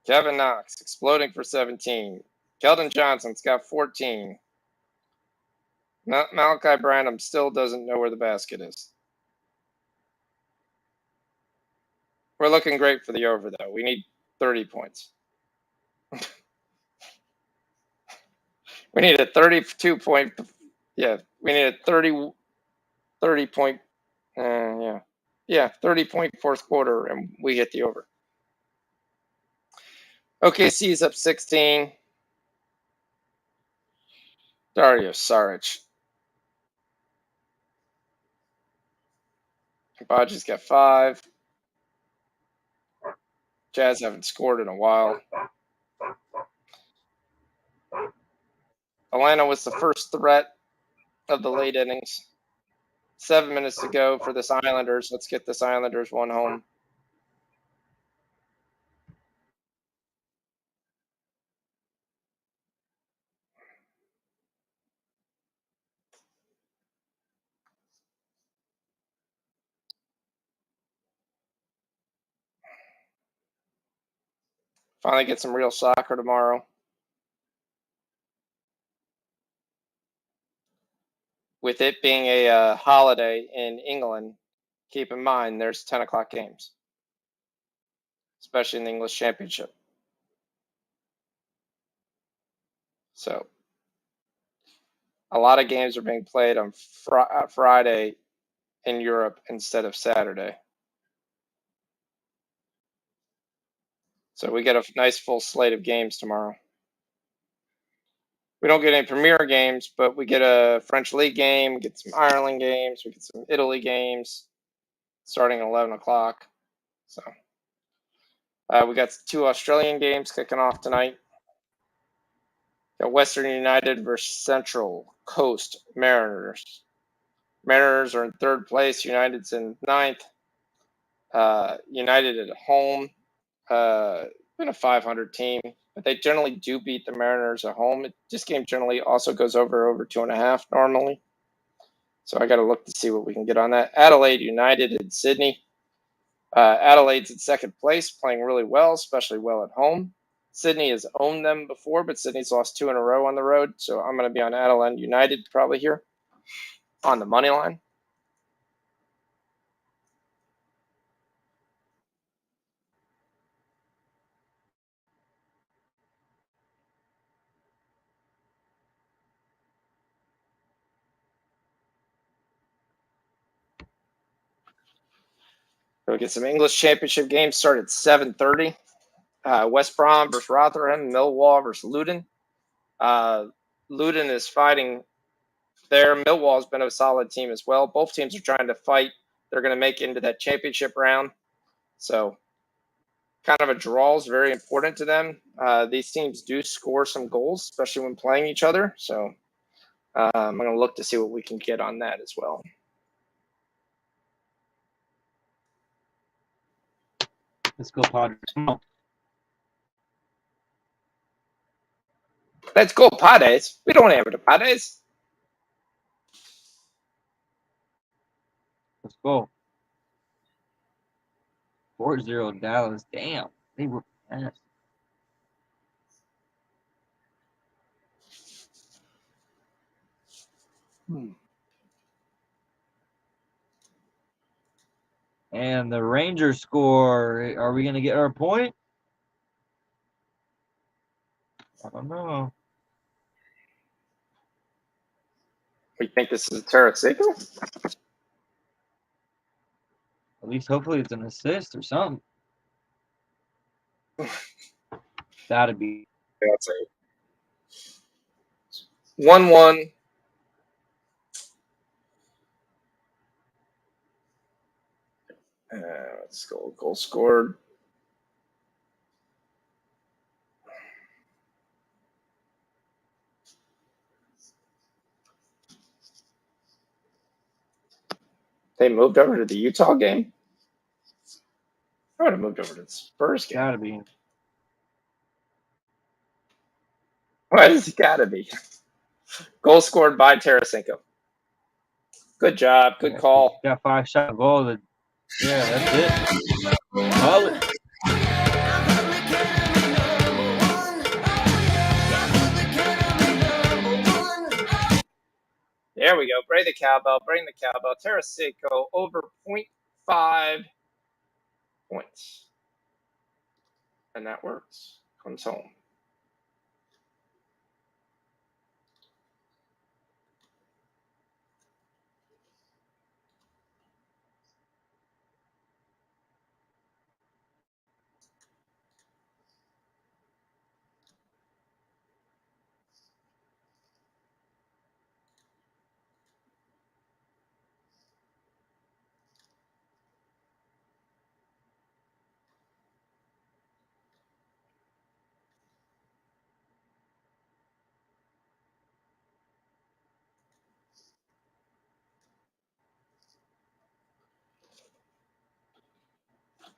Kevin Knox exploding for 17. Keldon Johnson's got 14. Malachi Branham still doesn't know where the basket is. We're looking great for the over, though. We need 30 points. We need a 32 point. Yeah, we need a 30 point. Yeah, 30 point fourth quarter, and we hit the over. OKC is up 16. Dario Saric. Baji's got 5. Jazz haven't scored in a while. Atlanta was the first threat of the late innings. 7 minutes to go for this Islanders. Let's get this Islanders one home. Finally get some real soccer tomorrow. With it being a holiday in England, keep in mind there's 10 o'clock games, especially in the English Championship. So a lot of games are being played on Friday in Europe instead of Saturday. So we get a nice full slate of games tomorrow. We don't get any Premier games, but we get a French League game, we get some Ireland games, we get some Italy games starting at 11 o'clock. So we got 2 Australian games kicking off tonight. Got Western United versus Central Coast Mariners. Mariners are in 3rd place. United's in 9th. United at home. Been a 500 team, but they generally do beat the Mariners at home. This game generally also goes over 2.5 normally. So I got to look to see what we can get on that. Adelaide United in Sydney. Adelaide's in 2nd place, playing really well, especially well at home. Sydney has owned them before, but Sydney's lost 2 in a row on the road. So I'm going to be on Adelaide United probably here on the money line. We'll get some English Championship games start at 7:30. West Brom versus Rotherham, Millwall versus Luton. Luton is fighting there. Millwall's been a solid team as well. Both teams are trying to fight. They're going to make it into that championship round. So kind of a draw is very important to them. These teams do score some goals, especially when playing each other. So I'm going to look to see what we can get on that as well. Let's go, Padres. Come on. Let's go, Padres. We don't want to have the Padres. Let's go. 4-0 Dallas. Damn. They were fast. And the Rangers score. Are we going to get our point? I don't know. We think this is a Tarasenko? At least hopefully it's an assist or something. Gotta be. That's it. 1-1. Let's go. Goal scored. They moved over to the Utah game? I would have moved over to the Spurs game. Gotta be. Why does it gotta be? Goal scored by Tarasenko. Good job. Good call. Got 5-shot goal. Yeah, that's it. Call it. There we go. Bring the cowbell. Bring the cowbell. Taraseco over 0.5 points. And that works. Comes home.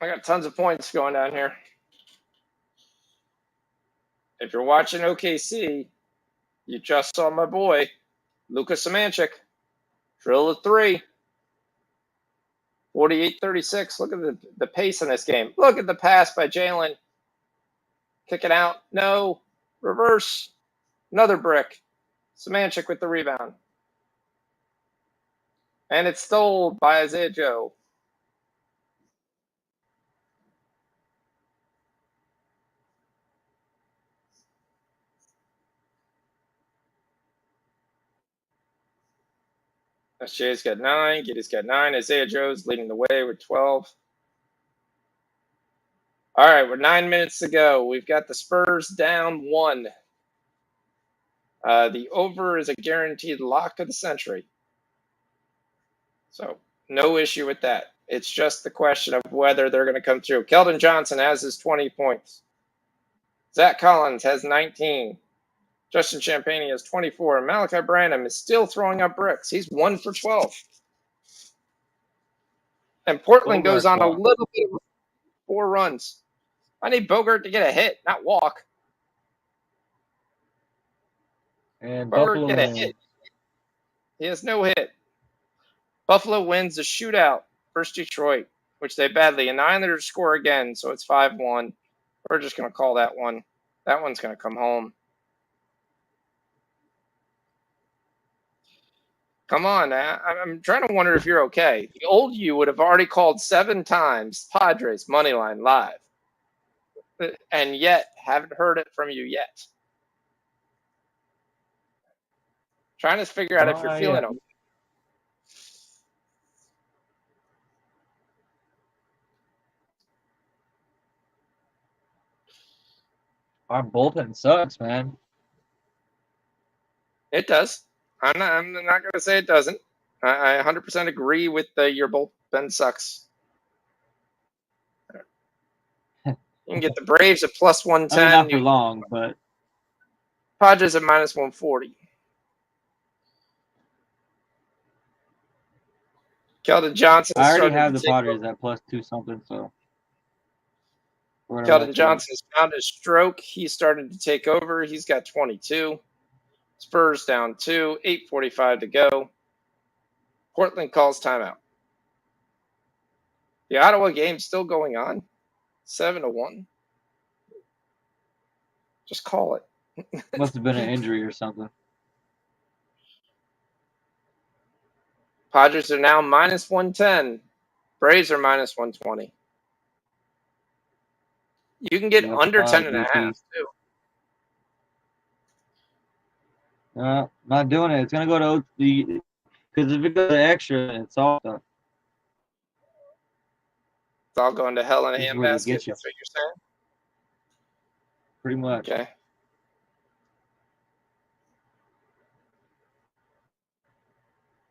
I got tons of points going down here. If you're watching OKC, you just saw my boy, Luka Samancic, drill a three. 48-36. Look at the pace in this game. Look at the pass by Jalen. Kick it out. No. Reverse. Another brick. Samancic with the rebound. And it's stole by Isaiah Joe. SJ's got 9. Giddey's got 9. Isaiah Joe's leading the way with 12. All right, we're 9 minutes to go. We've got the Spurs down 1. The over is a guaranteed lock of the century. So no issue with that. It's just the question of whether they're going to come through. Keldon Johnson has his 20 points. Zach Collins has 19. Justin Champagne has 24. Malachi Branham is still throwing up bricks. He's 1 for 12. And Portland goes on a little bit of 4 runs. I need Bogart to get a hit, not walk. And Bogart Buffalo get a hit. He has no hit. Buffalo wins the shootout versus Detroit, which they badly. And Islanders score again, so it's 5-1. We're just going to call that one. That one's going to come home. Come on, I'm trying to wonder if you're okay. The old you would have already called 7 times Padres moneyline live, and yet haven't heard it from you yet. Trying to figure out if you're feeling okay. Our bullpen sucks, man. It does. I'm not going to say it doesn't. I 100% agree with your bullpen sucks. You can get the Braves at plus 110. I mean, not for long, but Padres at minus 140. Keldon Johnson. I already have the Padres at plus 2 something, so. Keldon Johnson has found his stroke. He's starting to take over. He's got 22. Spurs down 2. 8:45 to go. Portland calls timeout. The Ottawa game's still going on. 7-1. Just call it. Must have been an injury or something. Padres are now minus 110. Braves are minus 120. You can get under 10.5 too. Not doing it. It's gonna go to OT because if it goes to extra, it's all done. It's all going to hell in a handbasket. That's what you're saying. Pretty much. Okay.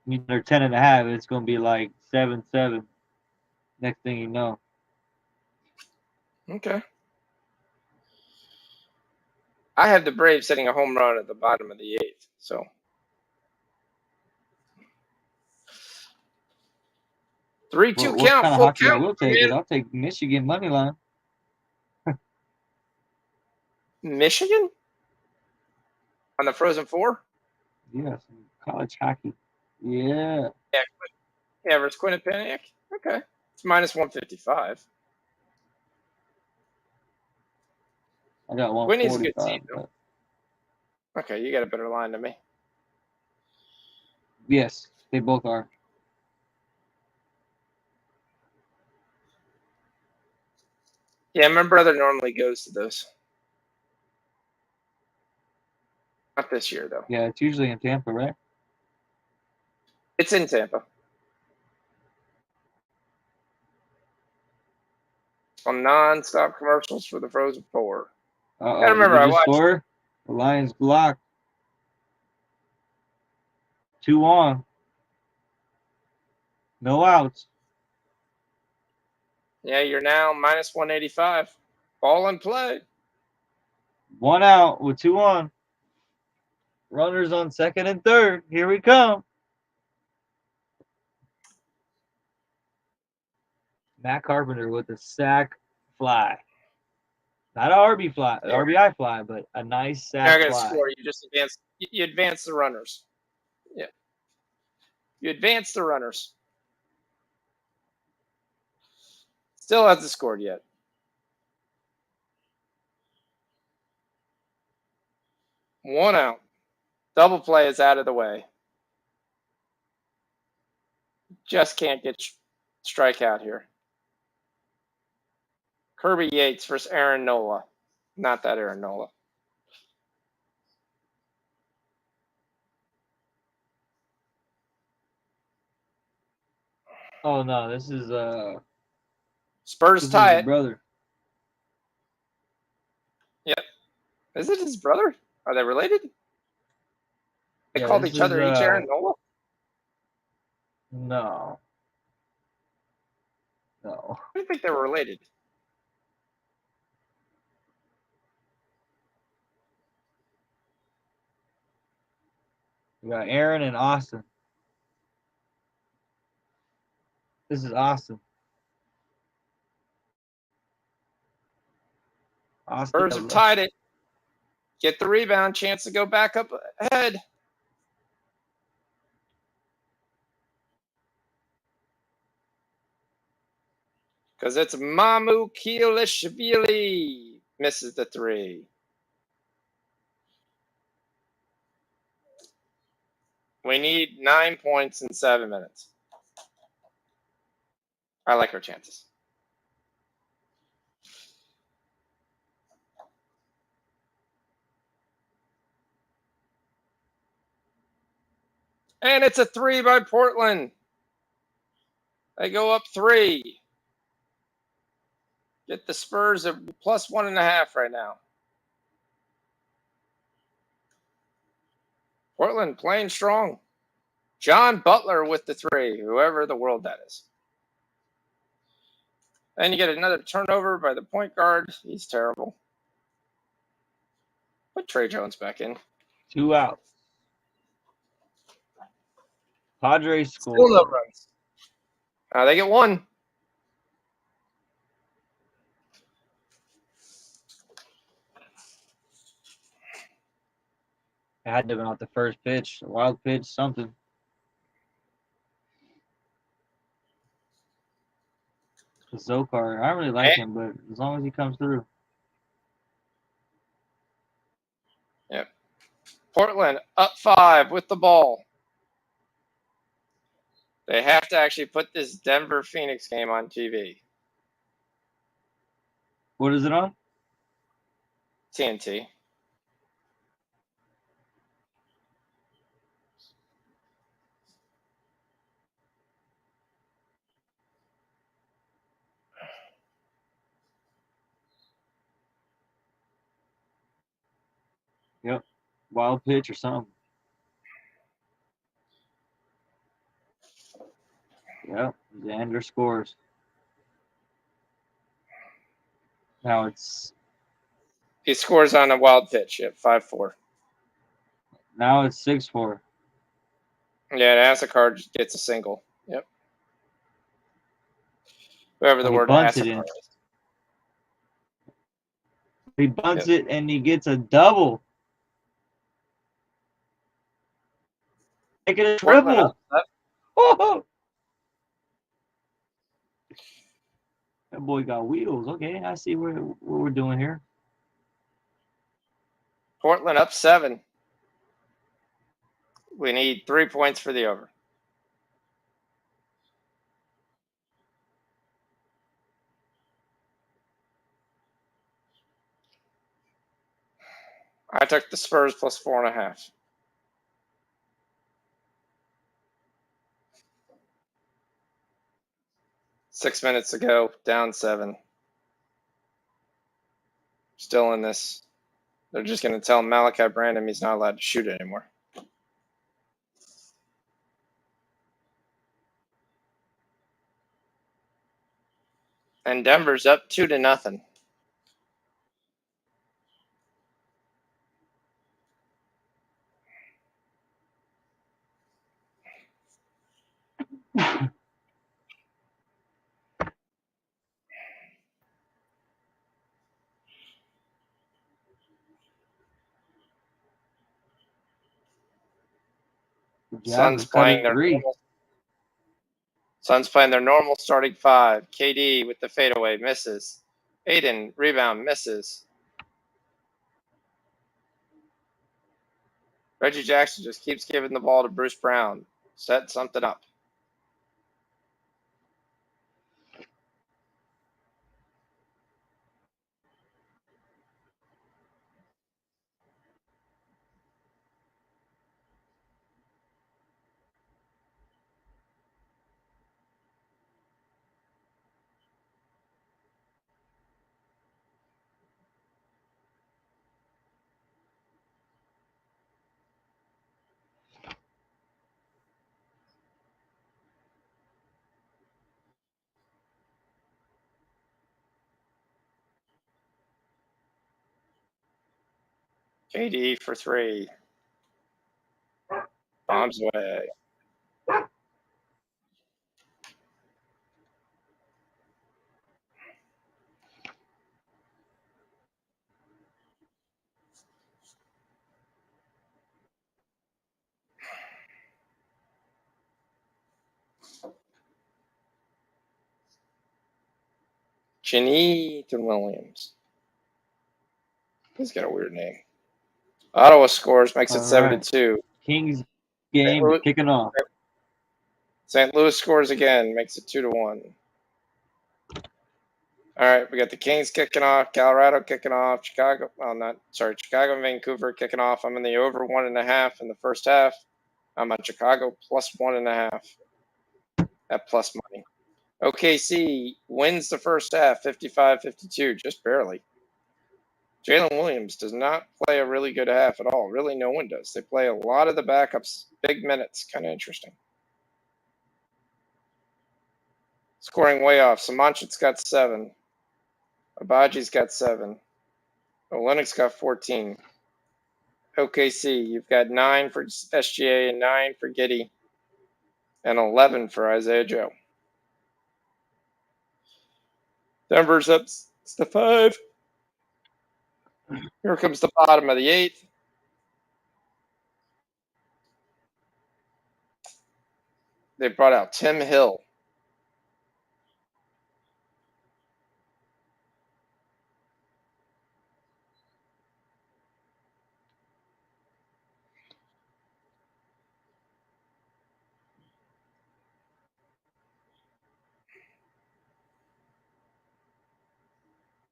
They're 10.5. It's gonna be like 7-7. Next thing you know. Okay. I have the Braves hitting a home run at the bottom of the 8th. So. Three, two what count. Kind of full hockey count. I will take it. I'll take Michigan money line. Michigan? On the Frozen Four? Yes, college hockey. Yeah. Yeah, versus Quinnipiac. Okay. It's minus 155. I got 145. Quinny's a good team, though. Okay, you got a better line than me. Yes, they both are. Yeah, my brother normally goes to those. Not this year, though. Yeah, it's usually in Tampa, right? It's in Tampa. On non-stop commercials for the Frozen 4. Uh-oh, Gotta remember, did I we just watched. score? The Lions blocked. 2 on. No outs. Yeah, you're now minus 185. Ball in play. 1 out with 2 on. Runners on second and third. Here we come. Matt Carpenter with a sack fly. Not an RBI fly, but a nice You're not sack gonna fly. score. You just advance. You advance the runners. Yeah. You advance the runners. Still hasn't scored yet. One out. Double play is out of the way. Just can't get strikeout here. Kirby Yates versus Aaron Nola. Not that Aaron Nola. Oh no, this is Spurs tie his it. brother. Yep. Is it his brother? Are they related? They Yeah, called this each other is, each Aaron Nola? No. I didn't think they were related. We got Aaron and Austin. This is Austin. Spurs have tied it. Get the rebound, chance to go back up ahead. Because it's Mamu Kielishvili. Misses the three. We need 9 points in 7 minutes. I like our chances. And it's a three by Portland. They go up 3. Get the Spurs at plus 1.5 right now. Portland playing strong. John Butler with the 3, whoever the world that is. Then you get another turnover by the point guard. He's terrible. Put Trey Jones back in. 2 out. Padres score. Still no runs. They get 1. It had to have been off the first pitch, a wild pitch, something. Zokar, I really like him, but as long as he comes through. Yep. Portland up 5 with the ball. They have to actually put this Denver Phoenix game on TV. What is it on? TNT. Yep. Wild pitch or something. Yep. Xander scores. Now it's He scores on a wild pitch at 5-4. Now it's 6-4. Yeah, and Asicard gets a single. Yep. Whoever the word bunts it in. Asicard is. He bunts it and he gets a double. Make it a triple. Oh! That boy got wheels. Okay, I see what we're doing here. Portland up 7. We need 3 points for the over. I took the Spurs plus 4.5. 6 minutes ago, down 7. Still in this. They're just going to tell Malachi Branham he's not allowed to shoot anymore. And Denver's up 2-0. Suns playing their normal starting 5. KD with the fadeaway misses. Aiden rebound misses. Reggie Jackson just keeps giving the ball to Bruce Brown. Set something up. KD for 3. Bombs away. Jonathan Williams. He's got a weird name. Ottawa scores, makes it 7-2. Kings game kicking off. St. Louis scores again, makes it 2-1. All right, we got the Kings kicking off, Colorado kicking off, Chicago and Vancouver kicking off. I'm in the over 1.5 in the first half. I'm on Chicago plus 1.5 at plus money. OKC wins the first half, 55-52, just barely. Jalen Williams does not play a really good half at all. Really, no one does. They play a lot of the backups, big minutes. Kind of interesting. Scoring way off. Samanchik's got 7. Abaji's got 7. Olenik's got 14. OKC, you've got 9 for SGA and 9 for Giddey and 11 for Isaiah Joe. Denver's up to 5. Here comes the bottom of the 8th. They brought out Tim Hill.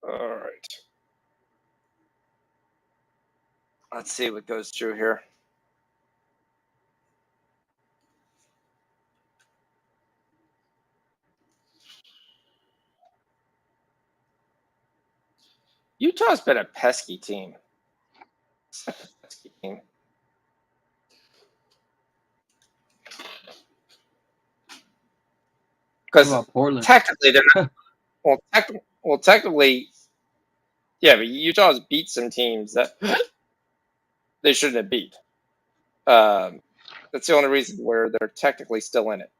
All right. Let's see what goes through here. Utah's been a pesky team. Pesky team. Because technically they're not. Well, technically, yeah, but Utah's beat some teams that they shouldn't have beat. That's the only reason where they're technically still in it.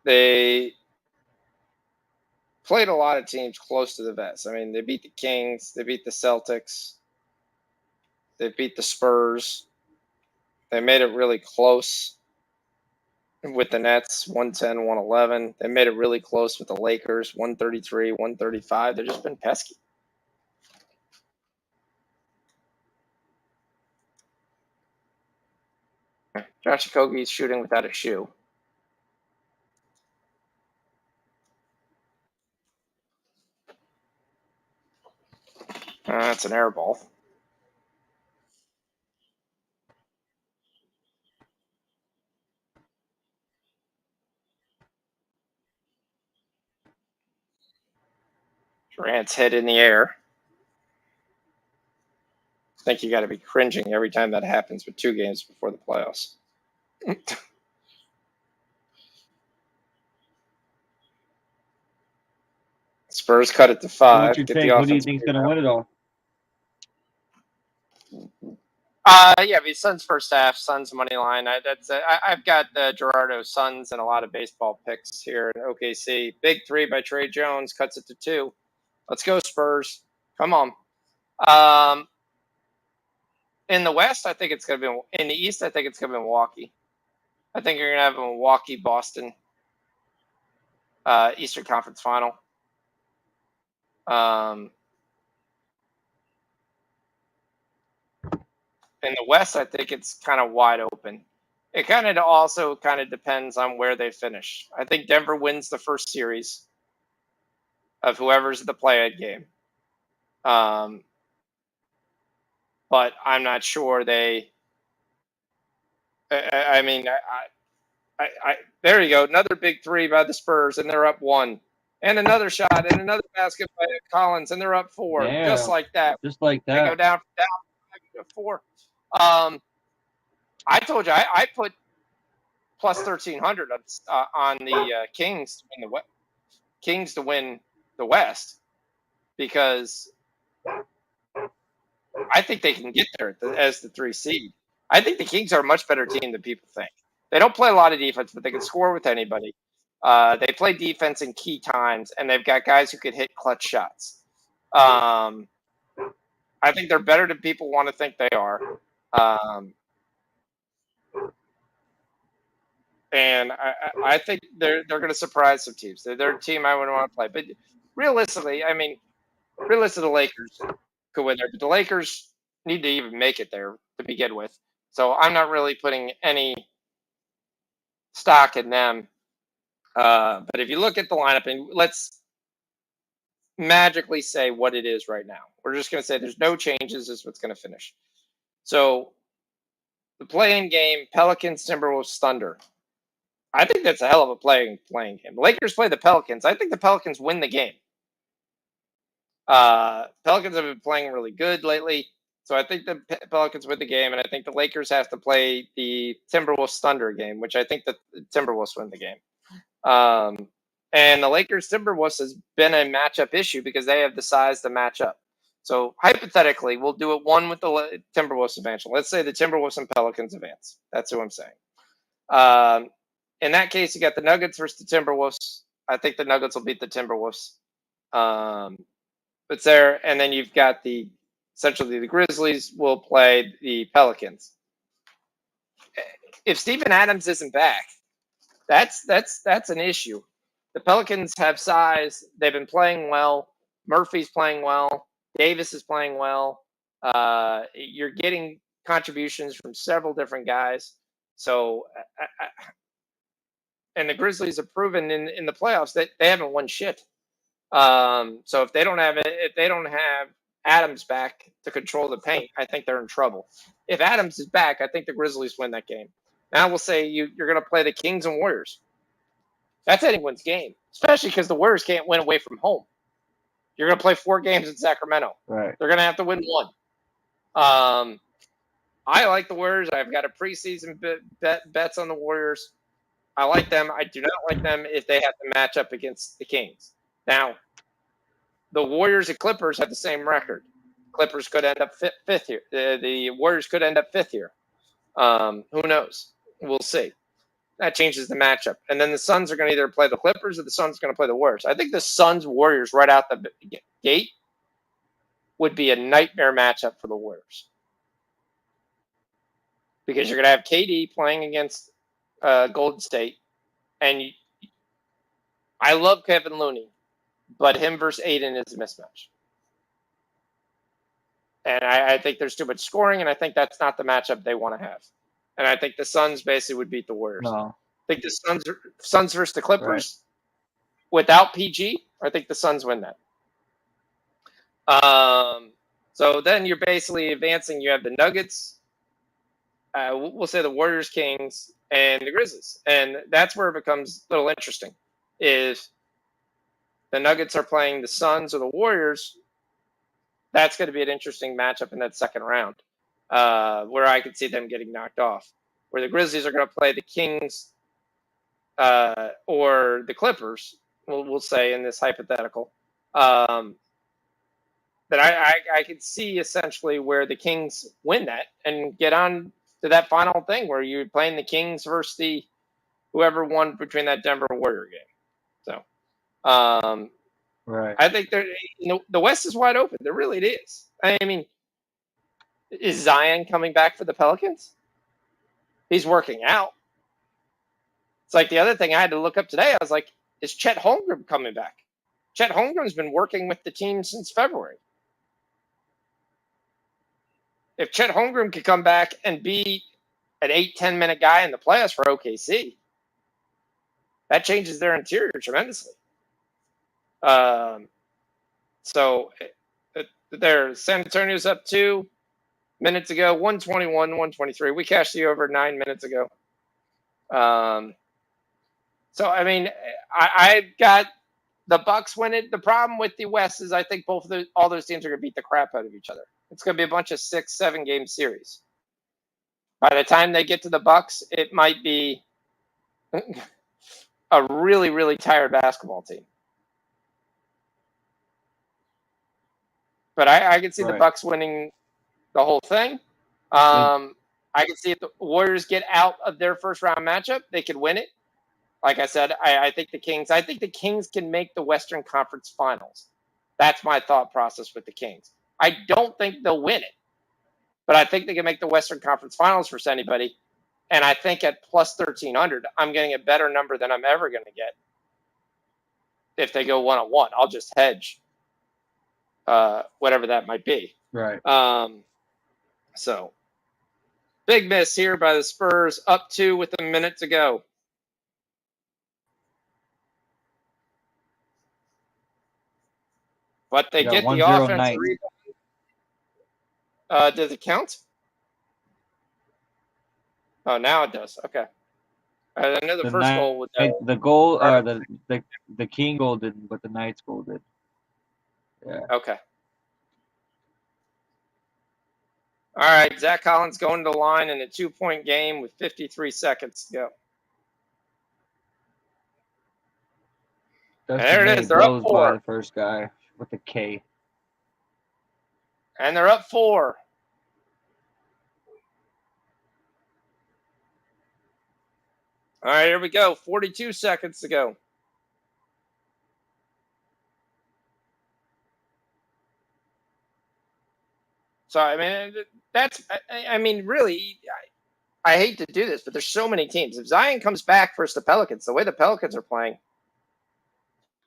They played a lot of teams close to the vest. I mean, they beat the Kings, they beat the Celtics, they beat the Spurs. They made it really close with the Nets, 110, 111. They made it really close with the Lakers, 133, 135. They've just been pesky. Josh Okogie's shooting without a shoe. That's an air ball. Durant's head in the air. I think you got to be cringing every time that happens with 2 games before the playoffs. Spurs cut it to 5. What's your take? Who do you think's going to win it all? Yeah, the Suns first half, Suns money line. I've got Gerardo Suns and a lot of baseball picks here in OKC. Big 3 by Trey Jones cuts it to 2. Let's go Spurs. Come on. In the West, I think it's going to be. In the East, I think it's going to be Milwaukee. I think you're going to have a Milwaukee Boston Eastern Conference Final. In the West, I think it's kind of wide open. It kind of also depends on where they finish. I think Denver wins the first series of whoever's at the play-in game. But I'm not sure they. There you go. Another big 3 by the Spurs, and they're up 1. And another shot, and another basket by Collins, and they're up 4. Damn. Just like that. Just like that. They go down to 4. I told you I put plus 1,300 on the Kings to win the West because I think they can get there as the 3 seed. I think the Kings are a much better team than people think. They don't play a lot of defense, but they can score with anybody. They play defense in key times, and they've got guys who can hit clutch shots. I think they're better than people want to think they are. And I think they're going to surprise some teams. They're a team I would want to play. But realistically, the Lakers could win there. But the Lakers need to even make it there to begin with. So I'm not really putting any stock in them. But if you look at the lineup, and let's magically say what it is right now. We're just going to say there's no changes. This is what's going to finish. So the play-in game, Pelicans, Timberwolves, Thunder. I think that's a hell of a playing game. The Lakers play the Pelicans. I think the Pelicans win the game. Pelicans have been playing really good lately. So I think the Pelicans win the game, and I think the Lakers have to play the Timberwolves Thunder game, which I think the Timberwolves win the game. And the Lakers Timberwolves has been a matchup issue because they have the size to match up. So hypothetically, we'll do it one with the Timberwolves advance. Let's say the Timberwolves and Pelicans advance. That's who I'm saying. In that case, you got the Nuggets versus the Timberwolves. I think the Nuggets will beat the Timberwolves. It's there, and then you've got essentially the Grizzlies will play the Pelicans. If Steven Adams isn't back, that's an issue. The Pelicans have size. They've been playing well. Murphy's playing well. Davis is playing well. You're getting contributions from several different guys. So, and the Grizzlies have proven in the playoffs that they haven't won shit. So if they don't have Adams back to control the paint, I think they're in trouble. If Adams is back, I think the Grizzlies win that game. Now we'll say you're going to play the Kings and Warriors. That's anyone's game, especially because the Warriors can't win away from home. You're going to play 4 games in Sacramento. Right. They're going to have to win 1. I like the Warriors. I've got a preseason bets on the Warriors. I like them. I do not like them if they have to match up against the Kings. Now, the Warriors and Clippers have the same record. Clippers could end up 5th here. The Warriors could end up 5th here. Who knows? We'll see. That changes the matchup. And then the Suns are going to either play the Clippers or the Suns are going to play the Warriors. I think the Suns-Warriors right out the gate would be a nightmare matchup for the Warriors. Because you're going to have KD playing against Golden State. And I love Kevin Looney, but him versus Aiden is a mismatch. And I think there's too much scoring, and I think that's not the matchup they want to have. And I think the Suns basically would beat the Warriors. No. I think the Suns versus the Clippers without PG. I think the Suns win that. So then you're basically advancing. You have the Nuggets. We'll say the Warriors, Kings, and the Grizzlies, and that's where it becomes a little interesting. If the Nuggets are playing the Suns or the Warriors, that's going to be an interesting matchup in that second round, where I could see them getting knocked off. Where the Grizzlies are going to play the Kings or the Clippers, we'll say in this hypothetical. That I could see essentially where the Kings win that and get on to that final thing where you're playing the Kings versus the whoever won between that Denver Warrior game. So, I think the West is wide open. There really is. I mean, is Zion coming back for the Pelicans? He's working out. It's like the other thing I had to look up today. I was like, is Chet Holmgren coming back? Chet Holmgren's been working with the team since February. If Chet Holmgren could come back and be an 8-10 minute guy in the playoffs for OKC, that changes their interior tremendously. So there, San Antonio's up 2 minutes ago, 121, 123. We cashed the over 9 minutes ago. So I mean, I got the Bucks winning. The problem with the West is I think all those teams are going to beat the crap out of each other. It's going to be a bunch of 6-7 game series. By the time they get to the Bucks, it might be a really, really tired basketball team. But I can see the Bucks winning the whole thing. I can see if the Warriors get out of their first round matchup, they could win it. Like I said, I think the Kings can make the Western Conference Finals. That's my thought process with the Kings. I don't think they'll win it, but I think they can make the Western Conference Finals for anybody. And I think at plus 1,300, I'm getting a better number than I'm ever going to get if they go 1-1. I'll just hedge whatever that might be. Right. So big miss here by the Spurs, up 2 with a minute to go. But they get the offensive rebound. Does it count? Oh, now it does. Okay. I know the first goal with the goal, the King goal didn't, but the Knights goal did. Yeah. Okay. All right, Zach Collins going to the line in a 2-point game with 53 seconds to go. And there it is. They're up 4. By the first guy with the K. And they're up 4. All right, here we go. 42 seconds to go. So, I mean, really, I hate to do this, but there's so many teams. If Zion comes back versus the Pelicans, the way the Pelicans are playing,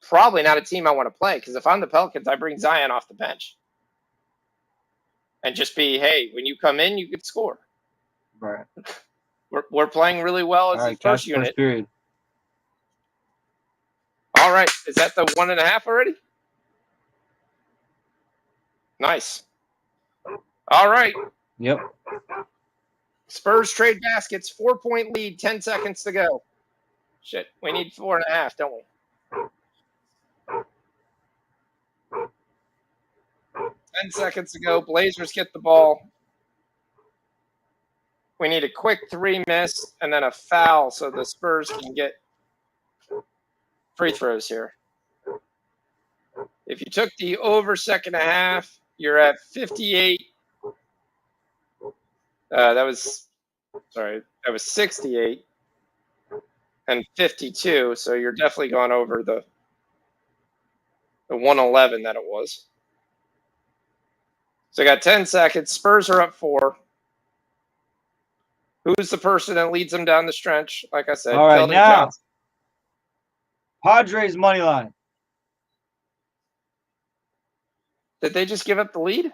probably not a team I want to play, because if I'm the Pelicans, I bring Zion off the bench. And just be, hey, when you come in, you can score. Right. We're playing really well as the first unit. First period. All right. Is that the 1.5 already? Nice. All right. Yep. Spurs trade baskets, 4-point lead, 10 seconds to go. Shit, we need 4.5, don't we? 10 seconds to go. Blazers get the ball. We need a quick 3 miss and then a foul so the Spurs can get free throws here. If you took the over second half, you're at 58. That was 68 and 52. So you're definitely gone over the 111 that it was. So I got 10 seconds. Spurs are up 4. Who's the person that leads them down the stretch? Like I said, all right, Keldon now Johnson. Padres money line. Did they just give up the lead?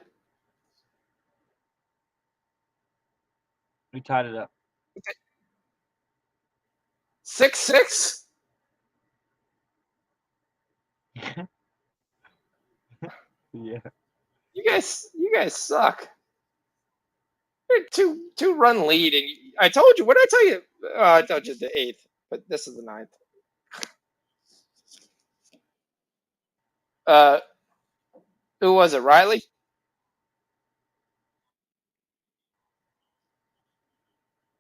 We tied it up. 6-6. Yeah. You guys suck. Two run lead, and I told you. What did I tell you? I told you the 8th, but this is the 9th. Who was it? Riley?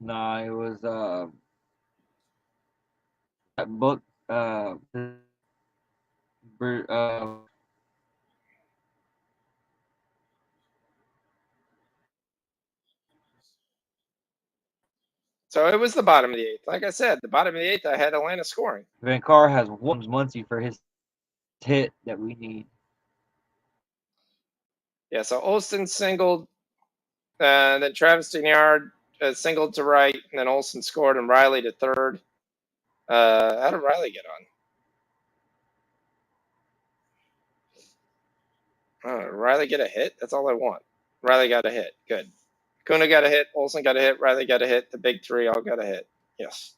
No, it was that book So it was the bottom of the 8th. Like I said, the bottom of the 8th, I had Atlanta scoring. Van Carr has one Muncie for his hit that we need. Yeah, so Olsen singled, then Travis Yard singled to right, and then Olsen scored, and Riley to third. How did Riley get on? Riley get a hit? That's all I want. Riley got a hit. Good. Kuna got a hit. Olsen got a hit. Riley got a hit. The big three all got a hit. Yes.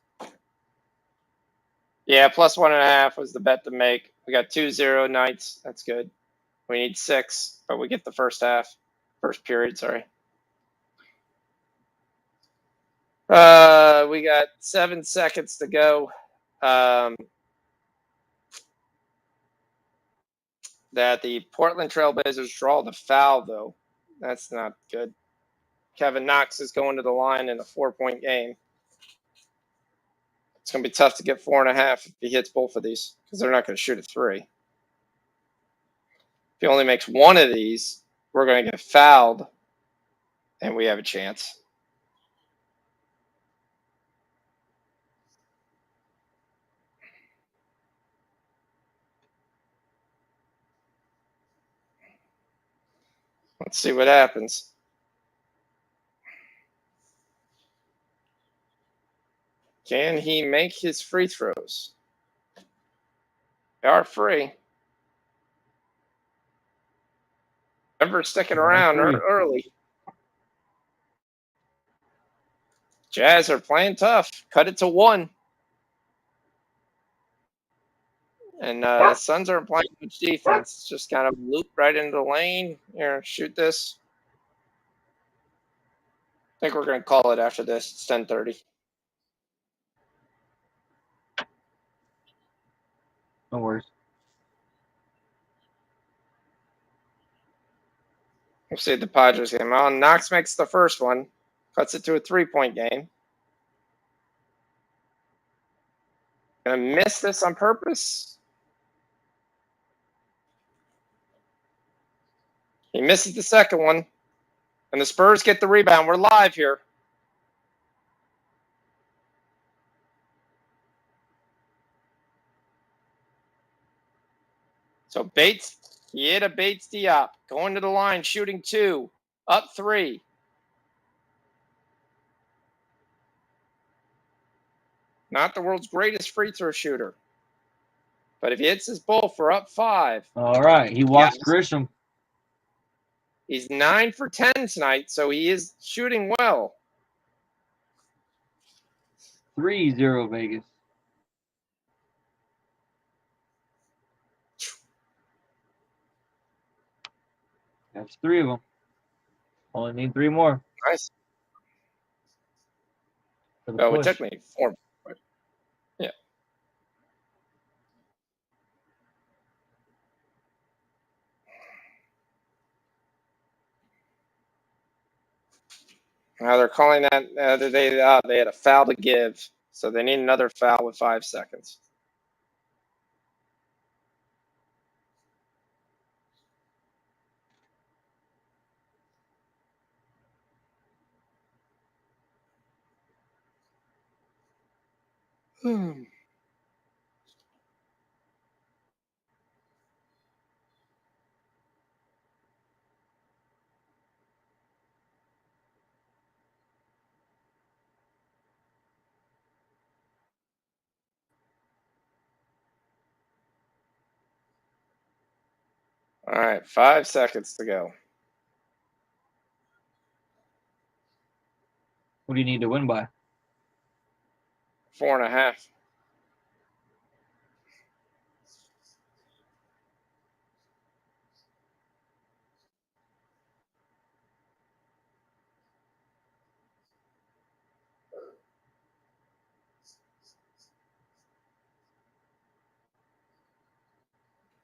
Yeah, plus 1.5 was the bet to make. We got 2-0 Knights. That's good. We need 6, but we get the first period, sorry. We got 7 seconds to go. That the Portland Trailblazers draw the foul, though. That's not good. Kevin Knox is going to the line in a 4-point game. It's going to be tough to get 4.5 if he hits both of these, because they're not going to shoot a 3. If he only makes one of these, we're going to get fouled, and we have a chance. Let's see what happens. Can he make his free throws? They are free. Denver sticking around early. Jazz are playing tough. Cut it to 1. And Suns aren't playing much defense. It's just kind of loop right into the lane. Here, shoot this. I think we're going to call it after this. It's 10:30. No worries. We'll see the Padres game. Well, Knox makes the first one. Cuts it to a 3-point game. Gonna miss this on purpose. He misses the second one. And the Spurs get the rebound. We're live here. So Bates, he hit a Bates Diop. Going to the line, shooting 2. Up 3. Not the world's greatest free throw shooter. But if he hits his both, we're up 5. All right. He walks Grisham. He's 9 for 10 tonight, so he is shooting well. 3-0 Vegas. That's 3 of them. Only need 3 more. Nice. Oh, it took me 4. Yeah. Now they're calling that they had a foul to give, so they need another foul with 5 seconds. All right, 5 seconds to go. What do you need to win by? 4.5.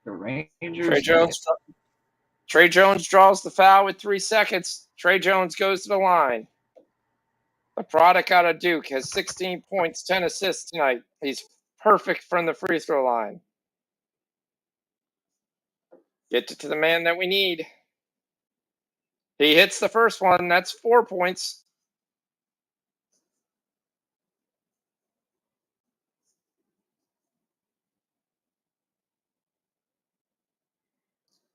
The Rangers. Trey Jones draws the foul with 3 seconds. Trey Jones goes to the line. The product out of Duke has 16 points, 10 assists tonight. He's perfect from the free throw line. Get it to the man that we need. He hits the first one. That's 4 points.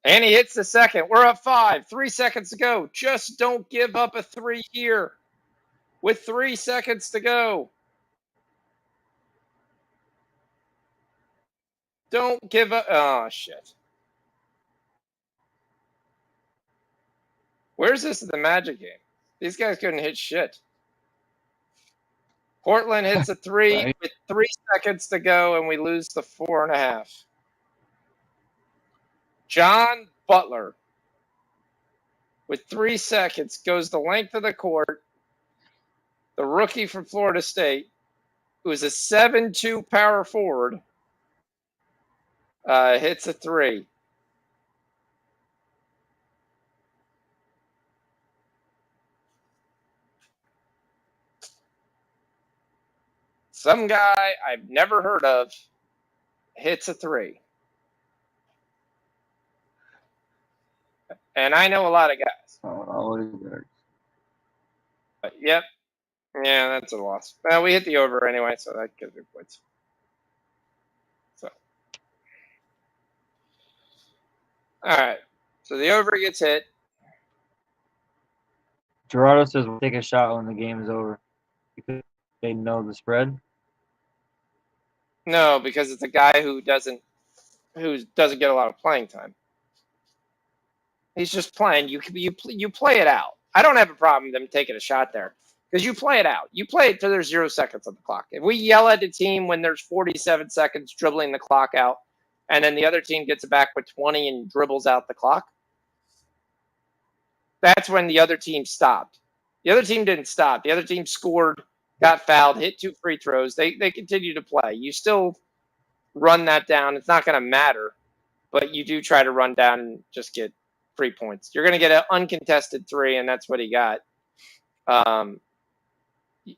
And he hits the second. We're up 5. 3 seconds to go. Just don't give up a 3 here. With 3 seconds to go. Don't give up. Oh, shit. Where's this in the Magic game? These guys couldn't hit shit. Portland hits a 3 with 3 seconds to go, and we lose the 4.5. John Butler, with 3 seconds, goes the length of the court. The rookie from Florida State, who is a 7'2" power forward, hits a 3. Some guy I've never heard of hits a 3. And I know a lot of guys. But, yep. Yeah, that's a loss. Well, we hit the over anyway, so that gives me points. So, all right. So the over gets hit. Gerardo says we'll take a shot when the game is over because they know the spread. No, because it's a guy who doesn't get a lot of playing time. He's just playing. You play it out. I don't have a problem with them taking a shot there because you play it out. You play it till there's 0 seconds on the clock. If we yell at the team when there's 47 seconds dribbling the clock out, and then the other team gets it back with 20 and dribbles out the clock, that's when the other team stopped. The other team didn't stop. The other team scored, got fouled, hit 2 free throws. They continue to play. You still run that down. It's not going to matter, but you do try to run down and just get 3 points. You're going to get an uncontested 3, and that's what he got.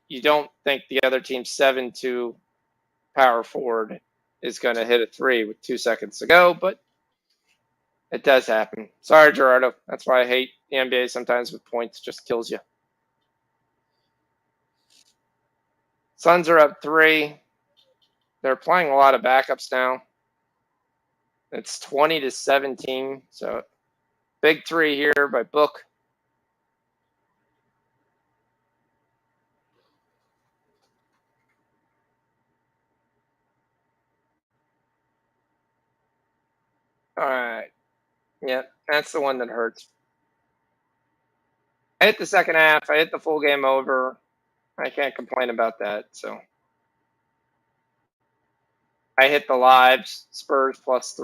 You don't think the other team's 7'2" power forward is going to hit a 3 with 2 seconds to go, but it does happen. Sorry, Gerardo. That's why I hate the NBA sometimes with points. Just kills you. Suns are up 3. They're playing a lot of backups now. It's 20-17. So big 3 here by Book. All right. Yeah, that's the one that hurts. I hit the second half. I hit the full game over. I can't complain about that. So I hit the lives. Spurs plus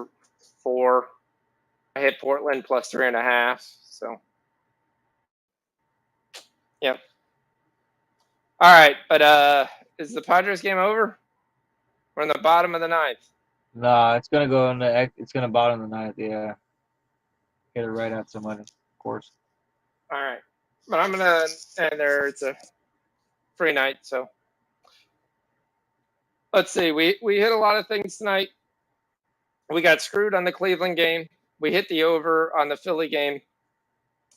4. I hit Portland plus 3.5. So, yep. All right, but is the Padres game over? We're in the bottom of the 9th. Nah, it's gonna go in the. It's gonna bottom the 9th. Yeah, get it right at somebody, of course. All right, but I'm gonna end there. It's a free night, so let's see. We hit a lot of things tonight. We got screwed on the Cleveland game. We hit the over on the Philly game.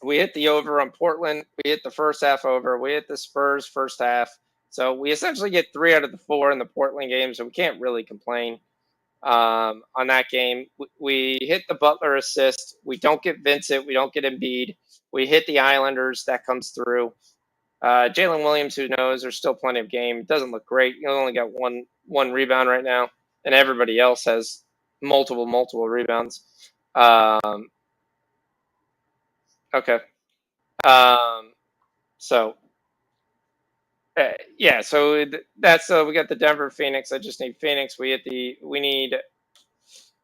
We hit the over on Portland. We hit the first half over. We hit the Spurs first half. So we essentially get 3 out of the 4 in the Portland game, so we can't really complain on that game. We hit the Butler assist. We don't get Vincent. We don't get Embiid. We hit the Islanders. That comes through. Jalen Williams, who knows? There's still plenty of game. Doesn't look great. You only got one rebound right now, and everybody else has multiple rebounds. Okay. So yeah, so that's we got the Denver Phoenix. I just need Phoenix. We need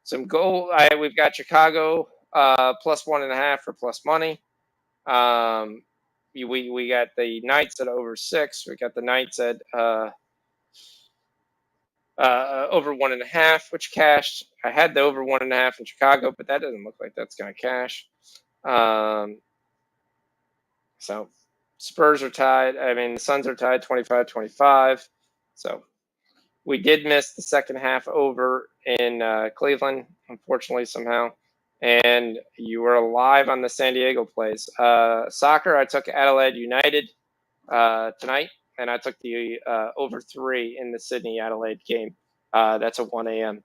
some goal. We've got Chicago plus 1.5 for plus money. We got the Knights at over 6. We got the Knights at over 1.5, which cashed. I had the over 1.5 in Chicago, but that doesn't look like that's going to cash. So Spurs are tied. I mean, the Suns are tied 25-25. So we did miss the second half over in Cleveland, unfortunately, somehow. And you were alive on the San Diego plays. Soccer, I took Adelaide United tonight, and I took the over 3 in the Sydney Adelaide game. That's at 1 a.m.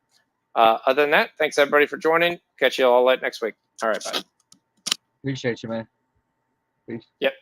Other than that, thanks everybody for joining. Catch you all next week. All right, bye. Appreciate you, man. Peace. Yep.